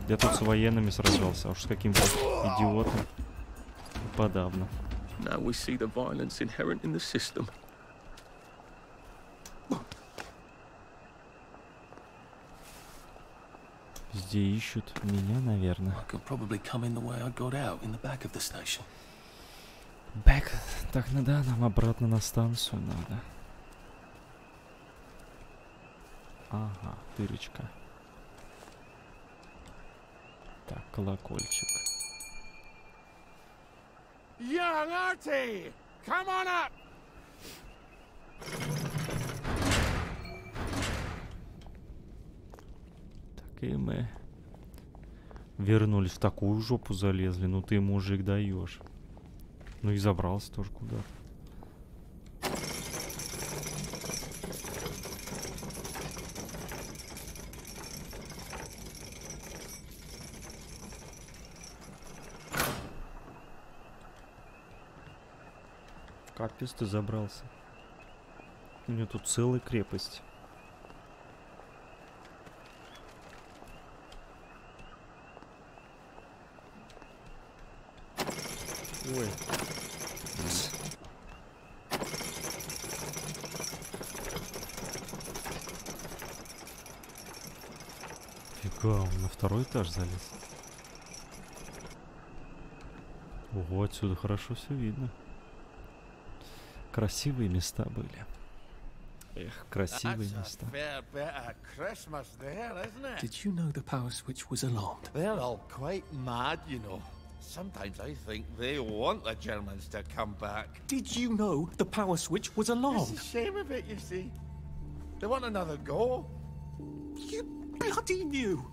Я тут с военными сражался, а уж с каким-то идиотом подавно. Now we see the violence inherent in the system. Везде ищут меня, наверное. I could probably come in the way I got out in the back of the station. Бэк. Так, ну да, нам обратно на станцию надо. Ага, дырочка. Так, колокольчик. Young Artie, come on up. Так, и мы вернулись, в такую жопу залезли. Ну ты, мужик, даешь. Ну и забрался тоже куда-то. Капец, ты забрался. У меня тут целая крепость. Ой. Фига, он на второй этаж залез. Ого, отсюда хорошо все видно. Красивые места были. Эх, красивые места. Did you know the power switch was alarmed? They're all quite mad, you know. Sometimes I think they want the Germans to come back. Did you know the power switch was alarmed? It's a shame of it, you see. They want another go. You bloody knew.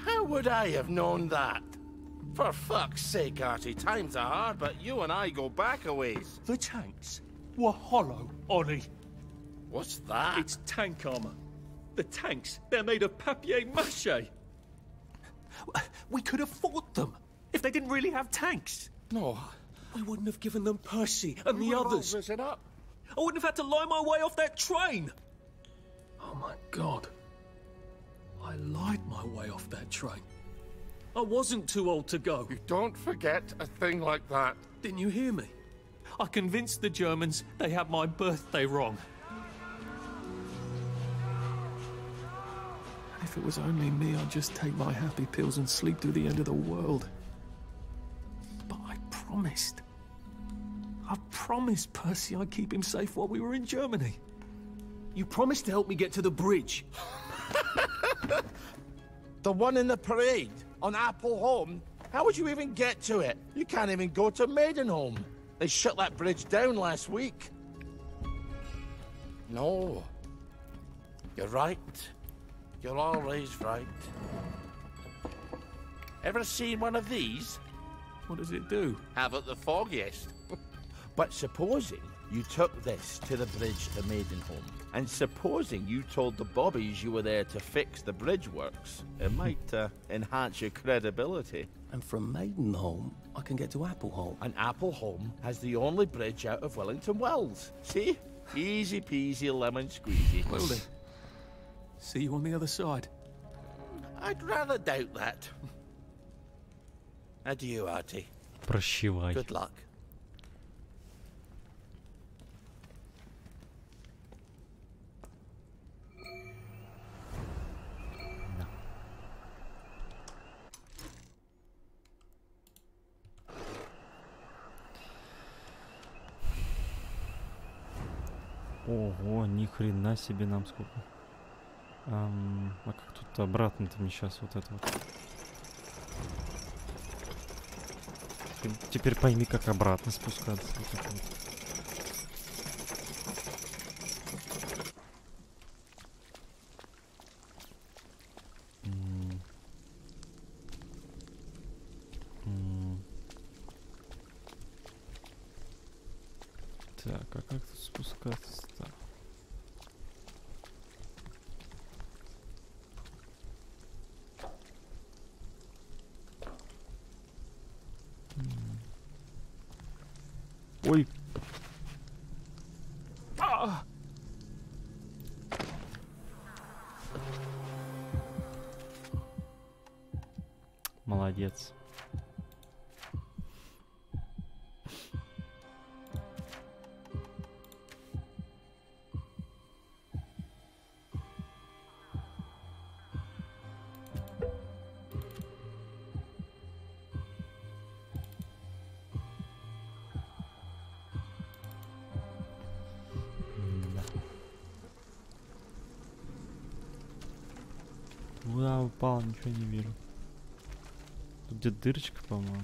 How would I have known that? For fuck's sake, Artie, times are hard, but you and I go back a ways. The tanks were hollow, Ollie. What's that? It's tank armor. The tanks, they're made of papier-mâché. We could have fought them if they didn't really have tanks. No. We wouldn't have given them Percy and the others. It up. I wouldn't have had to lie my way off that train. Oh my God. I lied my way off that train. I wasn't too old to go. You don't forget a thing like that. Didn't you hear me? I convinced the Germans they had my birthday wrong. If it was only me, I'd just take my happy pills and sleep through the end of the world. But I promised. I promised Percy I'd keep him safe while we were in Germany. You promised to help me get to the bridge. The one in the parade on Apple Home? How would you even get to it? You can't even go to Maidenholm. They shut that bridge down last week. No. You're right. You're always right. Ever seen one of these? What does it do? Haven't the foggiest. But supposing you took this to the bridge to Maidenholm, and supposing you told the bobbies you were there to fix the bridge works, it might enhance your credibility. And from Maidenholm, I can get to Appleholm. And Appleholm has the only bridge out of Wellington Wells. See? Easy peasy lemon squeezy. Well then, see you on the other side. I'd rather doubt that. Adieu, Artie. Прощавай. Good luck. Ого, ни хрена себе нам сколько. А как тут обратно-то мне сейчас вот это вот. Теперь пойми, как обратно спускаться. Вот это вот. Так, а как тут спускаться-то? Ой. Молодец. Куда упал, ничего не вижу. Тут где дырочка, по-моему.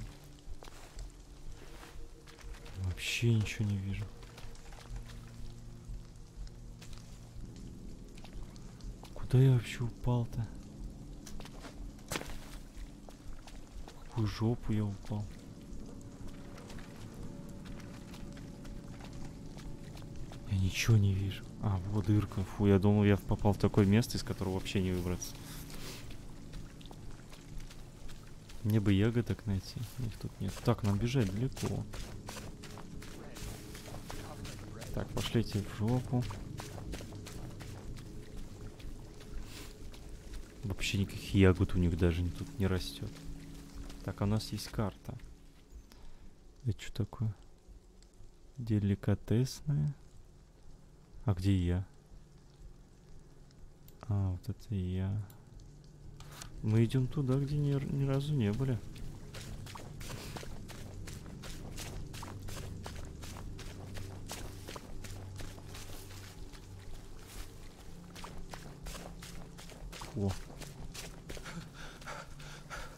Вообще ничего не вижу. Куда я вообще упал-то? В какую жопу я упал? Я ничего не вижу. А, вот дырка. Фу, я думал, я попал в такое место, из которого вообще не выбраться. Мне бы ягодок найти. Их тут нет. Так, нам бежать далеко. Так, пошлите в жопу. Вообще никаких ягод у них даже тут не растет. Так, а у нас есть карта. Это что такое? Деликатесная. А где я? А, вот это я. Мы идем туда, где ни разу не были. О.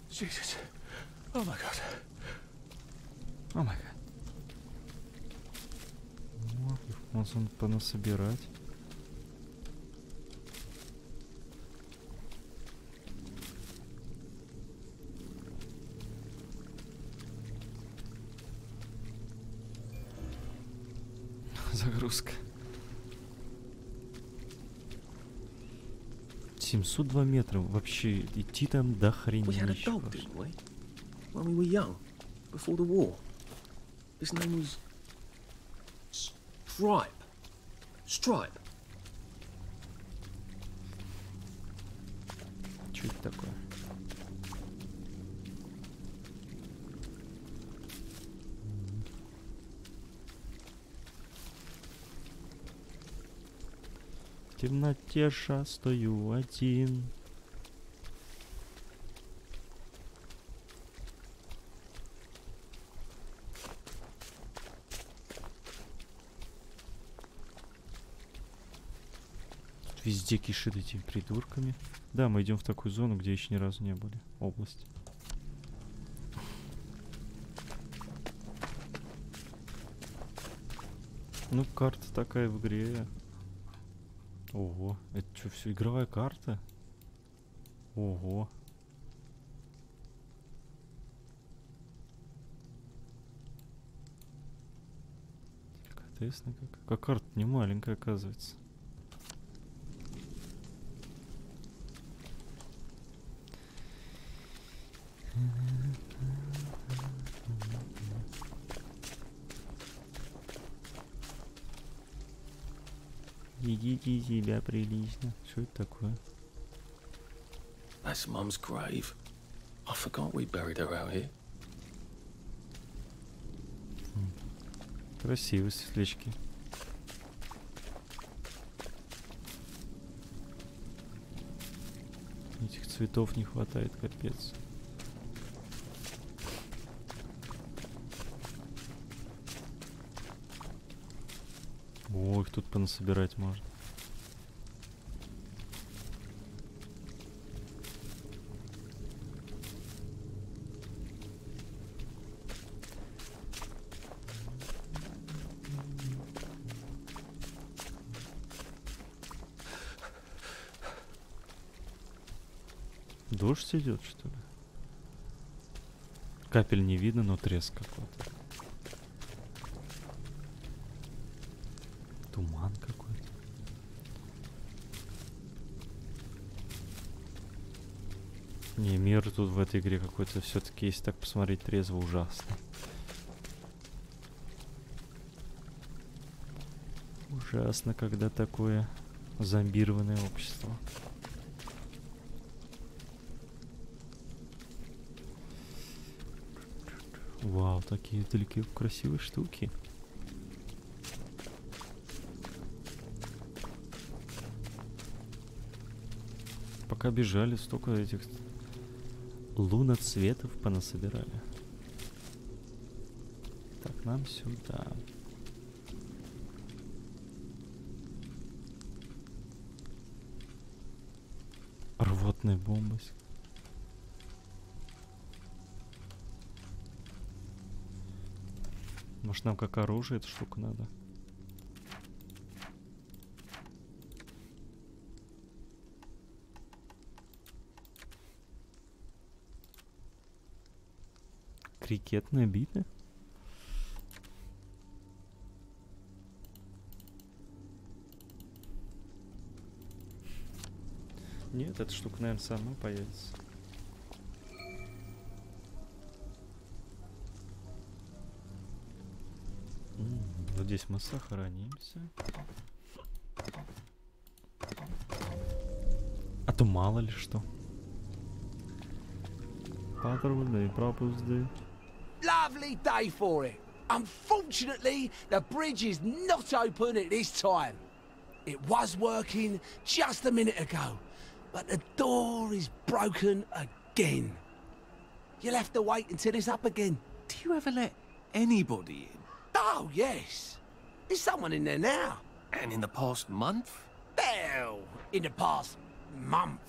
Jesus. Oh my God. О май гад. О, их можно понасобирать. Загрузка. 702 метра. Вообще идти там до хренища. When we were young, before the war. His name was Stripe. Stripe. Что это такое? темноте стою один. Тут везде кишит этими придурками. Да, мы идем в такую зону, где еще ни разу не были. Область. Ну, карта такая в игре. Ого, это что, все игровая карта? Ого. Деликатесно как карта не маленькая, оказывается. Ведите себя прилично. Что это такое? That's Mum's grave. I forgot we buried her out here. Красивые светлячки. Этих цветов не хватает, капец. О, их тут понасобирать можно. Дождь идет, что ли? Капель не видно, но треск какой-то. Туман какой-то. Не, мир тут в этой игре какой-то все-таки, если так посмотреть трезво, ужасно. Ужасно, когда такое зомбированное общество. Вау, такие далекие красивые штуки. Пока бежали, столько этих луноцветов понасобирали. Так, нам сюда. Рвотные бомбы. Может, нам как оружие эту штуку надо? Крикетная бита? Нет, эта штука, наверное, сама появится. Вот здесь мы сохранимся. А то мало ли что. Патрульные пропусты. Lovely day for it. Unfortunately, the bridge is not open at this time. It was working just a minute ago, but the door is broken again. You'll have to wait until it's up again. Do you ever let anybody in? Oh, yes. There's someone in there now. And in the past month? Hell, in the past month.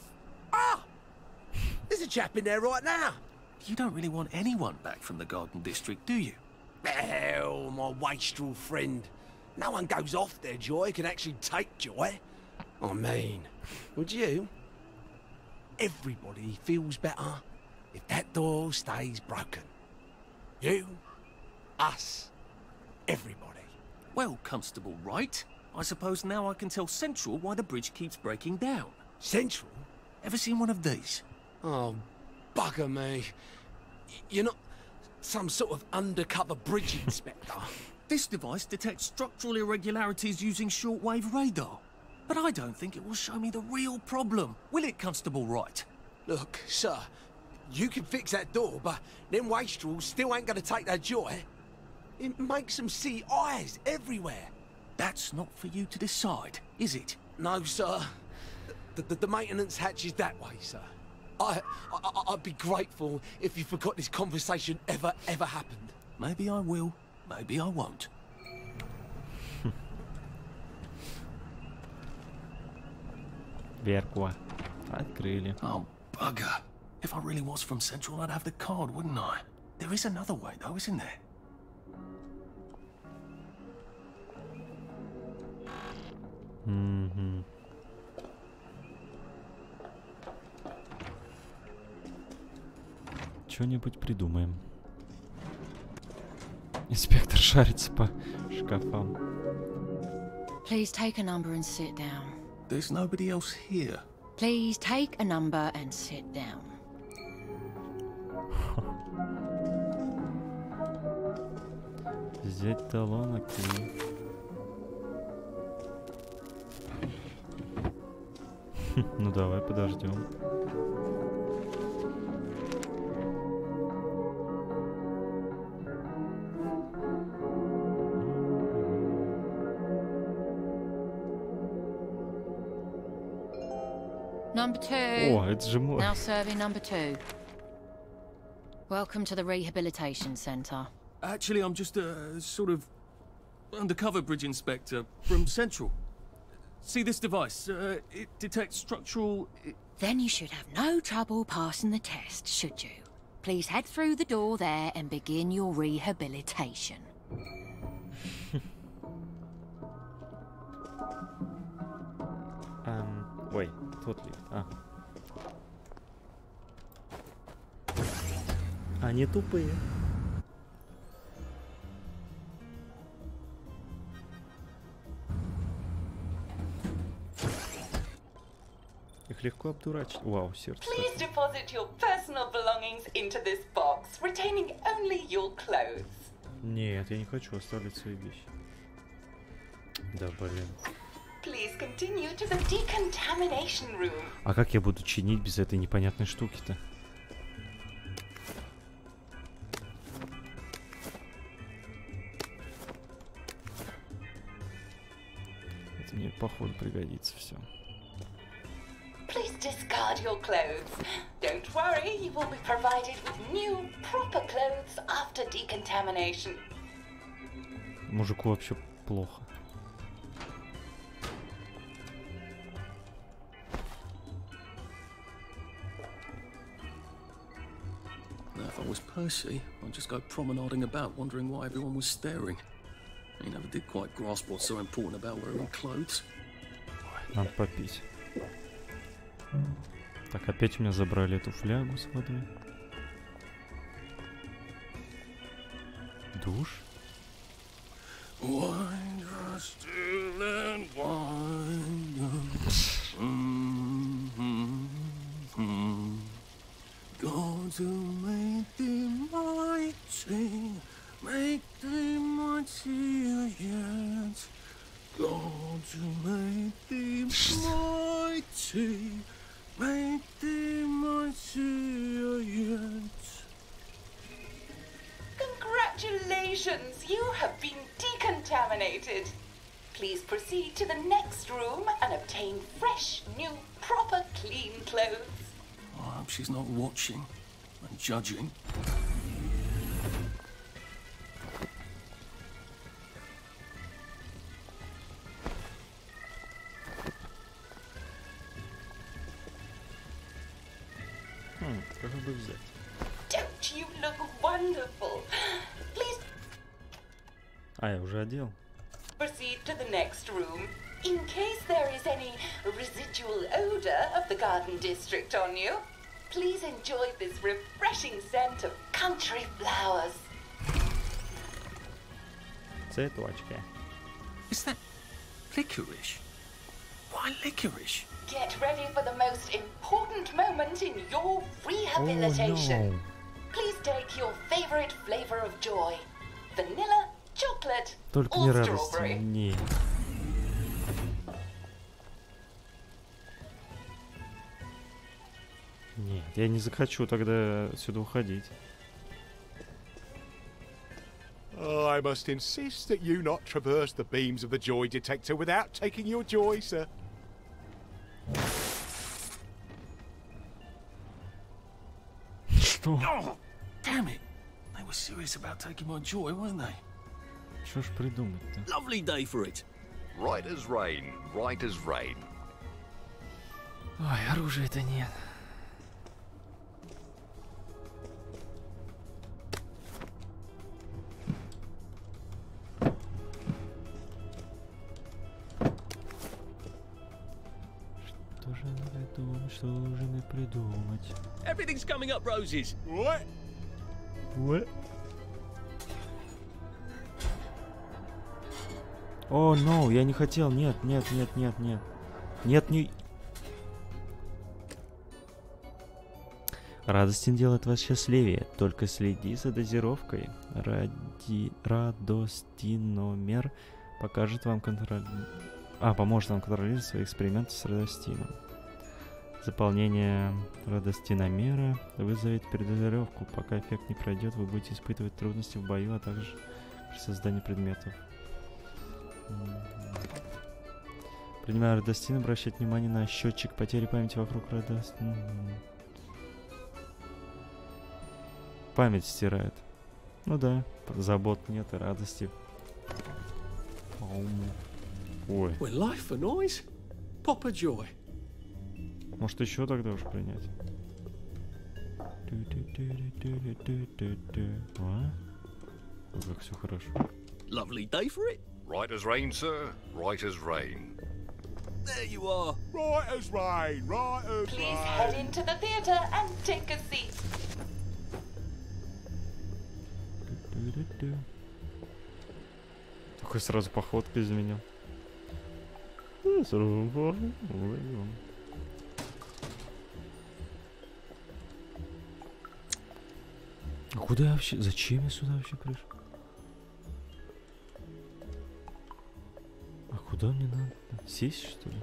Ah! There's a chap in there right now. You don't really want anyone back from the Garden District, do you? Hell, my wastrel friend. No one goes off their joy can actually take joy. I mean, would you? Everybody feels better if that door stays broken. You, us, everybody. Well, Constable Wright, I suppose now I can tell Central why the bridge keeps breaking down. Central? Ever seen one of these? Oh, bugger me. You're not some sort of undercover bridge inspector. This device detects structural irregularities using shortwave radar. But I don't think it will show me the real problem. Will it, Constable Wright? Look, sir, you can fix that door, but them wastrels still ain't gonna take their joy. It makes them see eyes everywhere. That's not for you to decide, is it? No, sir. The maintenance hatch is that way, sir. I'd be grateful if you forgot this conversation ever happened. Maybe I will, maybe I won't. Дверку открыли. Oh, bugger. If I really was from Central, I'd have the card, wouldn't I? There is another way, though, isn't there? Что-нибудь придумаем. Инспектор шарится по шкафам. Please take a number and sit down. There's nobody else here. Please take a number and sit down. Взять талон, окей. Ну давай подождем. Number 2. О, это же мой. Now serving number 2. Welcome to the rehabilitation centre. Actually, I'm just a sort of undercover bridge inspector from Central. See this device? It detects structural... Then you should have no trouble passing the test, should you? Please head through the door there and begin your rehabilitation. Ой, тот ли? Они тупые. Их легко обдурачить. Вау, сердце. Please deposit your personal belongings into this box, retaining only your clothes. Нет, я не хочу оставлять свои вещи. Да, блин. Please continue to the decontamination room. А как я буду чинить без этой непонятной штуки-то? Это мне, походу, пригодится все. Please discard your clothes. Don't worry, you will be provided with new, proper clothes after decontamination. Мужику вообще плохо. Now, if I was Percy, I'd just go promenading about, wondering why everyone was staring. He never did quite grasp what's so important about wearing clothes. Надо попить. Так, опять у меня забрали эту флягу с водой. Душ. Wine, still and wine. God to make thee mighty, make thee mightier yet. God to make thee mighty, make thee mightier yet. Congratulations, you have been decontaminated. Please proceed to the next room and obtain fresh, new, proper, clean clothes. I hope she's not watching and judging. Как бы взять? Don't you look wonderful? Please Я уже одел. proceed to the next room. In case there is any residual odor of the garden district on you, please enjoy this refreshing scent of country flowers. Цветочки. Is that licorice? Why licorice? Get ready for the most important moment in your rehabilitation. Oh, no. Please take your favorite flavor of joy. Vanilla, chocolate, Только or не радости. strawberry. Не. Нет, я не захочу тогда отсюда уходить. I must insist that you not traverse the beams of the joy detector without taking your joy, sir. Что? Oh, damn it! They were serious about taking my joy, weren't they? Что ж придумать-то? Lovely day for it. Right as rain, right as rain. Ой, оружия-то нет. Что же мне придумать? Everything's coming up roses. What? What? О, no, я не хотел. Нет. Нет, не... Радость делает вас счастливее. Только следи за дозировкой. Радостиномер покажет вам поможет вам контролировать свои эксперименты с радостином. Заполнение радостиномера вызовет передозировку. Пока эффект не пройдет, вы будете испытывать трудности в бою, а также при создании предметов. Принимая радостин, обращать внимание на счетчик потери памяти вокруг радостин. Память стирает. Ну да, забот нет и радости. Ой. Well, life for noise. Pop a joy. Может еще тогда уж принять? А? Как все хорошо. Lovely day for it. Right as rain, sir. Right as rain. There you are. Right as rain, right as Please rain. head into the theatre and take a seat. Такой сразу походка изменил. А куда я вообще? Зачем я сюда вообще пришел? А куда мне надо? Сесть, что ли?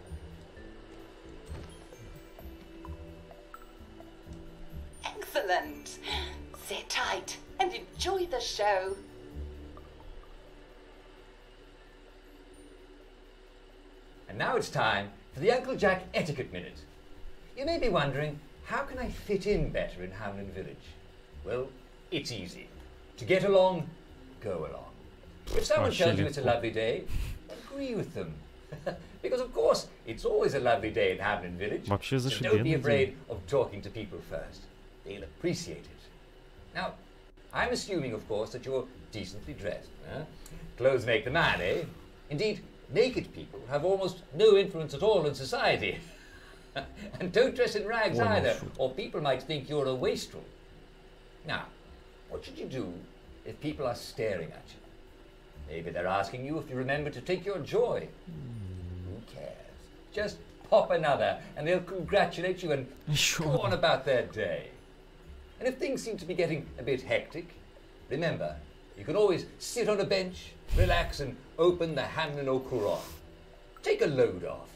Excellent. Sit tight and enjoy the show. And now it's time for the Uncle Jack Etiquette Minute. You may be wondering, how can I fit in better in Hamlin Village? Well, it's easy. To get along, go along. If someone tells you it's a lovely day, agree with them. Because of course, it's always a lovely day in Hamlin Village. So don't be afraid of talking to people first. They'll appreciate it. Now, I'm assuming, of course, that you're decently dressed. Huh? Clothes make the man, eh? Indeed, naked people have almost no influence at all in society. And don't dress in rags either, or people might think you're a wastrel. Now, what should you do if people are staring at you? Maybe they're asking you if you remember to take your joy. Who cares? Just pop another, and they'll congratulate you and go on about their day. And if things seem to be getting a bit hectic, remember, you can always sit on a bench, relax, and open the Hamlin au Courant. Take a load off.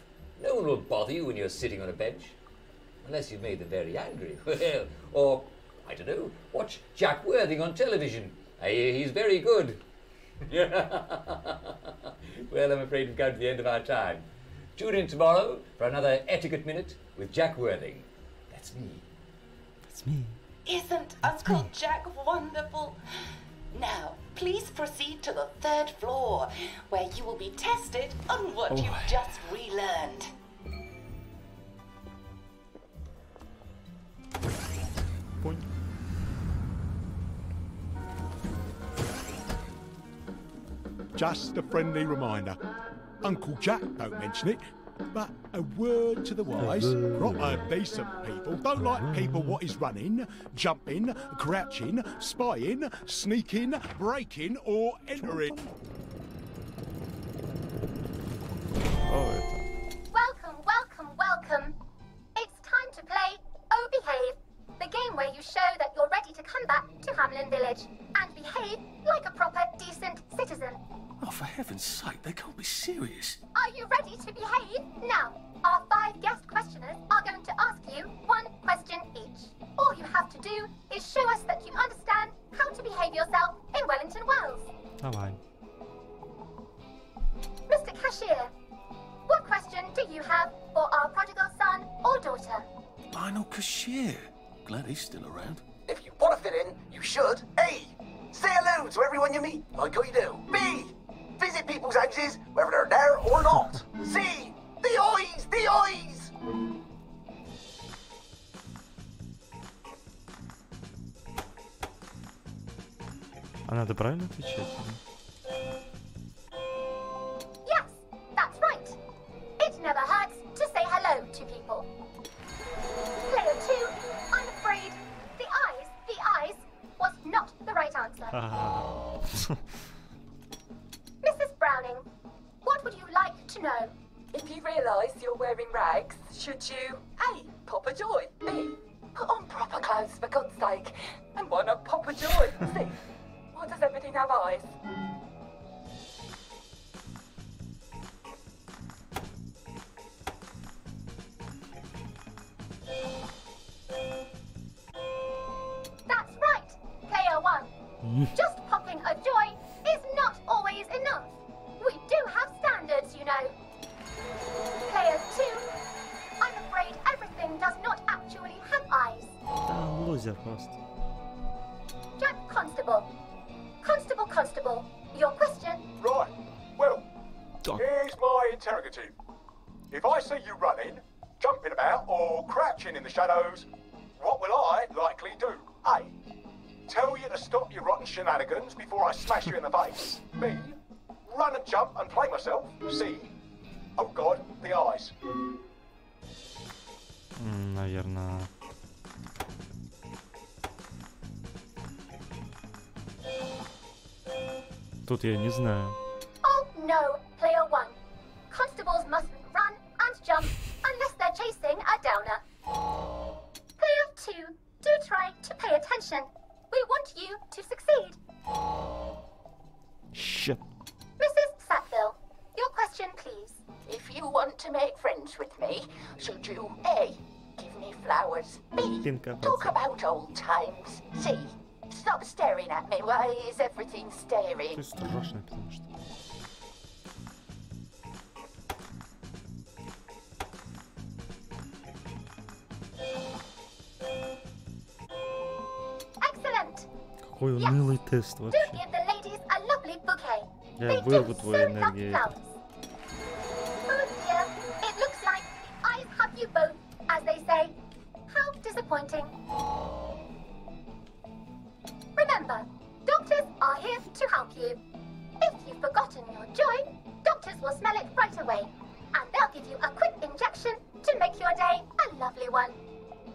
No one will bother you when you're sitting on a bench. Unless you've made them very angry. Well, or, I don't know, watch Jack Worthing on television. I hear he's very good. Well, I'm afraid we've come to the end of our time. Tune in tomorrow for another Etiquette Minute with Jack Worthing. That's me. That's me. Isn't Uncle Jack wonderful? Now, please proceed to the 3rd floor, where you will be tested on what you've just relearned. Point. Just a friendly reminder. Uncle Jack don't mention it, but a word to the wise. Proper decent people don't like people what is running, jumping, crouching, spying, sneaking, breaking or entering. Welcome, welcome, welcome. It's time to play Oh Behave, the game where you show that you're ready to come back to Hamlin Village and behave like a proper, decent citizen. Oh, for heaven's sake, they can't be serious. Are you ready to behave? Now, our 5 guest questioners are going to ask you 1 question each. All you have to do is show us that you understand how to behave yourself in Wellington Wells. Давай. Mr. Cashier, what question do you have for our prodigal son or daughter? Lionel Cashier. Glad he's still around. If you should. A. Say hello to everyone you meet, like how you do. B. Visit people's houses, whether they're there or not. C. The eyes! The eyes! А надо правильно отвечать? Yes, that's right. It never hurts to say hello to people. Player 2, I'm afraid the eyes was not the right answer. Mrs. Browning, what would you like to know? If you realise you're wearing rags, should you A. pop a joy, B. put on proper clothes for God's sake, and why not pop a joy, C. why does everything have eyes? That's right, player 1. Just popping a joy is not always enough. We do have standards, you know. Player 2, I'm afraid everything does not actually have eyes. Да, лузер просто. Jack Constable. Constable, your question? Right. Well, here's my interrogative. If I see you running, jumping about, or crouching in the shadows, what will I likely do? A. Tell you to stop your rotten shenanigans before I smash you in the face. B. Run and jump and play myself. C. Oh God, the eyes. Наверное. Тут я не знаю. Oh no, player 1. Constables mustn't run and jump unless they're chasing a downer. Player 2, do try to pay attention. We want you to succeed. Shit. Mrs. Sackville, your question please. If you want to make friends with me, should you A. give me flowers, B. talk about old times, C. stop staring at me, why is everything staring? Это страшно, потому что... Excellent. Какой унылый тест Do вообще. give the ladies a lovely bouquet. Я They вырву do твою so love энергию. flowers. Oh dear, it looks like the eyes have you both, as they say. How disappointing. Remember, doctors are here to help you. If you've forgotten your joy, doctors will smell it right away, and they'll give you a quick injection to make your day a lovely one.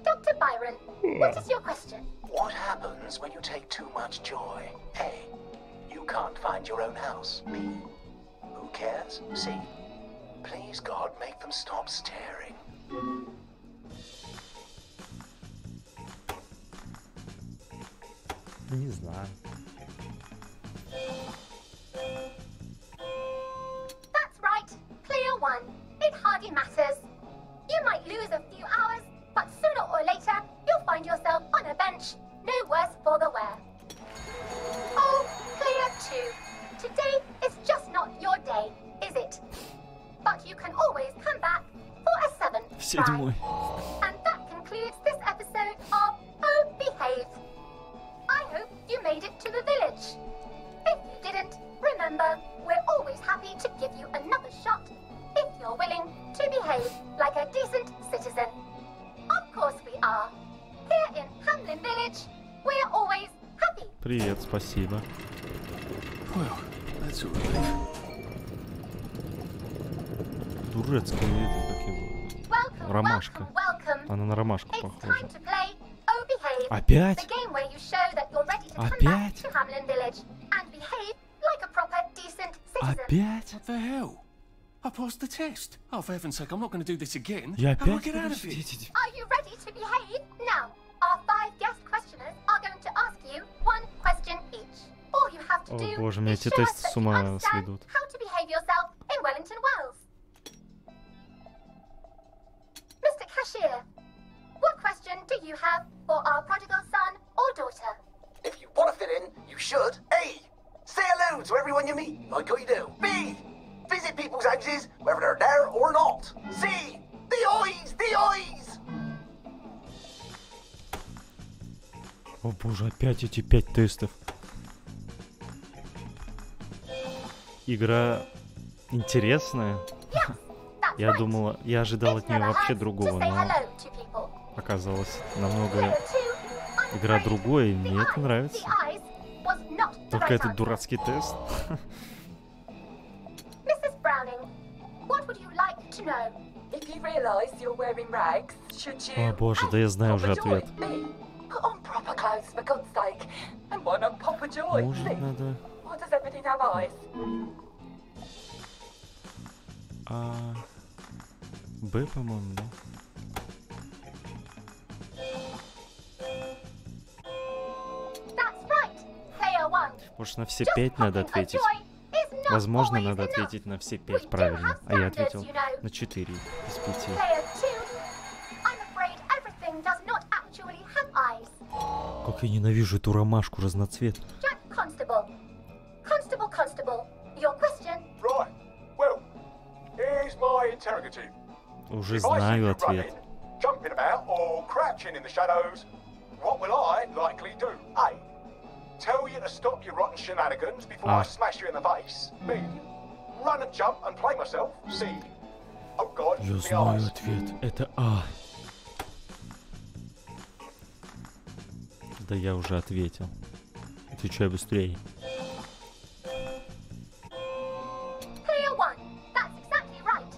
Dr. Byron, what is your question? What happens when you take too much joy? A. You can't find your own house. B. Who cares? C. Please God, make them stop staring. Не знаю. That's right, player 1. It hardly matters. You might lose a few hours, but sooner or later, you'll find yourself on a bench, no worse for the wear. Oh, player 2. Today is just not your day, is it? But you can always come back for a 7th try. And that concludes this episode of Oh Behave. I hope you made it to the village. If you didn't, remember, we're always happy to give you another shot if you're willing to behave like a decent citizen. Of course we are. Here in Hamlin Village, we're always happy. Привет, спасибо. Well, that's a relief. Турецкое видео, как его. Ромашка. Она на ромашку похожа. Опять? Опять? Опять? What the hell? I passed the test. Oh, for heaven's sake, I'm not going to do this again. Я How do I опять? get out of here? Are you ready to behave? Now, our 5 guest questioners are going to ask you 1 question each. All you have to О do боже, меня is эти show us тесты that с you ума understand сведут. how to behave yourself in Wellington, Wales. Mr. Cashier, what question do you have for our prodigal son or daughter? If you want to fit in, you should. A. Say hello to everyone you meet, like how you do. B. Visit people's houses, whether they're there or not. C. The eyes! The eyes! О боже, опять эти 5 тестов. Игра интересная. Я думала, я ожидал от нее вообще другого, но оказалось намного игра другое, и мне это нравится. Только этот дурацкий тест. О боже, да я знаю уже ответ. Может, надо... Б, по-моему, да? Может, на все 5 надо ответить? Возможно, надо ответить на все 5 правильно. А я ответил на 4 из 5. Как я ненавижу эту ромашку разноцветную. Уже знаю ответ. Tell you to stop your rotten shenanigans before I smash you in the face. B. Run and jump and play myself. C. Oh God, я знаю ответ. Это А. Да я уже ответил. Отвечай быстрее. Clear one. That's exactly right.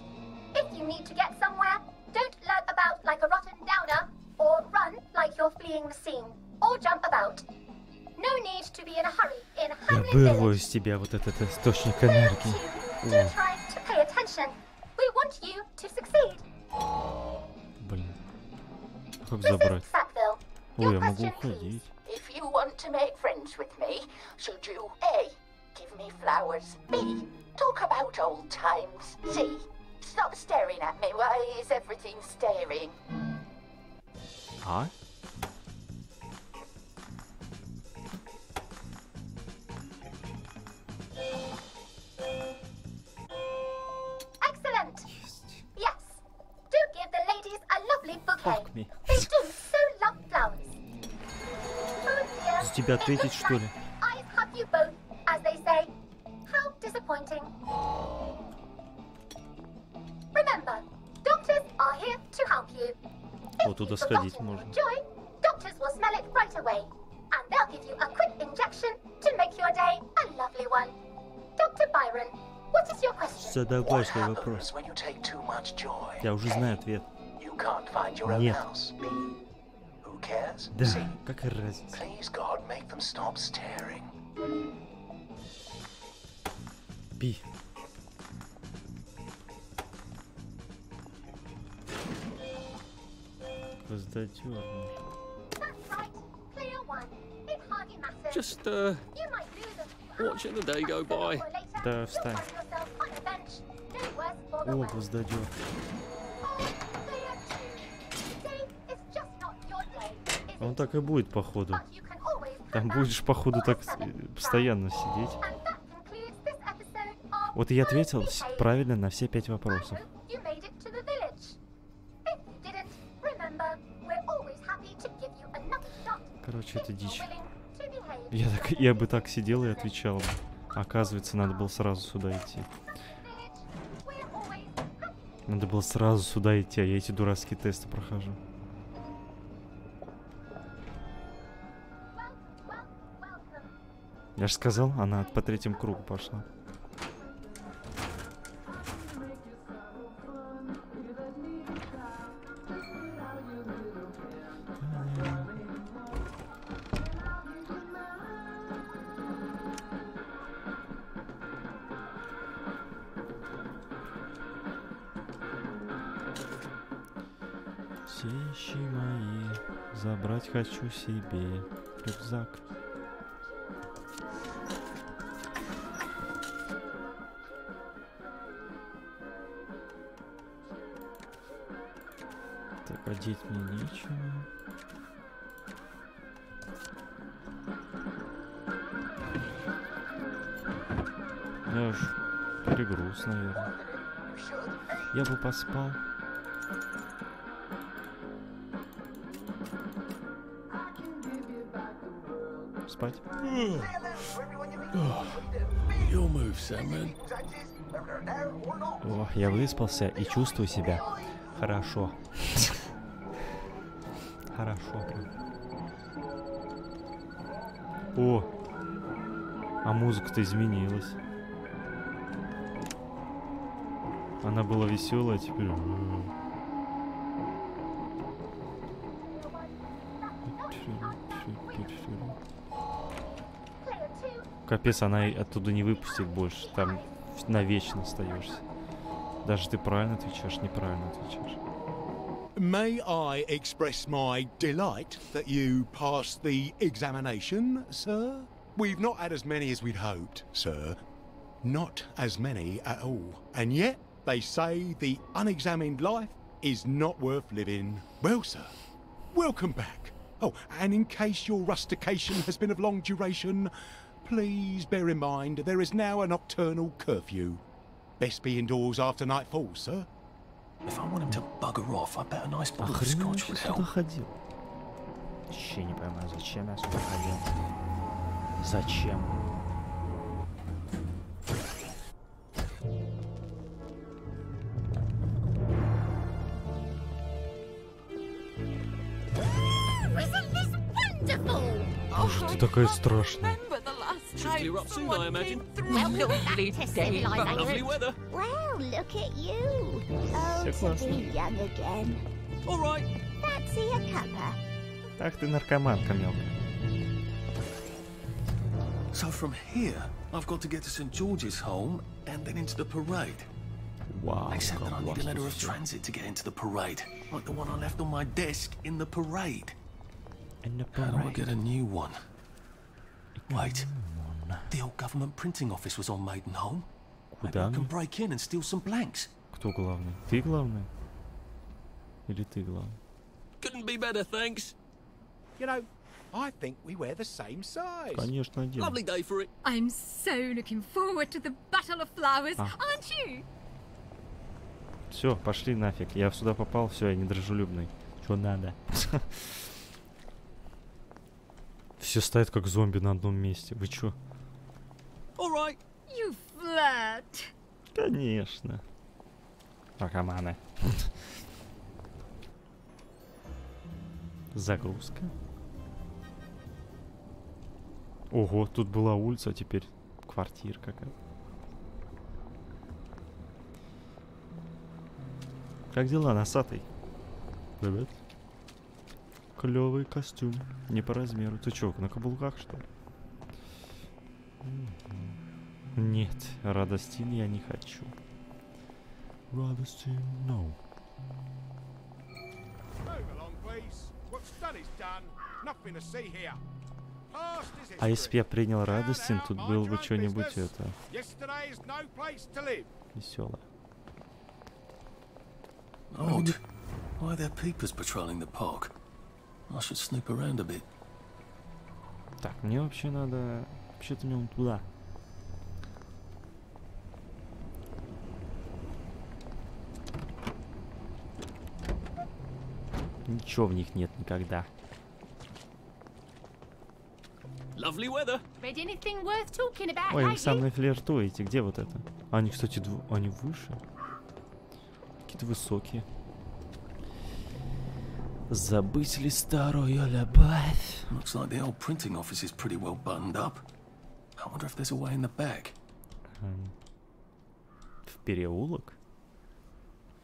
If you need to get somewhere, don't lurk about like a rotten downer, or run like you're fleeing the scene, or jump about. No need to be in a hurry in Я вырву из тебя вот этот источник энергии. Блин. Как забрать? Ой, я могу уходить. If you want to make friends with me, should you A. Give me flowers, B. Talk about old times, C. Stop staring at me, why is everything staring? А? Excellent. Yes. Do give the ladies a lovely bouquet. They do so love flowers. Oh dear. За тебя ответить, что ли? I have you both, as they say. How disappointing. Remember, doctors are here to help you. Вот туда сходить можно. Joy, doctors will smell it right away, and they'll give you a quick injection to make your day a lovely one. Dr. Byron, what is your question? Задавай свой вопрос. Я уже знаю ответ. Нет. Да, какая разница? Пи. Воздадёрнул. Just, watching the day go by. Да, встань. О, воздадёр. Он так и будет, походу. Там будешь, походу, так постоянно сидеть. Вот я ответил правильно на все 5 вопросов. Короче, это дичь. Я бы так сидел и отвечал бы. Оказывается, надо было сразу сюда идти. Надо было сразу сюда идти, а я эти дурацкие тесты прохожу. Я же сказал, она по 3-му кругу пошла. Вещи мои забрать хочу себе рюкзак. Так, одеть мне нечего. Я уж перегруз, наверное. Я бы поспал. спать. Your move, Sandman. О, я выспался и чувствую себя хорошо. Хорошо прям. О, а музыка-то изменилась. Она была веселая, теперь... Капец, она оттуда не выпустит больше. Там навечно остаешься. Даже ты правильно отвечаешь, неправильно отвечаешь. May I express my delight that you passed the examination, sir? We've not had as many as we'd hoped, sir. Not as many at all. And yet, they say the unexamined life is not worth living. Well, sir, welcome back. Oh, and in case your rustication has been of long duration, please bear in mind there is now a nocturnal curfew. Best be indoors after nightfall, sir. If I want him to bugger off, I bet a nice bottle of scotch would help. Вообще не понимаю, зачем я сюда ходил. Зачем? Боже, ты такая страшная. Clear up soon, I imagine. Lovely day, lovely weather. Well, look at you. Oh, to be young again. All right. Fancy a cuppa? Ах ты наркоманка мелкая. So from here, I've got to get to St. George's home and then into the parade. Wow. Except that I need a letter of transit to get into the parade, like the one I left on my desk in the parade. How do I get a new one? Wait, the old government printing office was on Maidenholm. Maybe I can break in and steal some blanks. Кто главный? Ты главный? Или ты главный? Couldn't be better, thanks. You know, I think we wear the same size. Конечно, один. Lovely day for it. I'm so looking forward to the Battle of Flowers, aren't you? Все, пошли нафиг. Я сюда попал, все, я недружелюбный. Чё надо? Все стоят как зомби на одном месте. Вы чё? Alright. You flirt. Конечно. Наркоманы. Загрузка. Ого, тут была улица, а теперь квартира какая-то. Как дела, носатый? Привет. Клевый костюм. Не по размеру. Ты чё, на каблуках, что ли? Нет, Радостин я не хочу. Радостин, no. А если бы я принял Радостин, тут было бы что-нибудь это... веселое. Odd. Why are there peepers patrolling the park? I should snoop around a bit. Так, мне вообще надо... Вообще-то мне вон туда. Ничего в них нет никогда. Lovely weather. Read anything worth talking about, Ой, вы lately? со мной флиртуете. Где вот это? Они, кстати, они выше. Какие-то высокие. Забыть ли старую любовь? Looks like the old printing office is pretty well buttoned up. I wonder if there's a way in the back. В переулок?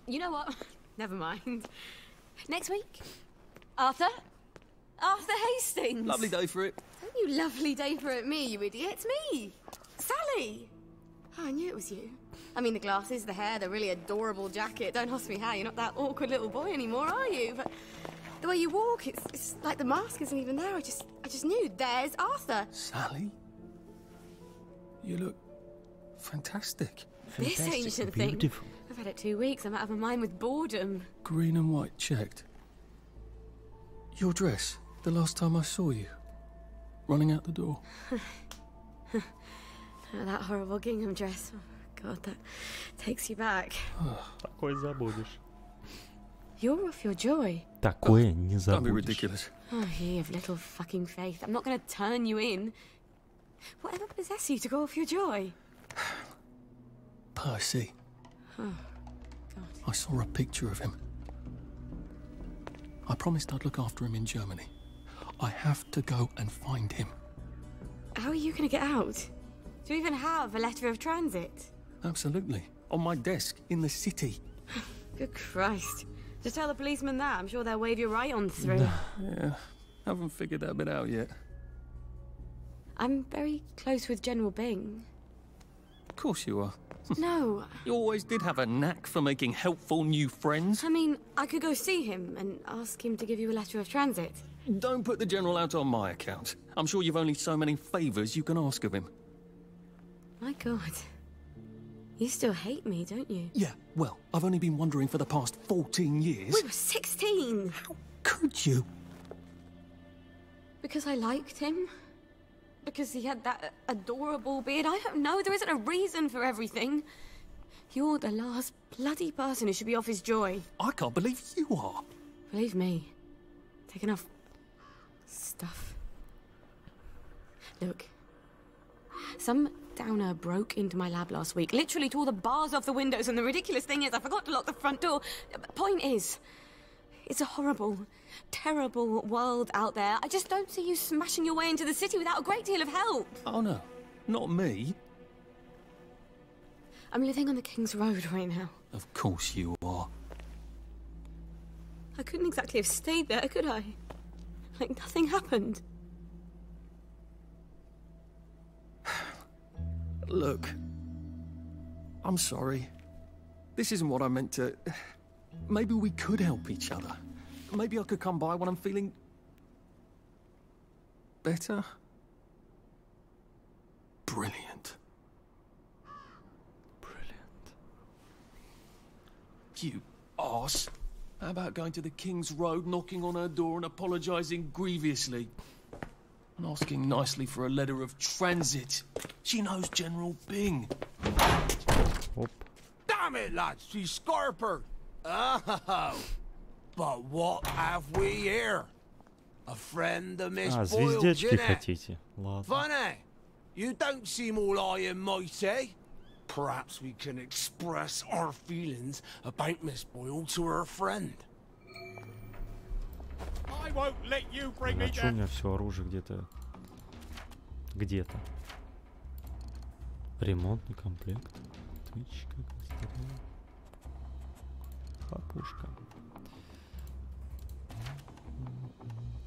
You know what? Never mind. Next week? Arthur? Arthur Hastings. Lovely day for it. Don't you lovely day for it me, you idiot. It's me. Sally. Oh, I knew it was you. I mean, the glasses, the hair, the really adorable jacket. Don't ask me how. You're not that awkward little boy anymore, are you? But the way you walk, it's like the mask isn't even there. I just knew. There's Arthur. Sally? You look fantastic. This ancient thing. Beautiful. I've had it 2 weeks. I'm out of my mind with boredom. Green and white checked. Your dress, the last time I saw you. Running out the door. That horrible gingham dress. Oh, God, that takes you back. Такой забудешь. You're off your joy. Такое не Don't be забудешь. ridiculous. Oh, ye of little fucking faith. I'm not going to turn you in. Whatever possessed you to go off your joy? Percy. Oh, I saw a picture of him. I promised I'd look after him in Germany. I have to go and find him. how are you going to get out? Do you even have a letter of transit? Absolutely. On my desk, in the city. Good Christ. Just tell the policeman that. I'm sure they'll wave you right on through. Yeah, haven't figured that bit out yet. I'm very close with General Bing. Of course you are. No. You always did have a knack for making helpful new friends. I mean, I could go see him and ask him to give you a letter of transit. Don't put the General out on my account. I'm sure you've only so many favours you can ask of him. My God. You still hate me, don't you? Yeah, well, I've only been wondering for the past 14 years. We were 16! How could you? Because I liked him? Because he had that adorable beard? I don't know. There isn't a reason for everything. You're the last bloody person who should be off his joy. I can't believe you are. Believe me. Take enough stuff. Look. Some downer broke into my lab last week, literally tore the bars off the windows, and the ridiculous thing is I forgot to lock the front door. Point is, it's a horrible, terrible world out there. I just don't see you smashing your way into the city without a great deal of help. Oh no, not me. I'm living on the King's Road right now. Of course you are. I couldn't exactly have stayed there, could I? Like nothing happened. Look, I'm sorry. This isn't what I meant to... Maybe we could help each other. Maybe I could come by when I'm feeling... better? Brilliant. Brilliant. You arse. How about going to the King's Road, knocking on her door and apologising grievously? And asking nicely for a letter of transit. She knows General Bing. Оп. Damn it, lads, she's scarper. Oh, but what have we here? A friend of Miss Boyle, звездечки Jeanette. хотите? Ладно. Funny, you don't seem all high and mighty. Perhaps we can express our feelings about Miss Boyle to her friend. I won't let you bring me А чё у down. меня все оружие где-то? Где-то. Ремонтный комплект. Тычка, костыль. Хапушка.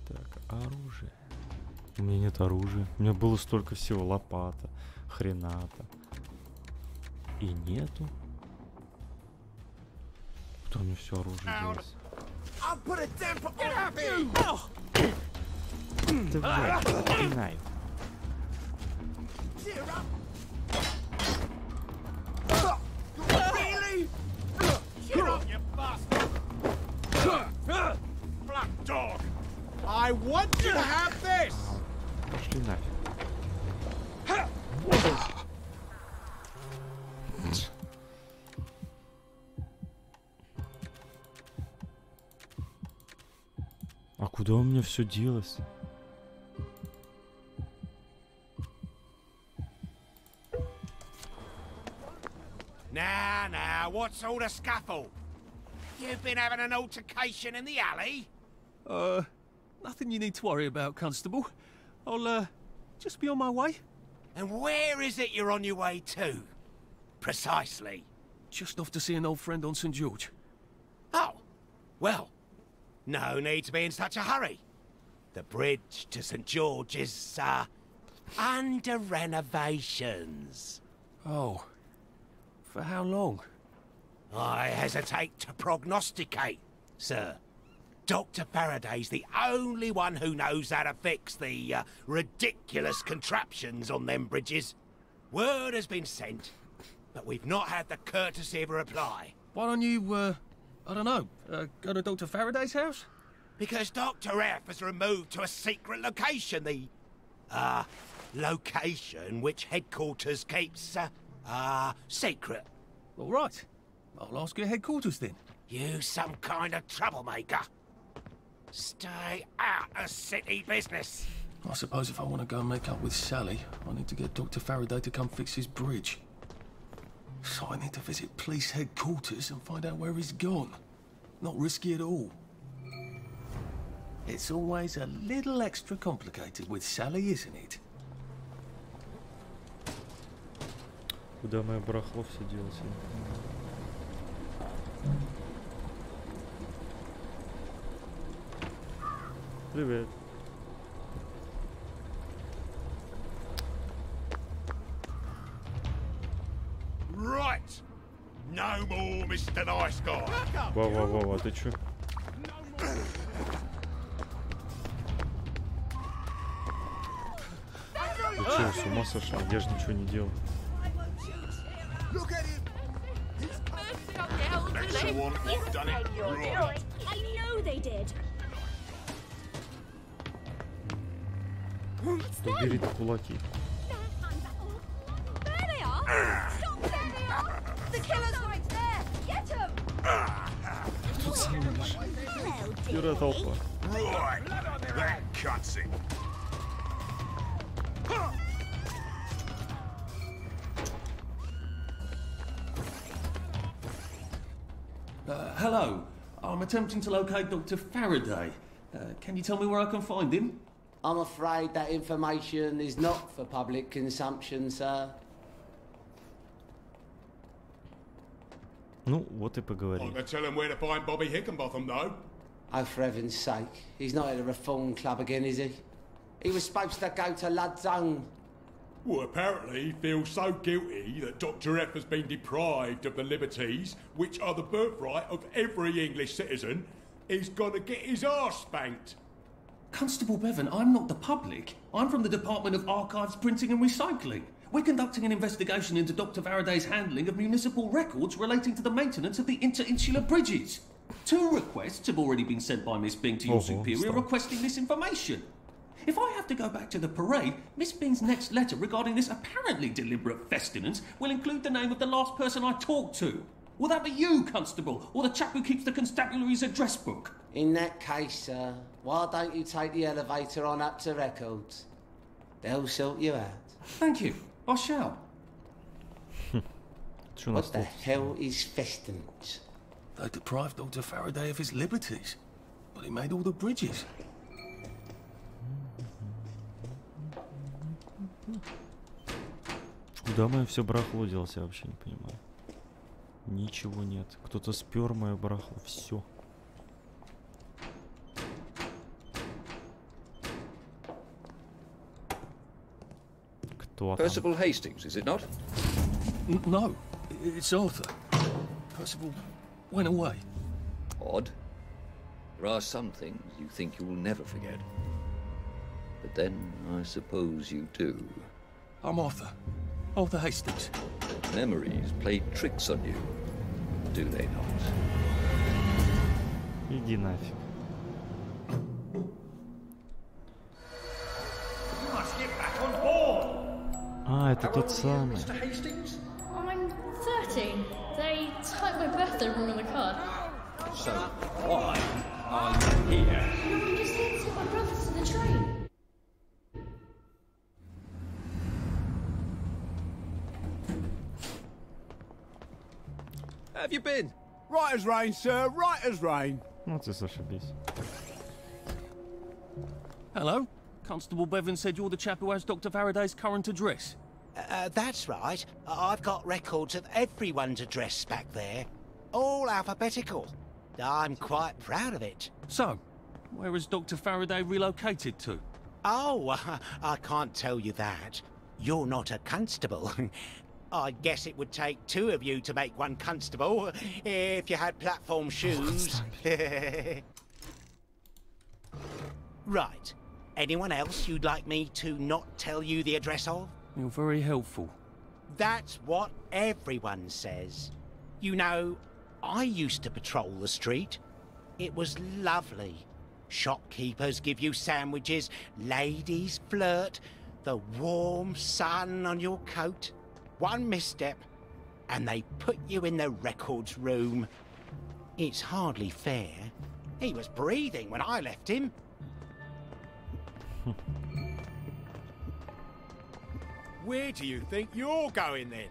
Так, оружие. У меня нет оружия. У меня было столько всего. Лопата, хрената. И нету. Кто мне все оружие делает? I'll put a damper on you! Давай, пинай. Really? Get up, you bastard! Black dog! I want you to have this! Пошли нафиг. А куда у меня все делось? Now, what's all the scuffle? You've been having an altercation in the alley? Nothing you need to worry about, Constable. I'll, just be on my way. And where is it you're on your way to? Precisely. Just off to see an old friend on St. George. Oh, well, no need to be in such a hurry. The bridge to St. George is, under renovations. Oh. For how long? I hesitate to prognosticate, sir. Dr. Faraday's the only one who knows how to fix the ridiculous contraptions on them bridges. Word has been sent, but we've not had the courtesy of a reply. Why don't you, I don't know, go to Dr. Faraday's house? Because Dr. F has removed to a secret location the, location which headquarters keeps, secret. All right. I'll ask your headquarters then. You some kind of troublemaker. Stay out of city business. I suppose if I want to go and make up with Sally, I need to get Dr. Faraday to come fix his bridge. So I need to visit police headquarters and find out where he's gone. Not risky at all. It's always a little extra complicated with Sally, isn't it? Куда мое барахло все делось? Привет. Right. No more, Mr. Nice Guy. Во-во-во, ты чё? Ты чё, с ума сошел? Я же ничего не делал. I know they did. Убери кулаки. There they are. Stop, there they are. The killer's right there. Get him. Тут сам видишь. Юра толпа. Right. That cuts it. Hello. I'm attempting to locate Dr. Faraday. Can you tell me where I can find him? I'm afraid that information is not for public consumption, sir. Ну, вот и I'm поговорили. gonna tell him where to find Bobby Hickenbotham, though. Oh, for heaven's sake. He's not at the Reform Club again, is he? He was supposed to go to Ludzone. Well, apparently he feels so guilty that Dr. F has been deprived of the liberties which are the birthright of every English citizen. He's gonna get his arse spanked. Constable Bevan, I'm not the public. I'm from the Department of Archives, Printing and Recycling. We're conducting an investigation into Dr. Faraday's handling of municipal records relating to the maintenance of the interinsular bridges. 2 requests have already been sent by Miss Bing to your superior requesting this information. If I have to go back to the parade, Miss Bing's next letter regarding this apparently deliberate festinance will include the name of the last person I talked to. Will that be you, Constable, or the chap who keeps the constabulary's address book? In that case, sir, why don't you take the elevator on up to records? They'll sort you out. Thank you. I shall. What the hell is festinance? They deprived Dr. Faraday of his liberties, but he made all the bridges. Куда мое все барахло делось, я вообще не понимаю. Ничего нет. Кто-то спер мое барахло. Все. Кто там? Percival Hastings, is it not? No, it's Arthur. Percival went away. Odd. There are some things you think you will never forget. But then, I suppose you do. I'm Arthur. Arthur Hastings. Memories play tricks on you, do they not? Иди нафиг. А, это тот самый. I'm 13. They typed my birthday wrong on the card. So, why are you here? No, I'm just here to take my brother to the train. How have you been? Right as rain, sir. Right as rain. Ну ты зашибись. Hello? Constable Bevan said you're the chap who has Dr. Faraday's current address. That's right. I've got records of everyone's address back there. All alphabetical. I'm quite proud of it. So, where has Dr. Faraday relocated to? Oh, I can't tell you that. You're not a constable. I guess it would take 2 of you to make one constable, if you had platform shoes. Right. Anyone else you'd like me to not tell you the address of? You're very helpful. That's what everyone says. You know, I used to patrol the street. It was lovely. Shopkeepers give you sandwiches, ladies flirt, the warm sun on your coat. One misstep, and they put you in the records room. It's hardly fair. He was breathing when I left him. Where do you think you're going then?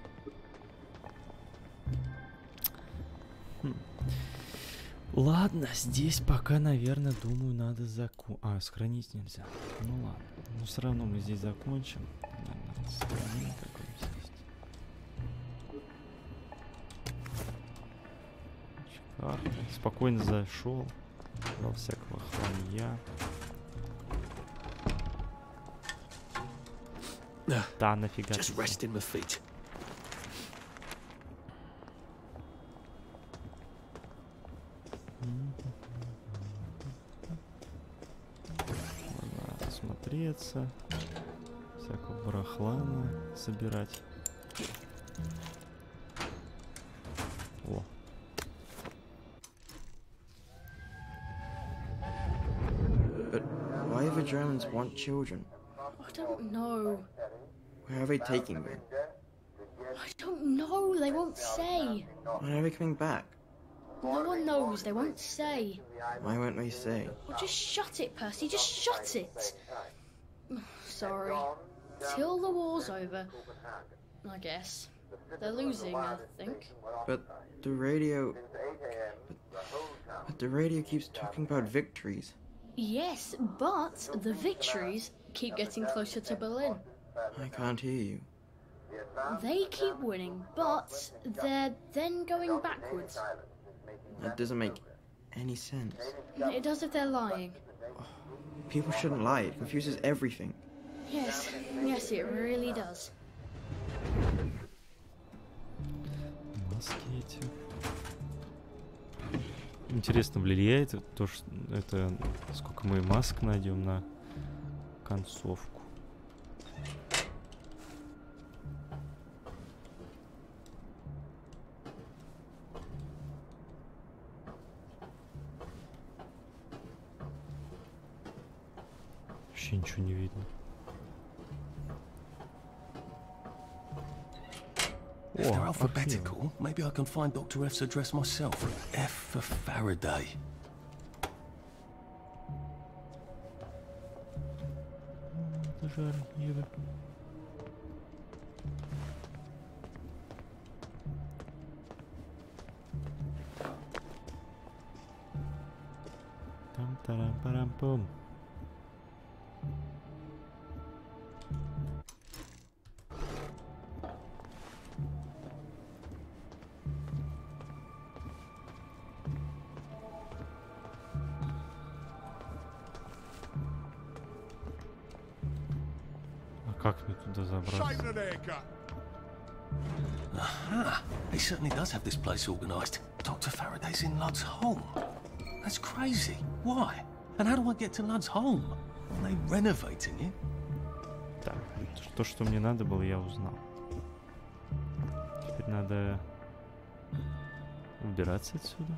Ладно, здесь пока, наверное, думаю, надо сохранить нельзя. Ну ладно. Но все равно мы здесь закончим. Наверное, сохраним, как он здесь. Шикарно. Спокойно зашел. Дал всякого хламья. Да, нафига. Just resting my feet. Надо осмотреться. Всякого барахла собирать. О. But why do the Germans want children? I don't know. Where are they taking them? I don't know. They won't say. When are they coming back? No one knows. They won't say. Why won't they say? Well, just shut it, Percy. Just shut it. Sorry. Till the war's over, I guess. They're losing, I think. But the radio... But the radio keeps talking about victories. Yes, but the victories keep getting closer to Berlin. I can't hear you. They keep winning, but they're then going backwards. That doesn't make any sense. It does if they're lying. People shouldn't lie. It confuses everything. Yes, yes, it really does. Маски эти. Интересно, влияет то, что это сколько мы масок найдем на концовку. Вообще ничего не видно. If they're alphabetical, maybe I can find Dr. F's address myself. F for Faraday. Это же архивы. Там-тарам-парам-пум. Как мне туда забраться? Aha! He certainly does have this place organised. Dr. Faraday's in Lud's home. That's crazy. Why? And how do I get to Lud's home? Are they renovating it? Так, то, что мне надо было, я узнал. Теперь надо убираться отсюда.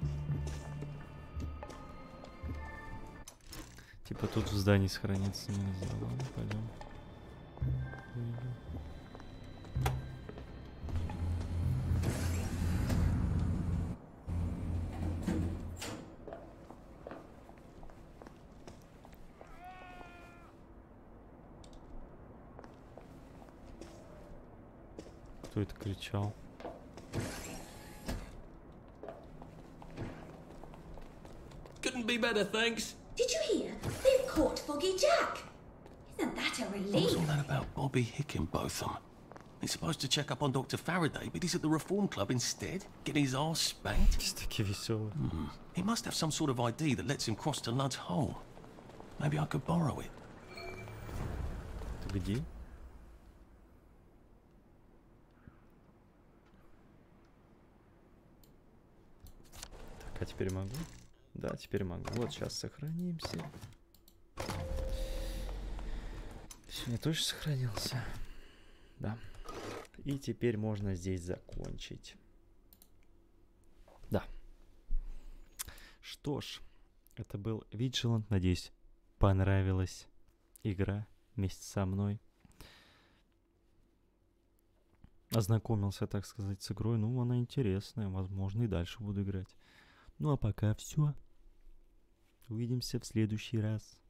Типа тут в здании сохраниться нельзя. Ладно, пойдем. Кто это кричал? Couldn't be better, thanks. Did you hear? They've caught Foggy Jack. Isn't that a relief? What was all that about Bobby Hickenbotham? He's supposed to check up on Dr. Faraday, but he's at the Reform Club instead, getting his arse spanked. He must have some sort of ID that lets him cross to Lud's home. Maybe I could borrow it. Где? Так, а теперь могу? Да, теперь могу. Вот, сейчас сохранимся. Все, я тоже сохранился. Да. И теперь можно здесь закончить. Да. Что ж, это был Vigilant. Надеюсь, понравилась игра вместе со мной. Ознакомился, так сказать, с игрой. Ну, она интересная. Возможно, и дальше буду играть. Ну а пока все. Увидимся в следующий раз.